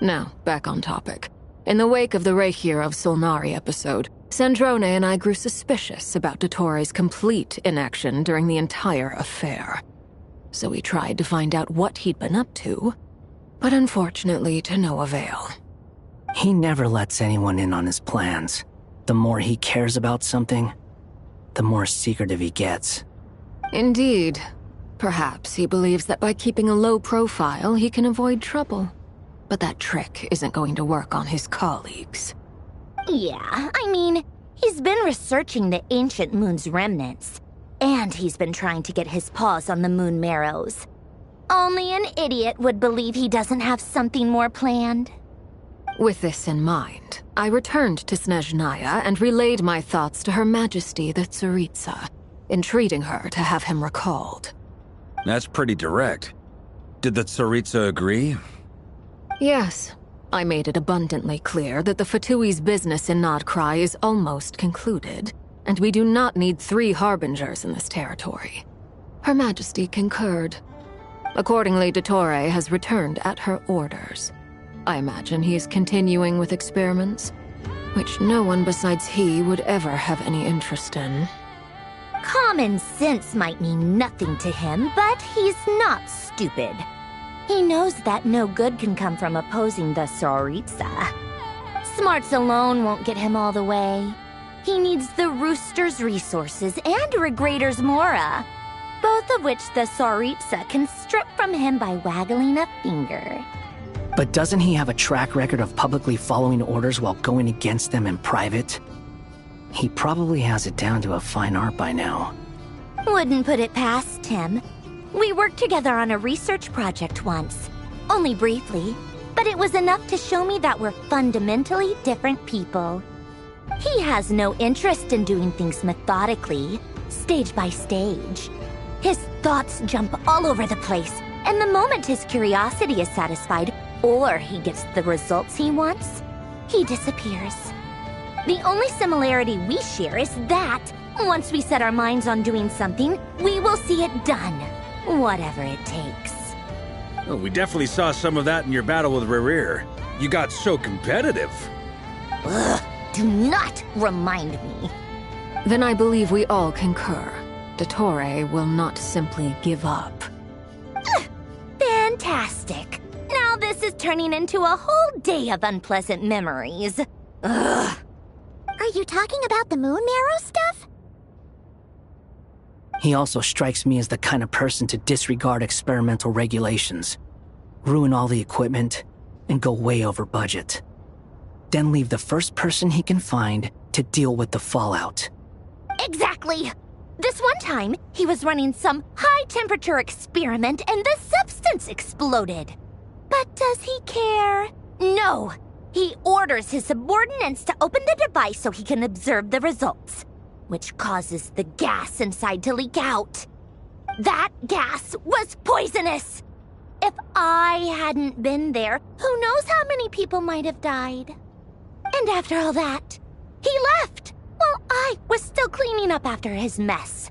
Now, back on topic. In the wake of the Reikir of Solnari episode, Sandrone and I grew suspicious about Dottore's complete inaction during the entire affair. So we tried to find out what he'd been up to, but unfortunately to no avail. He never lets anyone in on his plans. The more he cares about something, the more secretive he gets. Indeed. Perhaps he believes that by keeping a low profile, he can avoid trouble. But that trick isn't going to work on his colleagues. Yeah, I mean, he's been researching the ancient moon's remnants. And he's been trying to get his paws on the moon marrows. Only an idiot would believe he doesn't have something more planned. With this in mind, I returned to Snezhnaya and relayed my thoughts to Her Majesty the Tsaritsa, entreating her to have him recalled. That's pretty direct. Did the Tsaritsa agree? Yes. I made it abundantly clear that the Fatui's business in Nodcry is almost concluded, and we do not need 3 harbingers in this territory. Her Majesty concurred. Accordingly, Dottore has returned at her orders. I imagine he is continuing with experiments, which no one besides he would ever have any interest in. Common sense might mean nothing to him, but he's not stupid. He knows that no good can come from opposing the Tsaritsa. Smarts alone won't get him all the way. He needs the Rooster's resources and Regrator's Mora, both of which the Tsaritsa can strip from him by waggling a finger. But doesn't he have a track record of publicly following orders while going against them in private? He probably has it down to a fine art by now. Wouldn't put it past him. We worked together on a research project once. Only briefly, but it was enough to show me that we're fundamentally different people. He has no interest in doing things methodically, stage by stage. His thoughts jump all over the place, and the moment his curiosity is satisfied, or he gets the results he wants, he disappears. The only similarity we share is that, once we set our minds on doing something, we will see it done, whatever it takes. Well, we definitely saw some of that in your battle with Rerir. You got so competitive. Ugh, do not remind me. Then I believe we all concur. Dottore will not simply give up. Fantastic. Now this is turning into a whole day of unpleasant memories. Ugh. Are you talking about the moon marrow stuff? He also strikes me as the kind of person to disregard experimental regulations, ruin all the equipment, and go way over budget. Then leave the first person he can find to deal with the fallout. Exactly! This one time, he was running some high-temperature experiment and the substance exploded. But does he care? No! He orders his subordinates to open the device so he can observe the results, which causes the gas inside to leak out. That gas was poisonous! If I hadn't been there, who knows how many people might have died? And after all that, he left, while I was still cleaning up after his mess.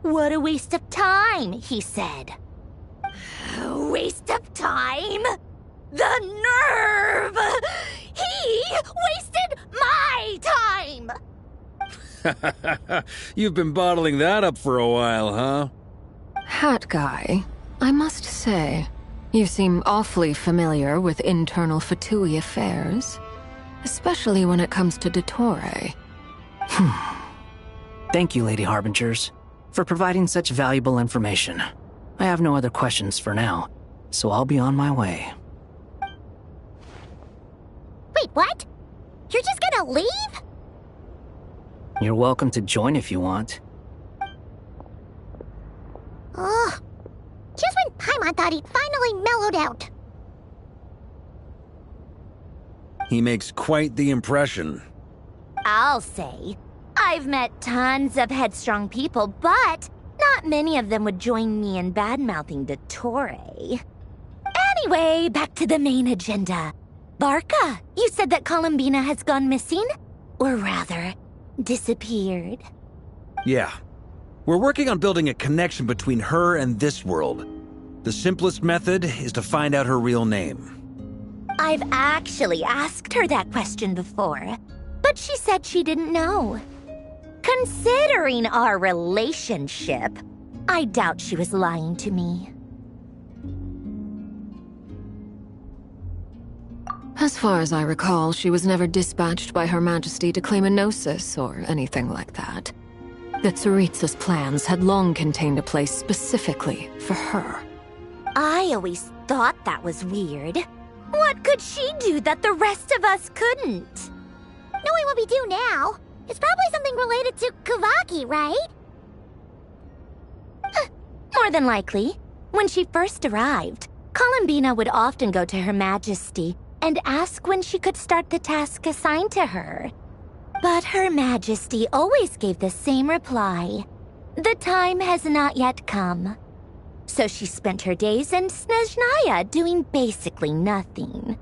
What a waste of time, he said. Waste of time? The nerve! He wasted my time! You've been bottling that up for a while, huh? Hat guy, I must say, you seem awfully familiar with internal Fatui affairs. Especially when it comes to Dottore. Thank you, Lady Harbingers, for providing such valuable information. I have no other questions for now, so I'll be on my way. Wait, what? You're just gonna leave? You're welcome to join if you want. Ugh. Just when Paimon thought he'd finally mellowed out. He makes quite the impression. I'll say. I've met tons of headstrong people, but not many of them would join me in bad-mouthing Dottore. Anyway, back to the main agenda. Barca, you said that Columbina has gone missing? Or rather, disappeared. Yeah. We're working on building a connection between her and this world. The simplest method is to find out her real name. I've actually asked her that question before, but she said she didn't know. Considering our relationship, I doubt she was lying to me. As far as I recall, she was never dispatched by Her Majesty to claim a gnosis or anything like that. The Tsaritsa's plans had long contained a place specifically for her. I always thought that was weird. What could she do that the rest of us couldn't? Knowing what we do now, it's probably something related to Kavaki, right? More than likely. When she first arrived, Columbina would often go to Her Majesty and ask when she could start the task assigned to her. But Her Majesty always gave the same reply. The time has not yet come. So she spent her days in Snezhnaya doing basically nothing.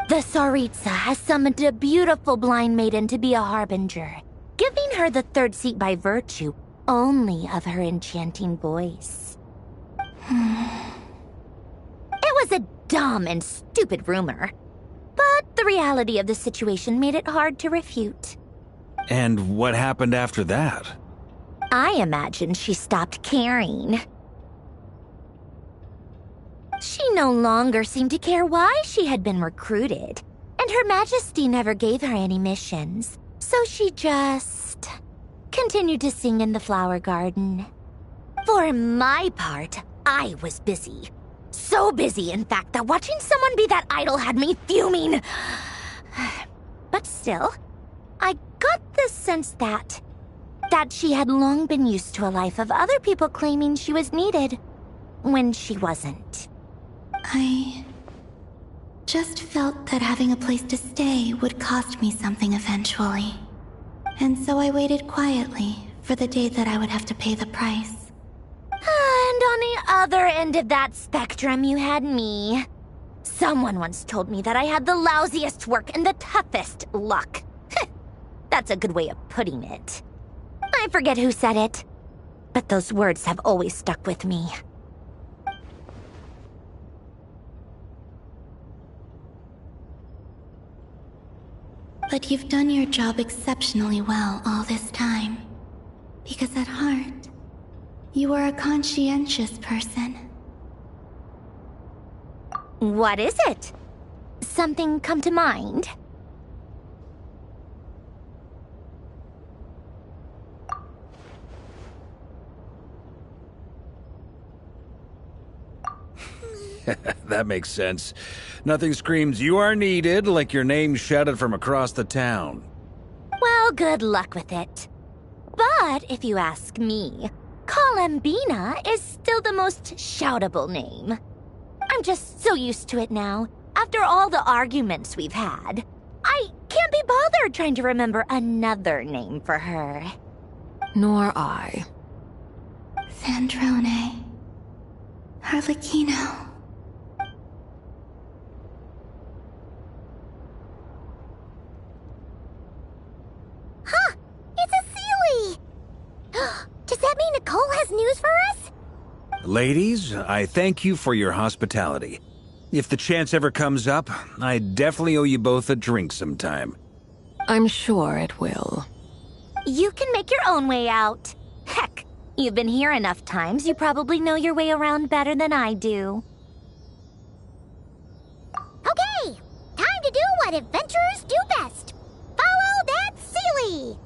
The Tsaritsa has summoned a beautiful blind maiden to be a harbinger, giving her the third seat by virtue only of her enchanting voice. It was a dumb and stupid rumor, but the reality of the situation made it hard to refute. And what happened after that? I imagine she stopped caring. She no longer seemed to care why she had been recruited, and Her Majesty never gave her any missions, so she just continued to sing in the flower garden. For my part, I was busy. So busy, in fact, that watching someone be that idol had me fuming. But still, I got the sense that she had long been used to a life of other people claiming she was needed when she wasn't. I just felt that having a place to stay would cost me something eventually. And so I waited quietly for the day that I would have to pay the price. And on the other end of that spectrum, you had me. Someone once told me that I had the lousiest work and the toughest luck. That's a good way of putting it. I forget who said it, but those words have always stuck with me. But you've done your job exceptionally well all this time. Because at heart, you are a conscientious person. What is it? Something come to mind? That makes sense. Nothing screams you are needed like your name shouted from across the town. Well, good luck with it. But if you ask me, Columbina is still the most shoutable name. I'm just so used to it now, after all the arguments we've had. I can't be bothered trying to remember another name for her. Nor I. Sandrone. Harlequino. Huh! It's a Sealy! Does that mean Nicole has news for us? Ladies, I thank you for your hospitality. If the chance ever comes up, I definitely owe you both a drink sometime. I'm sure it will. You can make your own way out. Heck, you've been here enough times, you probably know your way around better than I do. Okay! Time to do what adventurers do best. Follow that Sealy!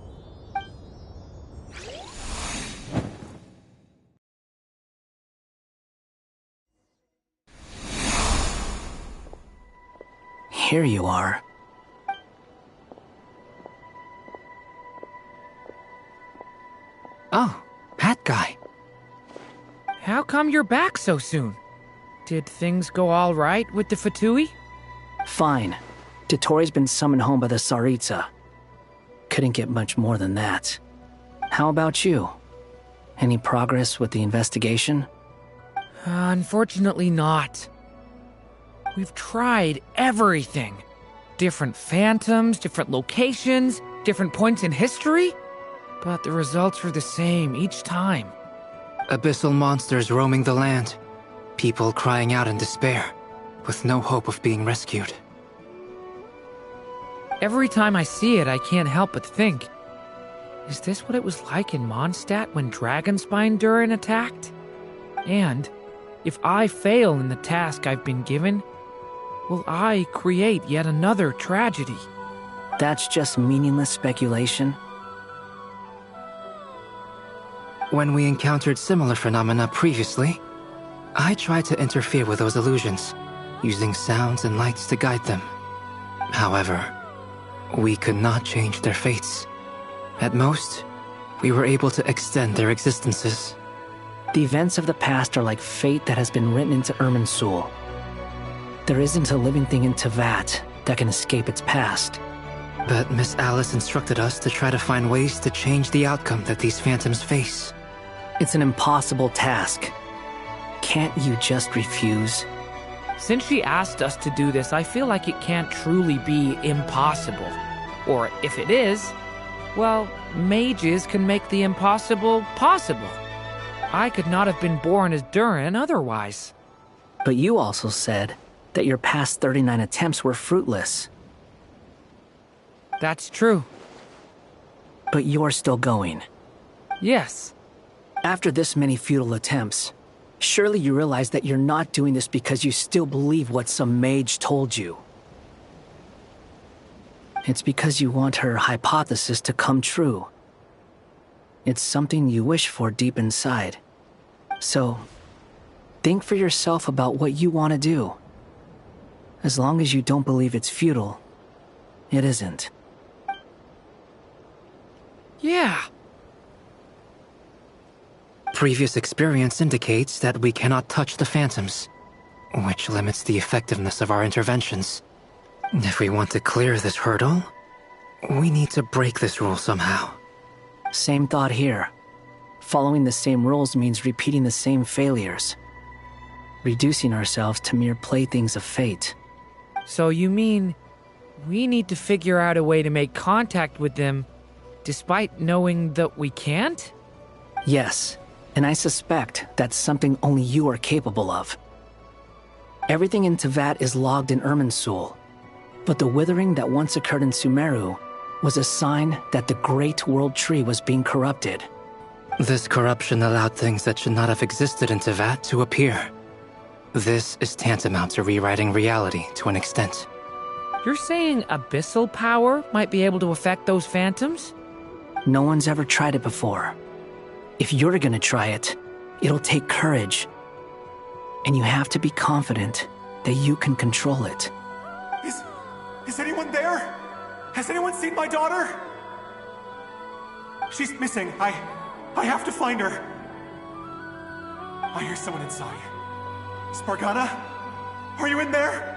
Here you are. Oh, that guy. How come you're back so soon? Did things go all right with the Fatui? Fine. Dotori's been summoned home by the Tsaritsa. Couldn't get much more than that. How about you? Any progress with the investigation? Unfortunately not. We've tried everything. Different phantoms, different locations, different points in history. But the results are the same each time. Abyssal monsters roaming the land. People crying out in despair, with no hope of being rescued. Every time I see it, I can't help but think, is this what it was like in Mondstadt when Dragonspine Durin attacked? And, if I fail in the task I've been given, will I create yet another tragedy? That's just meaningless speculation. When we encountered similar phenomena previously, I tried to interfere with those illusions, using sounds and lights to guide them. However, we could not change their fates. At most, we were able to extend their existences. The events of the past are like fate that has been written into Irminsul. There isn't a living thing in Teyvat that can escape its past. But Miss Alice instructed us to try to find ways to change the outcome that these phantoms face. It's an impossible task. Can't you just refuse? Since she asked us to do this, I feel like it can't truly be impossible. Or if it is, well, mages can make the impossible possible. I could not have been born as Durin otherwise. But you also said that your past 39 attempts were fruitless. That's true. But you're still going. Yes. After this many futile attempts, surely you realize that you're not doing this because you still believe what some mage told you. It's because you want her hypothesis to come true. It's something you wish for deep inside. So, think for yourself about what you want to do. As long as you don't believe it's futile, it isn't. Yeah. Previous experience indicates that we cannot touch the phantoms, which limits the effectiveness of our interventions. If we want to clear this hurdle, we need to break this rule somehow. Same thought here. Following the same rules means repeating the same failures. Reducing ourselves to mere playthings of fate. So you mean we need to figure out a way to make contact with them despite knowing that we can't? Yes, and I suspect that's something only you are capable of. Everything in Teyvat is logged in Irminsul, but the withering that once occurred in Sumeru was a sign that the Great World Tree was being corrupted. This corruption allowed things that should not have existed in Teyvat to appear. This is tantamount to rewriting reality to an extent. You're saying abyssal power might be able to affect those phantoms? No one's ever tried it before. If you're gonna try it, it'll take courage. And you have to be confident that you can control it. Is anyone there? Has anyone seen my daughter? She's missing. I have to find her. I hear someone inside. Spargana? Are you in there?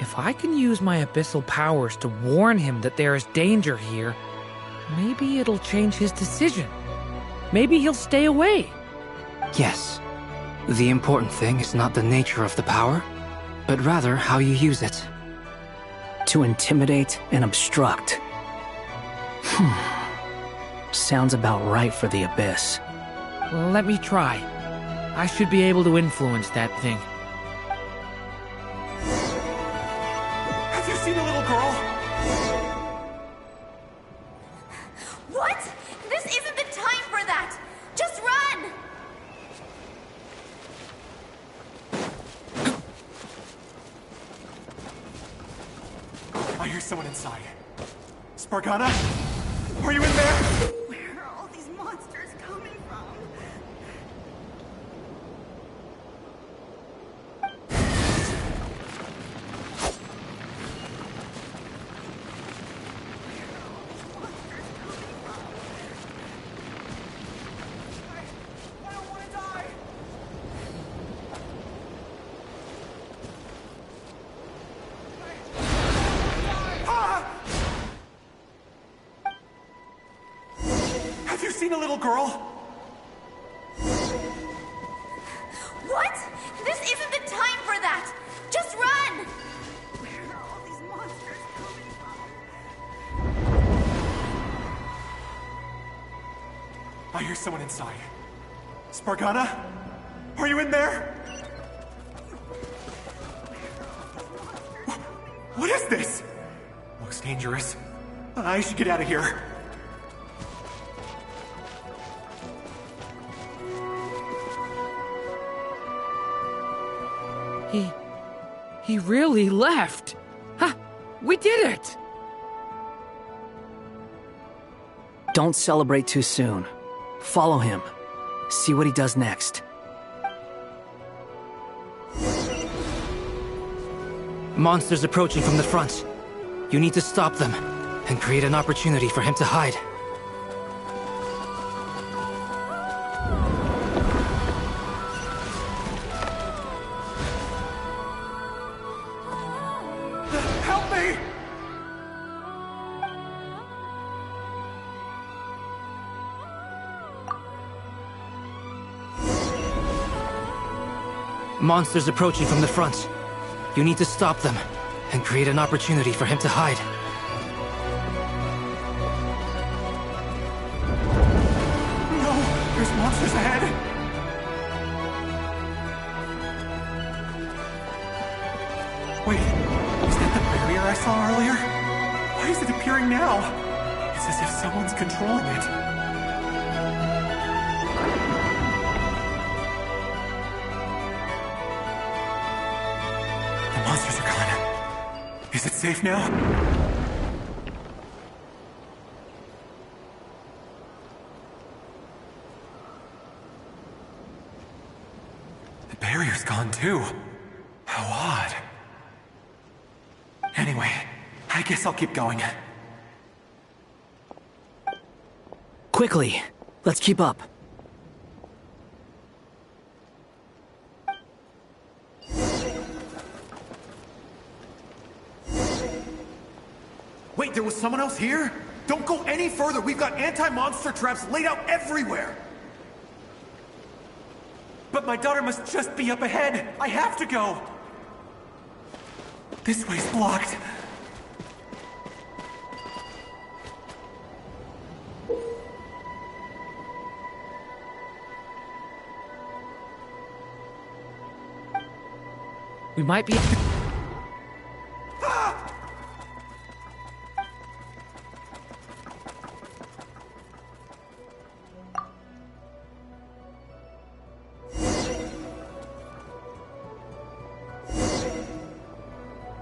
If I can use my abyssal powers to warn him that there is danger here, maybe it'll change his decision. Maybe he'll stay away. Yes. The important thing is not the nature of the power, but rather how you use it. To intimidate and obstruct. Sounds about right for the Abyss. Let me try. I should be able to influence that thing. Have you seen the little girl? What? This isn't the time for that! Just run! I hear someone inside. Spargana? Are you in there? Where are all these monsters coming from? seen a little girl? What? This isn't the time for that! Just run! Where are all these monsters coming from? I hear someone inside. Spargana? Are you in there? What is this? Looks dangerous. I should get out of here. He really left. Ha! We did it! Don't celebrate too soon. Follow him. See what he does next. Monsters approaching from the front. You need to stop them and create an opportunity for him to hide. Help me! Monsters approaching from the front. You need to stop them and create an opportunity for him to hide. No! There's monsters ahead! Wait, is that the barrier I saw earlier? Why is it appearing now? It's as if someone's controlling it. The monsters are gone. Is it safe now? The barrier's gone too. How odd. Anyway, I guess I'll keep going. Quickly, let's keep up. Wait, there was someone else here? Don't go any further. We've got anti-monster traps laid out everywhere. But my daughter must just be up ahead. I have to go. This way's blocked. We might be...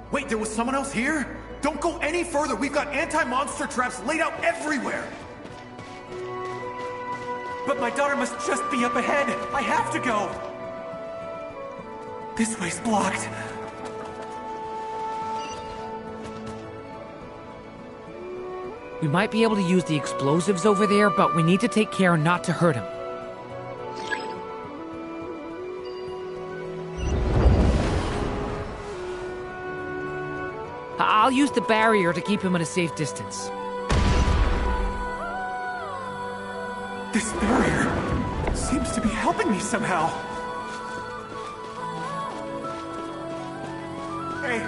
Wait, there was someone else here? Don't go any further. We've got anti-monster traps laid out everywhere. But my daughter must just be up ahead. I have to go. This way's blocked. We might be able to use the explosives over there, but we need to take care not to hurt him. I'll use the barrier to keep him at a safe distance. This barrier seems to be helping me somehow. Hey,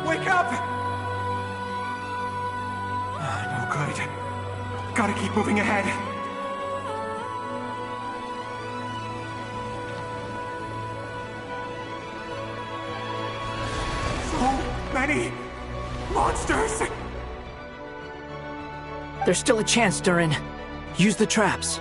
wake up! No good. Gotta keep moving ahead. So many monsters! There's still a chance, Durin. Use the traps.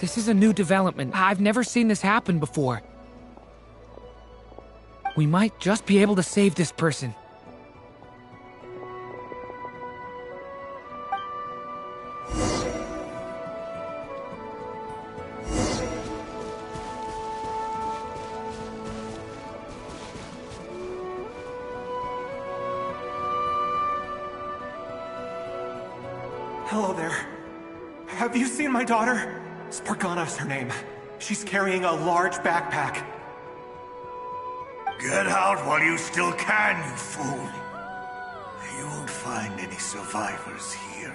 This is a new development. I've never seen this happen before. We might just be able to save this person. Hello there. Have you seen my daughter? Spargana's her name. She's carrying a large backpack. Get out while you still can, you fool. You won't find any survivors here.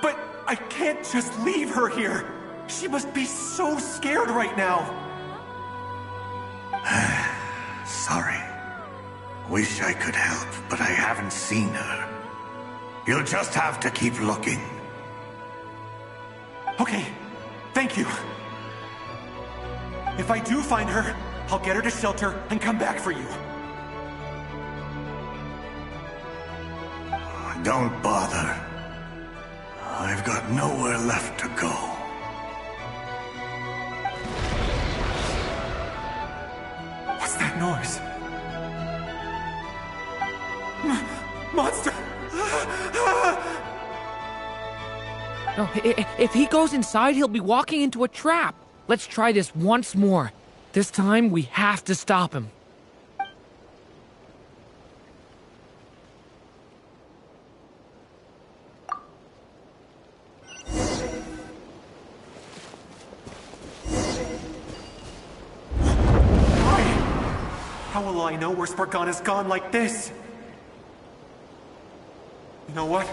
But I can't just leave her here. She must be so scared right now. Sorry. Wish I could help, but I haven't seen her. You'll just have to keep looking. Okay, thank you. If I do find her, I'll get her to shelter and come back for you. Don't bother. I've got nowhere left to go. What's that noise? Monster! No, if he goes inside, he'll be walking into a trap. Let's try this once more. This time, we have to stop him. How will I know where Spargana's gone like this? You know what?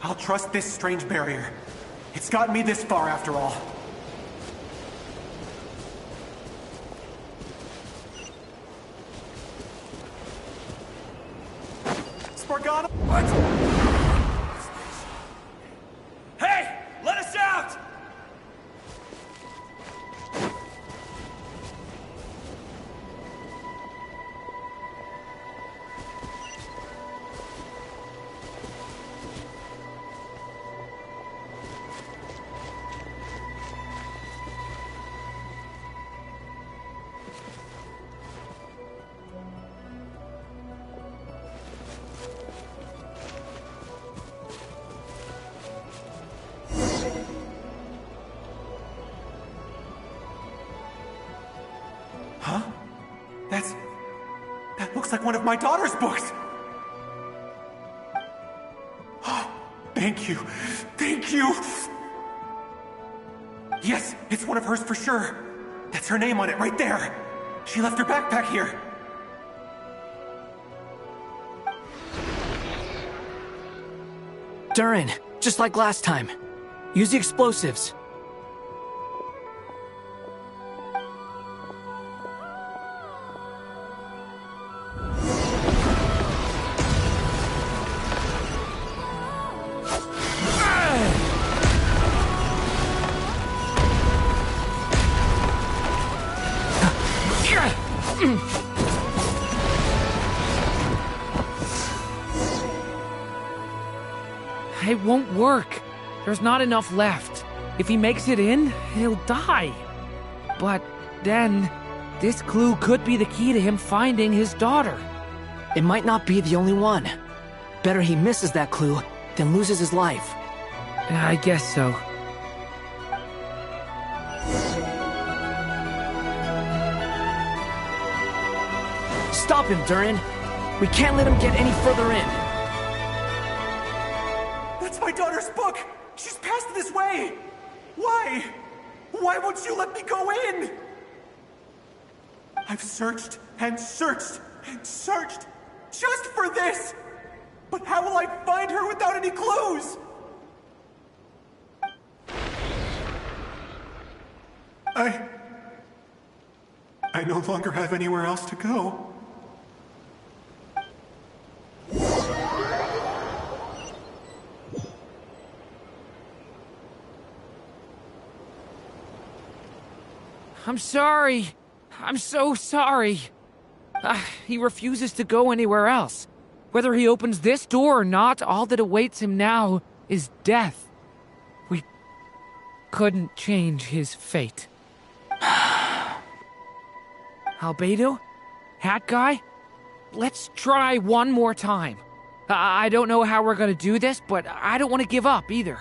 I'll trust this strange barrier. It's gotten me this far after all. Spargana! What? Hey! Let us out! That looks like one of my daughter's books! Thank you. Thank you! Yes, it's one of hers for sure. That's her name on it right there. She left her backpack here. Durin, just like last time. Use the explosives. It won't work. There's not enough left. If he makes it in, he'll die. But then, this clue could be the key to him finding his daughter. It might not be the only one. Better he misses that clue than loses his life. I guess so. Stop him, Durin. We can't let him get any further in. That's my daughter's book! She's passed this way! Why? Why won't you let me go in? I've searched and searched and searched just for this! But how will I find her without any clues? I no longer have anywhere else to go. I'm sorry. I'm so sorry. He refuses to go anywhere else. Whether he opens this door or not, all that awaits him now is death. couldn't change his fate. Albedo? Hat Guy? Let's try one more time. I don't know how we're gonna do this, but I don't want to give up either.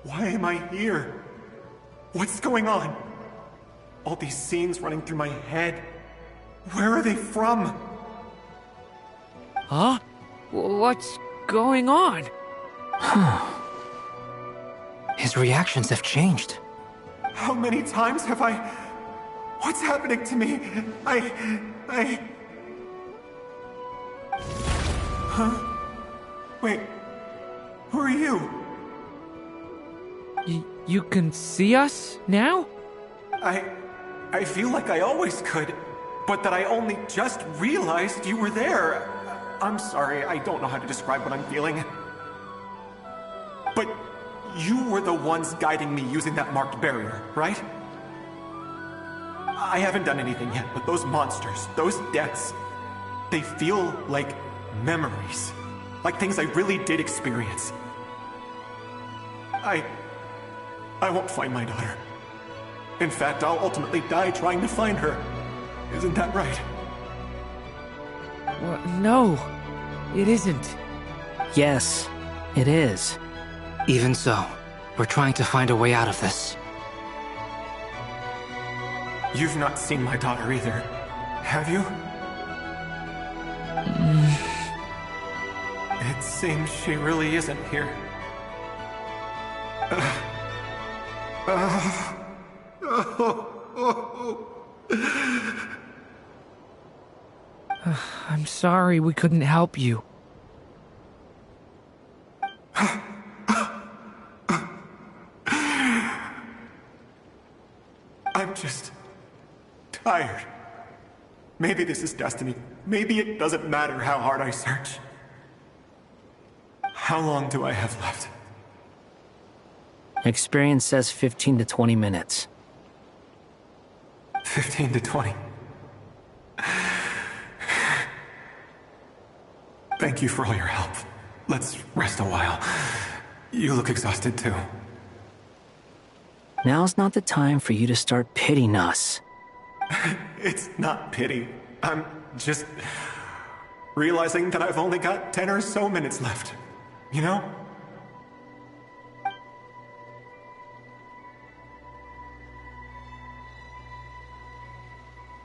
Why am I here? What's going on? All these scenes running through my head. Where are they from? Huh? What's going on? His reactions have changed. How many times have I... What's happening to me? Huh? Wait. Who are you? You can see us now? I feel like I always could, but that I only just realized you were there. I'm sorry, I don't know how to describe what I'm feeling. But you were the ones guiding me using that marked barrier, right? I haven't done anything yet, but those monsters, those deaths, they feel like memories. Like things I really did experience. I won't find my daughter. In fact, I'll ultimately die trying to find her. Isn't that right? No, it isn't. Yes, it is. Even so, we're trying to find a way out of this. You've not seen my daughter either, have you? It seems she really isn't here. I'm sorry we couldn't help you. I'm just tired. Maybe this is destiny. Maybe it doesn't matter how hard I search. How long do I have left? Experience says 15 to 20 minutes. 15 to 20. Thank you for all your help. Let's rest a while. You look exhausted too. Now's not the time for you to start pitying us. It's not pity. I'm just realizing that I've only got 10 or so minutes left. You know?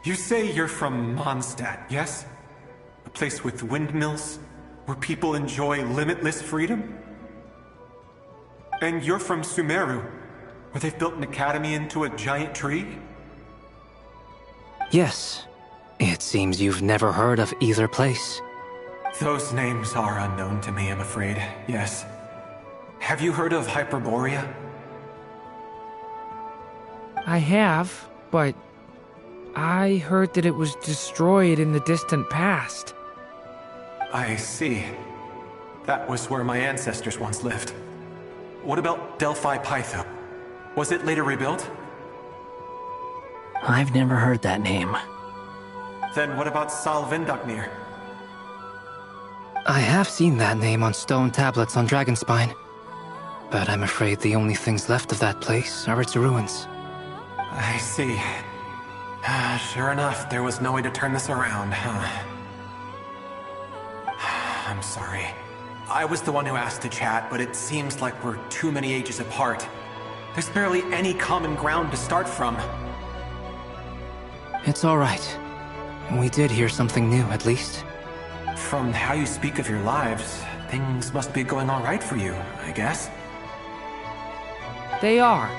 You say you're from Mondstadt, yes? A place with windmills, where people enjoy limitless freedom? And you're from Sumeru, where they've built an academy into a giant tree? Yes. It seems you've never heard of either place. Those names are unknown to me, I'm afraid, yes. Have you heard of Hyperborea? I have, but I heard that it was destroyed in the distant past. I see. That was where my ancestors once lived. What about Delphi Pytho? Was it later rebuilt? I've never heard that name. Then what about Salvindaknir? I have seen that name on stone tablets on Dragonspine. But I'm afraid the only things left of that place are its ruins. I see. Sure enough, there was no way to turn this around, huh? I'm sorry. I was the one who asked to chat, but it seems like we're too many ages apart. There's barely any common ground to start from. It's all right. We did hear something new, at least. From how you speak of your lives, things must be going all right for you, I guess. They are.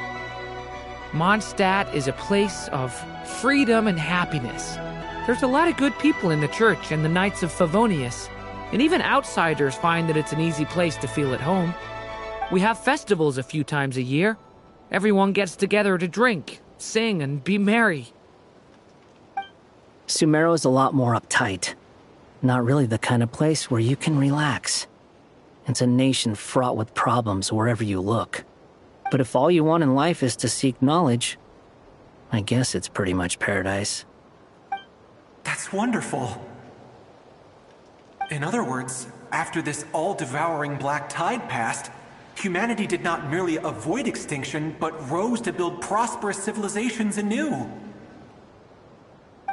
Mondstadt is a place of freedom and happiness. There's a lot of good people in the church and the Knights of Favonius, and even outsiders find that it's an easy place to feel at home. We have festivals a few times a year. Everyone gets together to drink, sing, and be merry. Sumeru is a lot more uptight. Not really the kind of place where you can relax. It's a nation fraught with problems wherever you look. But if all you want in life is to seek knowledge, I guess it's pretty much paradise. That's wonderful. In other words, after this all-devouring black tide passed, humanity did not merely avoid extinction, but rose to build prosperous civilizations anew.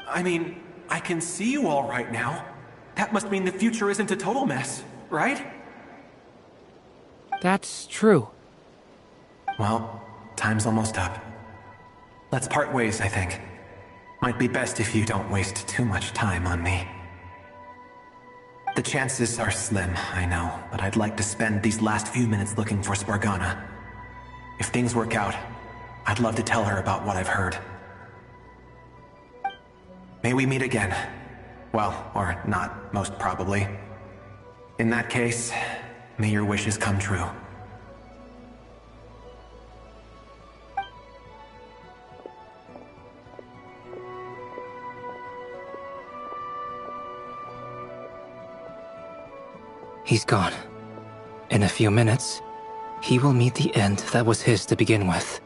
I mean, I can see you all right now. That must mean the future isn't a total mess, right? That's true. Well, time's almost up. Let's part ways, I think. Might be best if you don't waste too much time on me. The chances are slim, I know, but I'd like to spend these last few minutes looking for Spargana. If things work out, I'd love to tell her about what I've heard. May we meet again. Well, or not, most probably. In that case, may your wishes come true. He's gone. In a few minutes, he will meet the end that was his to begin with.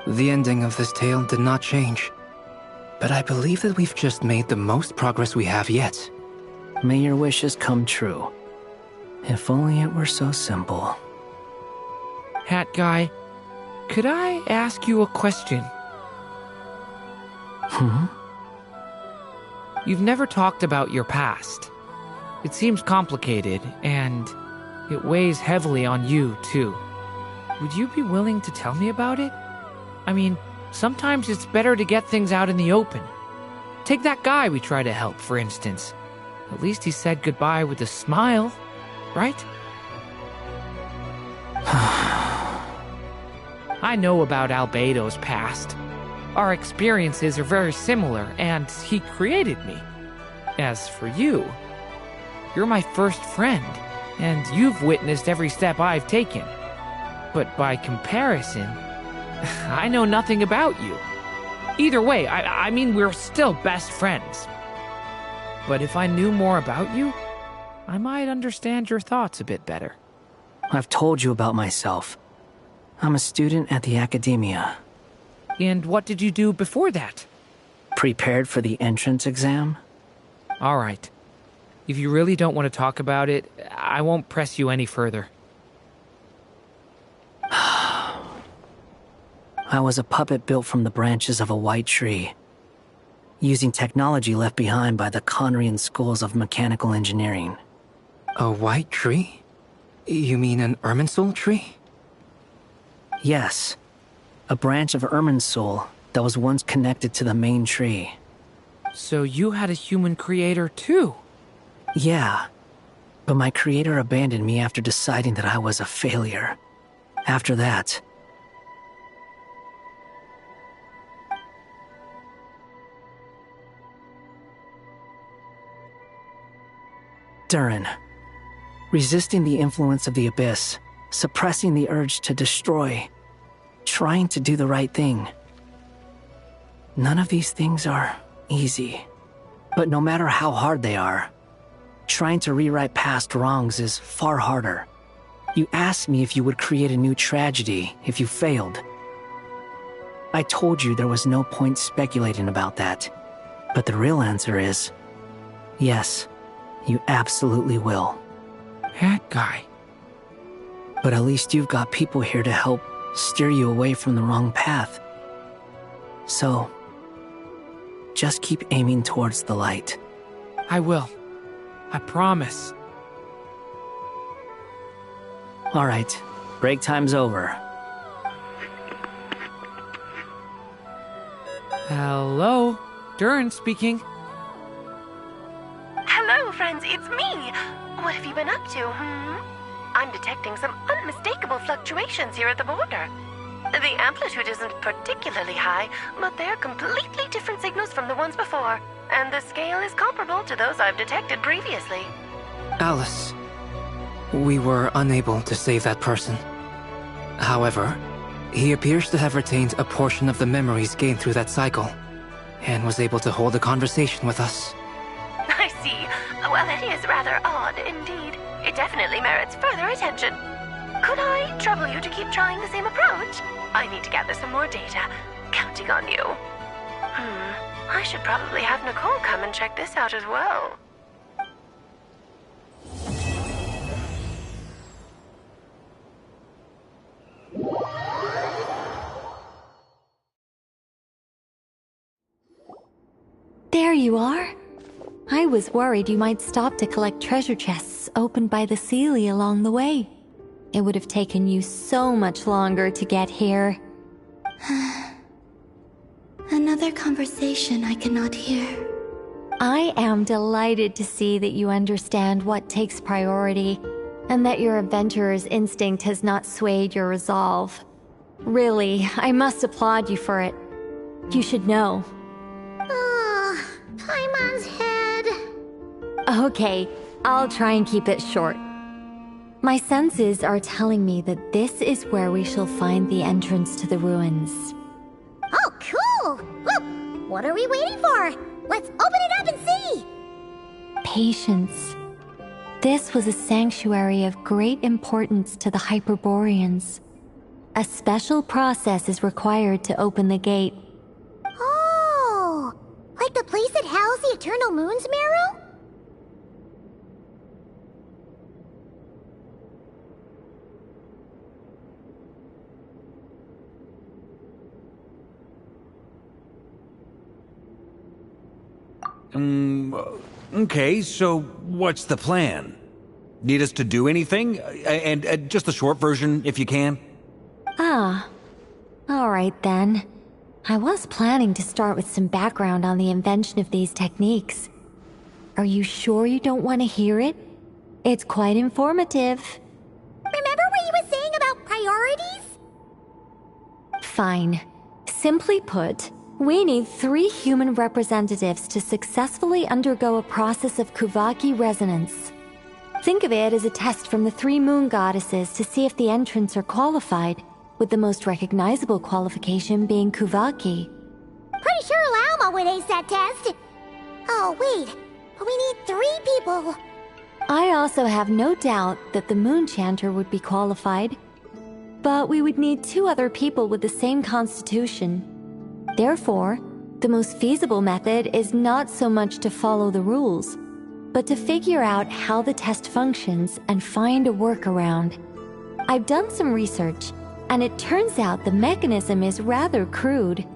The ending of this tale did not change, but I believe that we've just made the most progress we have yet. May your wishes come true. If only it were so simple. Hat Guy, could I ask you a question? You've never talked about your past. It seems complicated, and it weighs heavily on you, too. Would you be willing to tell me about it? I mean, sometimes it's better to get things out in the open. Take that guy we try to help, for instance. At least he said goodbye with a smile, right? I know about Albedo's past. Our experiences are very similar, and he created me. As for you, you're my first friend, and you've witnessed every step I've taken. But by comparison, I know nothing about you. Either way, I mean, we're still best friends. But if I knew more about you, I might understand your thoughts a bit better. I've told you about myself. I'm a student at the academia. And what did you do before that? Prepared for the entrance exam? All right. If you really don't want to talk about it, I won't press you any further. I was a puppet built from the branches of a white tree, using technology left behind by the Conrian schools of mechanical engineering. A white tree? You mean an Irminsul tree? Yes. A branch of Irminsul that was once connected to the main tree. So you had a human creator too? Yeah, but my creator abandoned me after deciding that I was a failure. After that... Durin. Resisting the influence of the Abyss, suppressing the urge to destroy, trying to do the right thing. None of these things are easy, but no matter how hard they are, trying to rewrite past wrongs is far harder. You asked me if you would create a new tragedy if you failed. I told you there was no point speculating about that. But the real answer is, yes, you absolutely will. Hat Guy. But at least you've got people here to help steer you away from the wrong path. So, just keep aiming towards the light. I will. I promise. All right, break time's over. Hello, Durin speaking. Hello, friends, it's me. What have you been up to, I'm detecting some unmistakable fluctuations here at the border. The amplitude isn't particularly high, but they're completely different signals from the ones before, and the scale is comparable to those I've detected previously. Alice, we were unable to save that person. However, he appears to have retained a portion of the memories gained through that cycle, and was able to hold a conversation with us. I see. Well, it is rather odd indeed. It definitely merits further attention. Could I trouble you to keep trying the same approach? I need to gather some more data. Counting on you. I should probably have Nicole come and check this out as well. There you are. I was worried you might stop to collect treasure chests opened by the Seelie along the way. It would have taken you so much longer to get here. Another conversation I cannot hear. I am delighted to see that you understand what takes priority, and that your adventurer's instinct has not swayed your resolve. Really, I must applaud you for it. You should know. Paimon's head. Okay, I'll try and keep it short. My senses are telling me that this is where we shall find the entrance to the ruins. Oh, cool! Well, what are we waiting for? Let's open it up and see! Patience. This was a sanctuary of great importance to the Hyperboreans. A special process is required to open the gate. Oh! Like the place that housed the Eternal Moon's marrow? Okay, so what's the plan? Need us to do anything? And just the short version, if you can. Alright then. I was planning to start with some background on the invention of these techniques. Are you sure you don't want to hear it? It's quite informative. Remember what you were saying about priorities? Fine. Simply put, we need 3 human representatives to successfully undergo a process of Kuvaki resonance. Think of it as a test from the 3 moon goddesses to see if the entrants are qualified, with the most recognizable qualification being Kuvaki. Pretty sure Lauma would ace that test. Oh, wait. But we need 3 people. I also have no doubt that the Moon Chanter would be qualified. But we would need 2 other people with the same constitution. Therefore, the most feasible method is not so much to follow the rules, but to figure out how the test functions and find a workaround. I've done some research, and it turns out the mechanism is rather crude.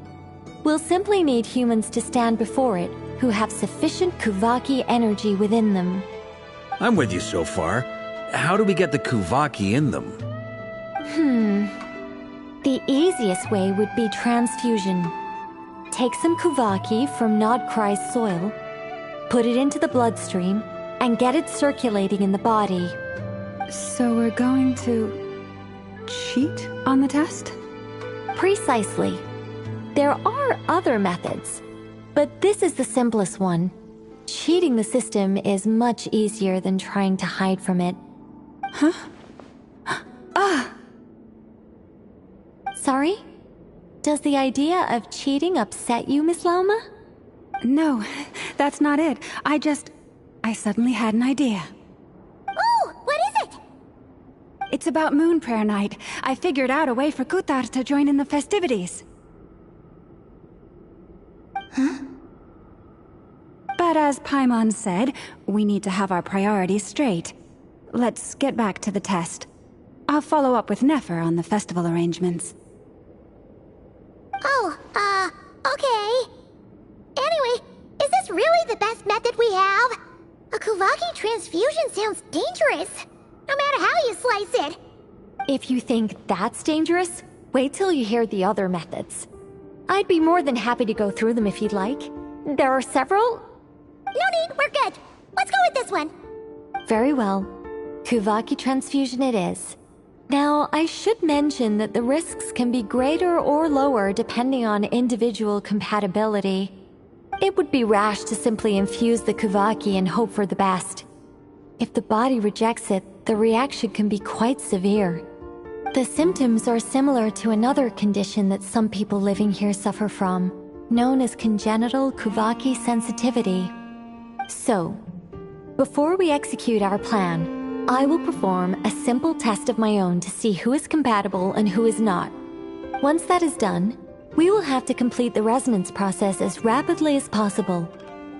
We'll simply need humans to stand before it who have sufficient Kuvaki energy within them. I'm with you so far. How do we get the Kuvaki in them? The easiest way would be transfusion. Take some Kuvaki from Nodkrai's soil, put it into the bloodstream, and get it circulating in the body. So we're going to cheat on the test? Precisely. There are other methods, but this is the simplest one. Cheating the system is much easier than trying to hide from it. Huh? Sorry? Does the idea of cheating upset you, Miss Lauma? No, that's not it. I suddenly had an idea. Oh, what is it? It's about Moon Prayer Night. I figured out a way for Kutar to join in the festivities. Huh? But as Paimon said, we need to have our priorities straight. Let's get back to the test. I'll follow up with Nefer on the festival arrangements. Okay. Anyway, is this really the best method we have? A Kuvaki transfusion sounds dangerous, no matter how you slice it. If you think that's dangerous, wait till you hear the other methods. I'd be more than happy to go through them if you'd like. There are several. No need, we're good. Let's go with this one. Very well. Kuvaki transfusion it is. Now, I should mention that the risks can be greater or lower depending on individual compatibility. It would be rash to simply infuse the Kuvaki and hope for the best. If the body rejects it, the reaction can be quite severe. The symptoms are similar to another condition that some people living here suffer from, known as congenital Kuvaki sensitivity. So, before we execute our plan, I will perform a simple test of my own to see who is compatible and who is not. Once that is done, we will have to complete the resonance process as rapidly as possible.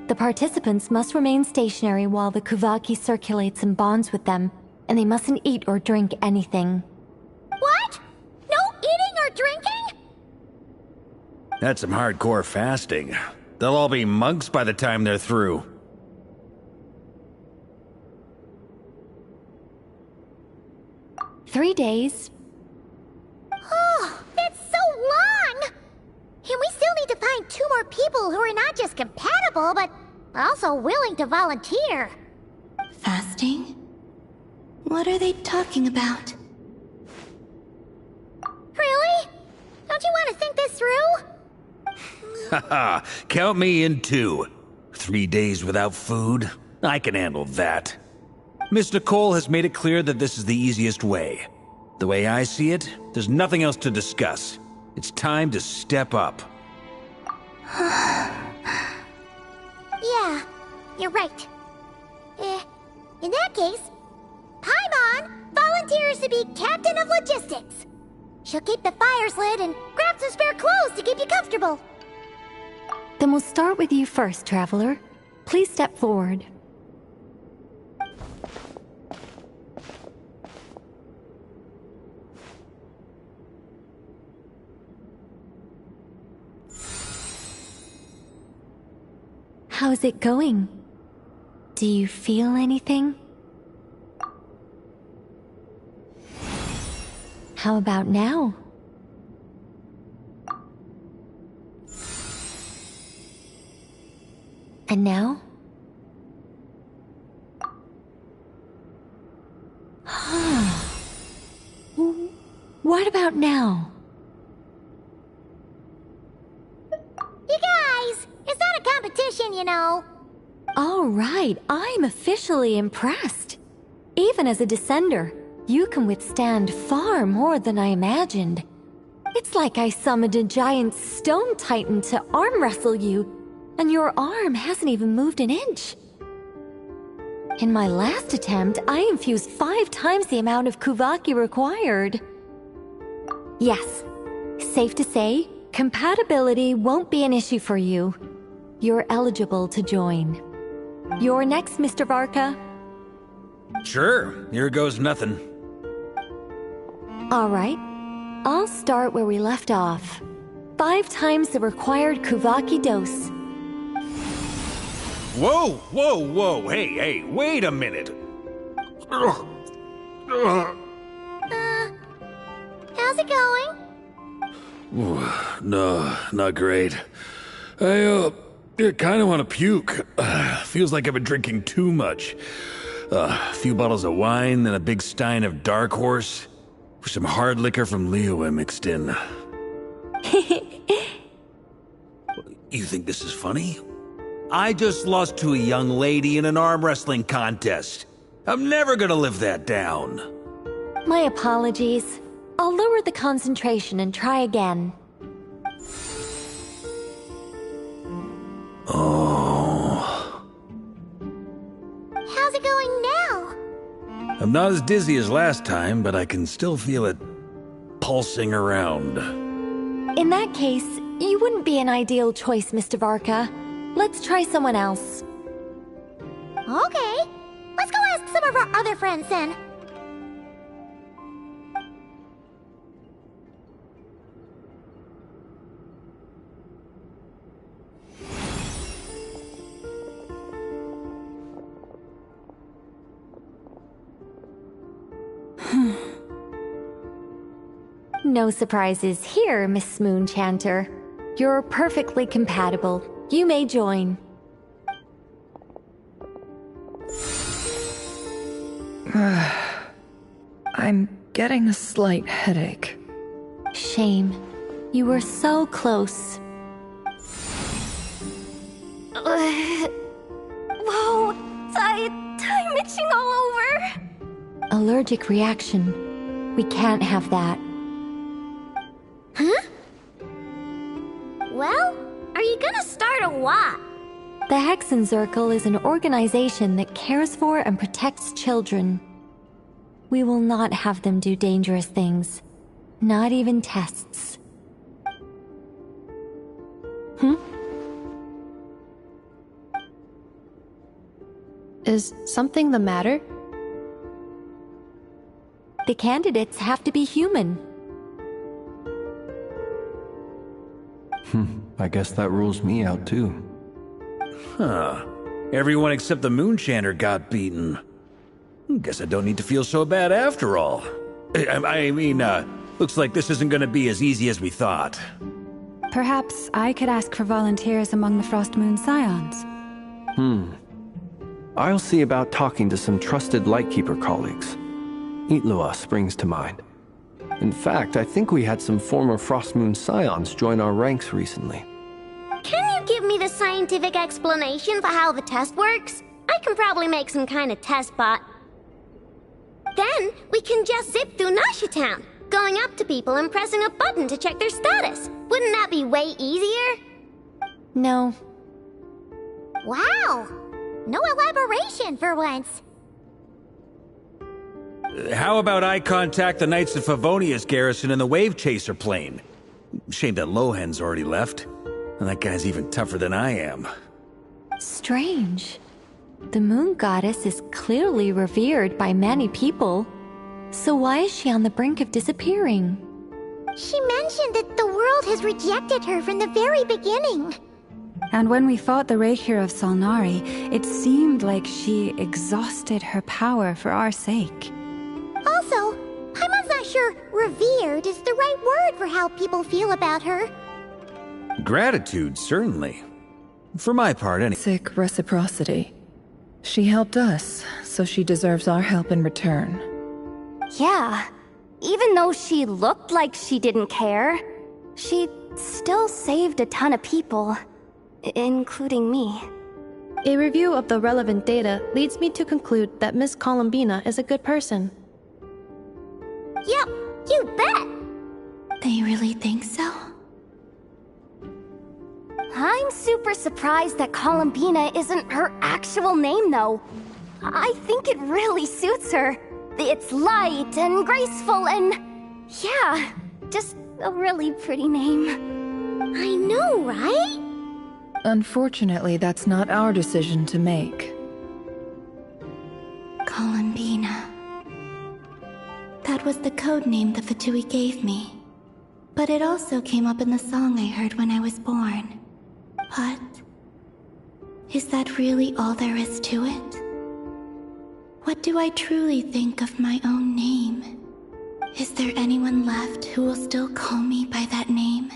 The participants must remain stationary while the Kuvaki circulates and bonds with them, and they mustn't eat or drink anything. What? No eating or drinking? That's some hardcore fasting. They'll all be monks by the time they're through. "3 days. Oh, that's so long! And we still need to find 2 more people who are not just compatible, but also willing to volunteer. Fasting? What are they talking about? Really? Don't you want to think this through? Haha, count me in too. 3 days without food? I can handle that. Miss Nicole has made it clear that this is the easiest way. The way I see it, there's nothing else to discuss. It's time to step up. Yeah, you're right. In that case, Paimon volunteers to be captain of logistics. She'll keep the fires lit and grab some spare clothes to keep you comfortable. Then we'll start with you first, Traveler. Please step forward. How's it going? Do you feel anything? How about now? And now? What about now? You guys, it's not a competition, you know. All right, I'm officially impressed. Even as a descender, you can withstand far more than I imagined. It's like I summoned a giant stone titan to arm wrestle you, and your arm hasn't even moved an inch. In my last attempt, I infused 5 times the amount of Kuvaki required. Yes, safe to say, compatibility won't be an issue for you. You're eligible to join. You're next, Mr. Varka. Sure, here goes nothing. All right, I'll start where we left off. 5 times the required Kuvaki dose. Whoa, whoa, whoa, hey, wait a minute. How's it going? No, not great. I kind of want to puke. Feels like I've been drinking too much. A few bottles of wine, then a big stein of Dark Horse, with some hard liquor from Liyue mixed in. You think this is funny? I just lost to a young lady in an arm wrestling contest. I'm never gonna live that down. My apologies. I'll lower the concentration and try again. Oh. How's it going now? I'm not as dizzy as last time, but I can still feel it pulsing around. In that case, you wouldn't be an ideal choice, Mr. Varka. Let's try someone else. Okay, let's go ask some of our other friends then. No surprises here, Miss Moonchanter. You're perfectly compatible. You may join. I'm getting a slight headache. Shame. You were so close. Whoa! I'm itching all over! Allergic reaction. We can't have that. Huh? Well, are you gonna start a what? The Hexenzirkel is an organization that cares for and protects children. We will not have them do dangerous things. Not even tests. Is something the matter? The candidates have to be human. I guess that rules me out too. Huh. Everyone except the Moonchanter got beaten. Guess I don't need to feel so bad after all. I mean, looks like this isn't gonna be as easy as we thought. Perhaps I could ask for volunteers among the Frost Moon Scions. I'll see about talking to some trusted Lightkeeper colleagues. Itlua springs to mind. In fact, I think we had some former Frost Moon Scions join our ranks recently. Can you give me the scientific explanation for how the test works? I can probably make some kind of test bot. Then we can just zip through Nasha Town, going up to people and pressing a button to check their status. Wouldn't that be way easier? No. Wow! No elaboration for once. How about I contact the Knights of Favonia's garrison in the Wave Chaser plane? Shame that Lohan's already left. And that guy's even tougher than I am. Strange. The moon goddess is clearly revered by many people. So why is she on the brink of disappearing? She mentioned that the world has rejected her from the very beginning. And when we fought the Rakier of Solnari, it seemed like she exhausted her power for our sake. Also, I'm not sure revered is the right word for how people feel about her. Gratitude, certainly. For my part, anyway. Sick reciprocity. She helped us, so she deserves our help in return. Yeah. Even though she looked like she didn't care, she still saved a ton of people, including me. A review of the relevant data leads me to conclude that Miss Columbina is a good person. Yep, you bet! They really think so? I'm super surprised that Columbina isn't her actual name, though. I think it really suits her. It's light and graceful and... yeah, just a really pretty name. I know, right? Unfortunately, that's not our decision to make. Columbina. That was the code name the Fatui gave me. But it also came up in the song I heard when I was born. But... is that really all there is to it? What do I truly think of my own name? Is there anyone left who will still call me by that name?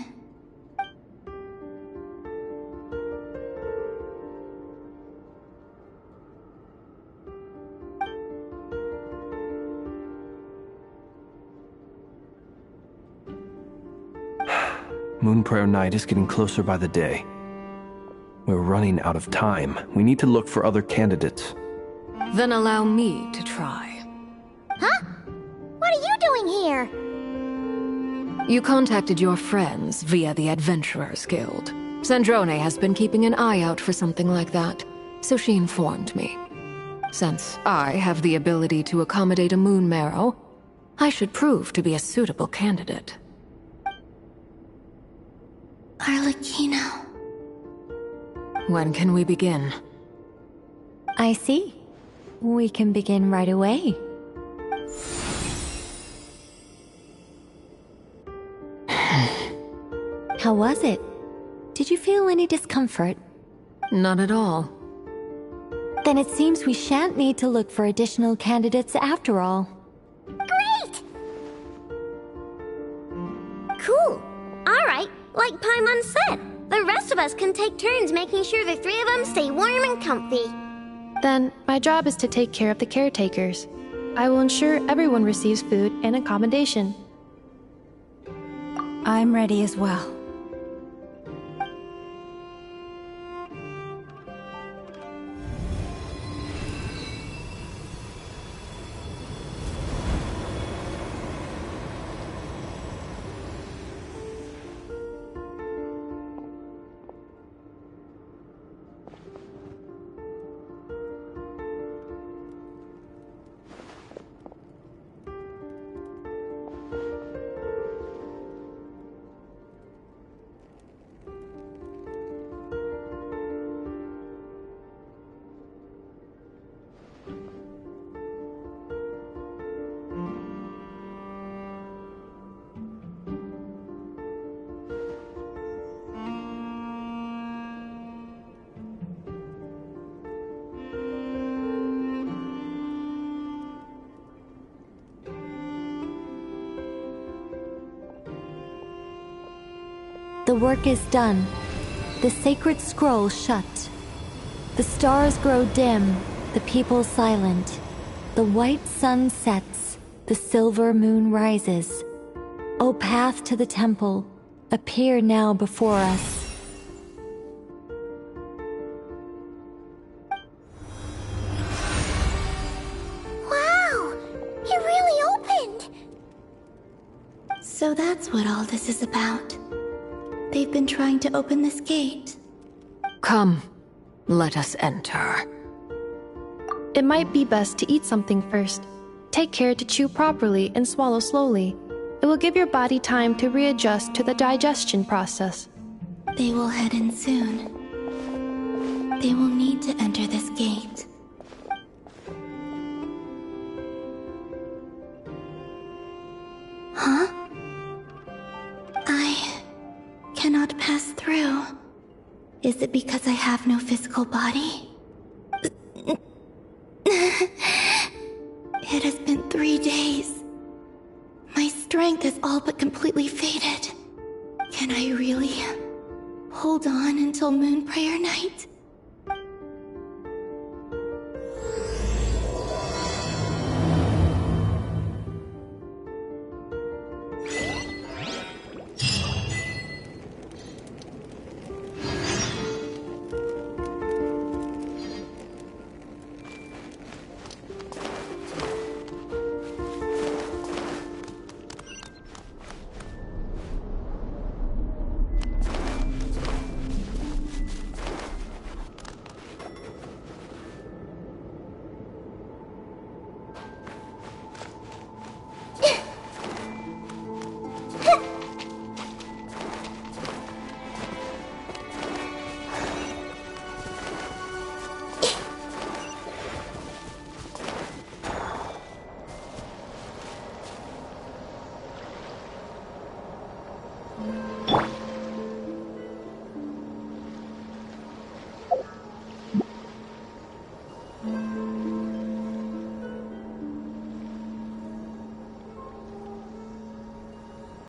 Moonprayer Night is getting closer by the day. We're running out of time. We need to look for other candidates. Then allow me to try. Huh? What are you doing here? You contacted your friends via the Adventurers Guild. Sandrone has been keeping an eye out for something like that, so she informed me. Since I have the ability to accommodate a moon marrow, I should prove to be a suitable candidate. Arlecchino. When can we begin? I see. We can begin right away. How was it? Did you feel any discomfort? Not at all. Then it seems we shan't need to look for additional candidates after all. Great! Cool. Alright, like Paimon said, the rest of us can take turns making sure the three of them stay warm and comfy. Then, my job is to take care of the caretakers. I will ensure everyone receives food and accommodation. I'm ready as well. The work is done. The sacred scroll shut. The stars grow dim, the people silent. The white sun sets, the silver moon rises. O path to the temple, appear now before us. Wow! It really opened! So that's what all this is about. They've been trying to open this gate. Come, let us enter. It might be best to eat something first. Take care to chew properly and swallow slowly. It will give your body time to readjust to the digestion process. They will head in soon. They will need to enter this gate. Huh? I cannot pass through. Is it because I have no physical body? It has been 3 days. My strength is all but completely faded. Can I really hold on until Moon Prayer Night?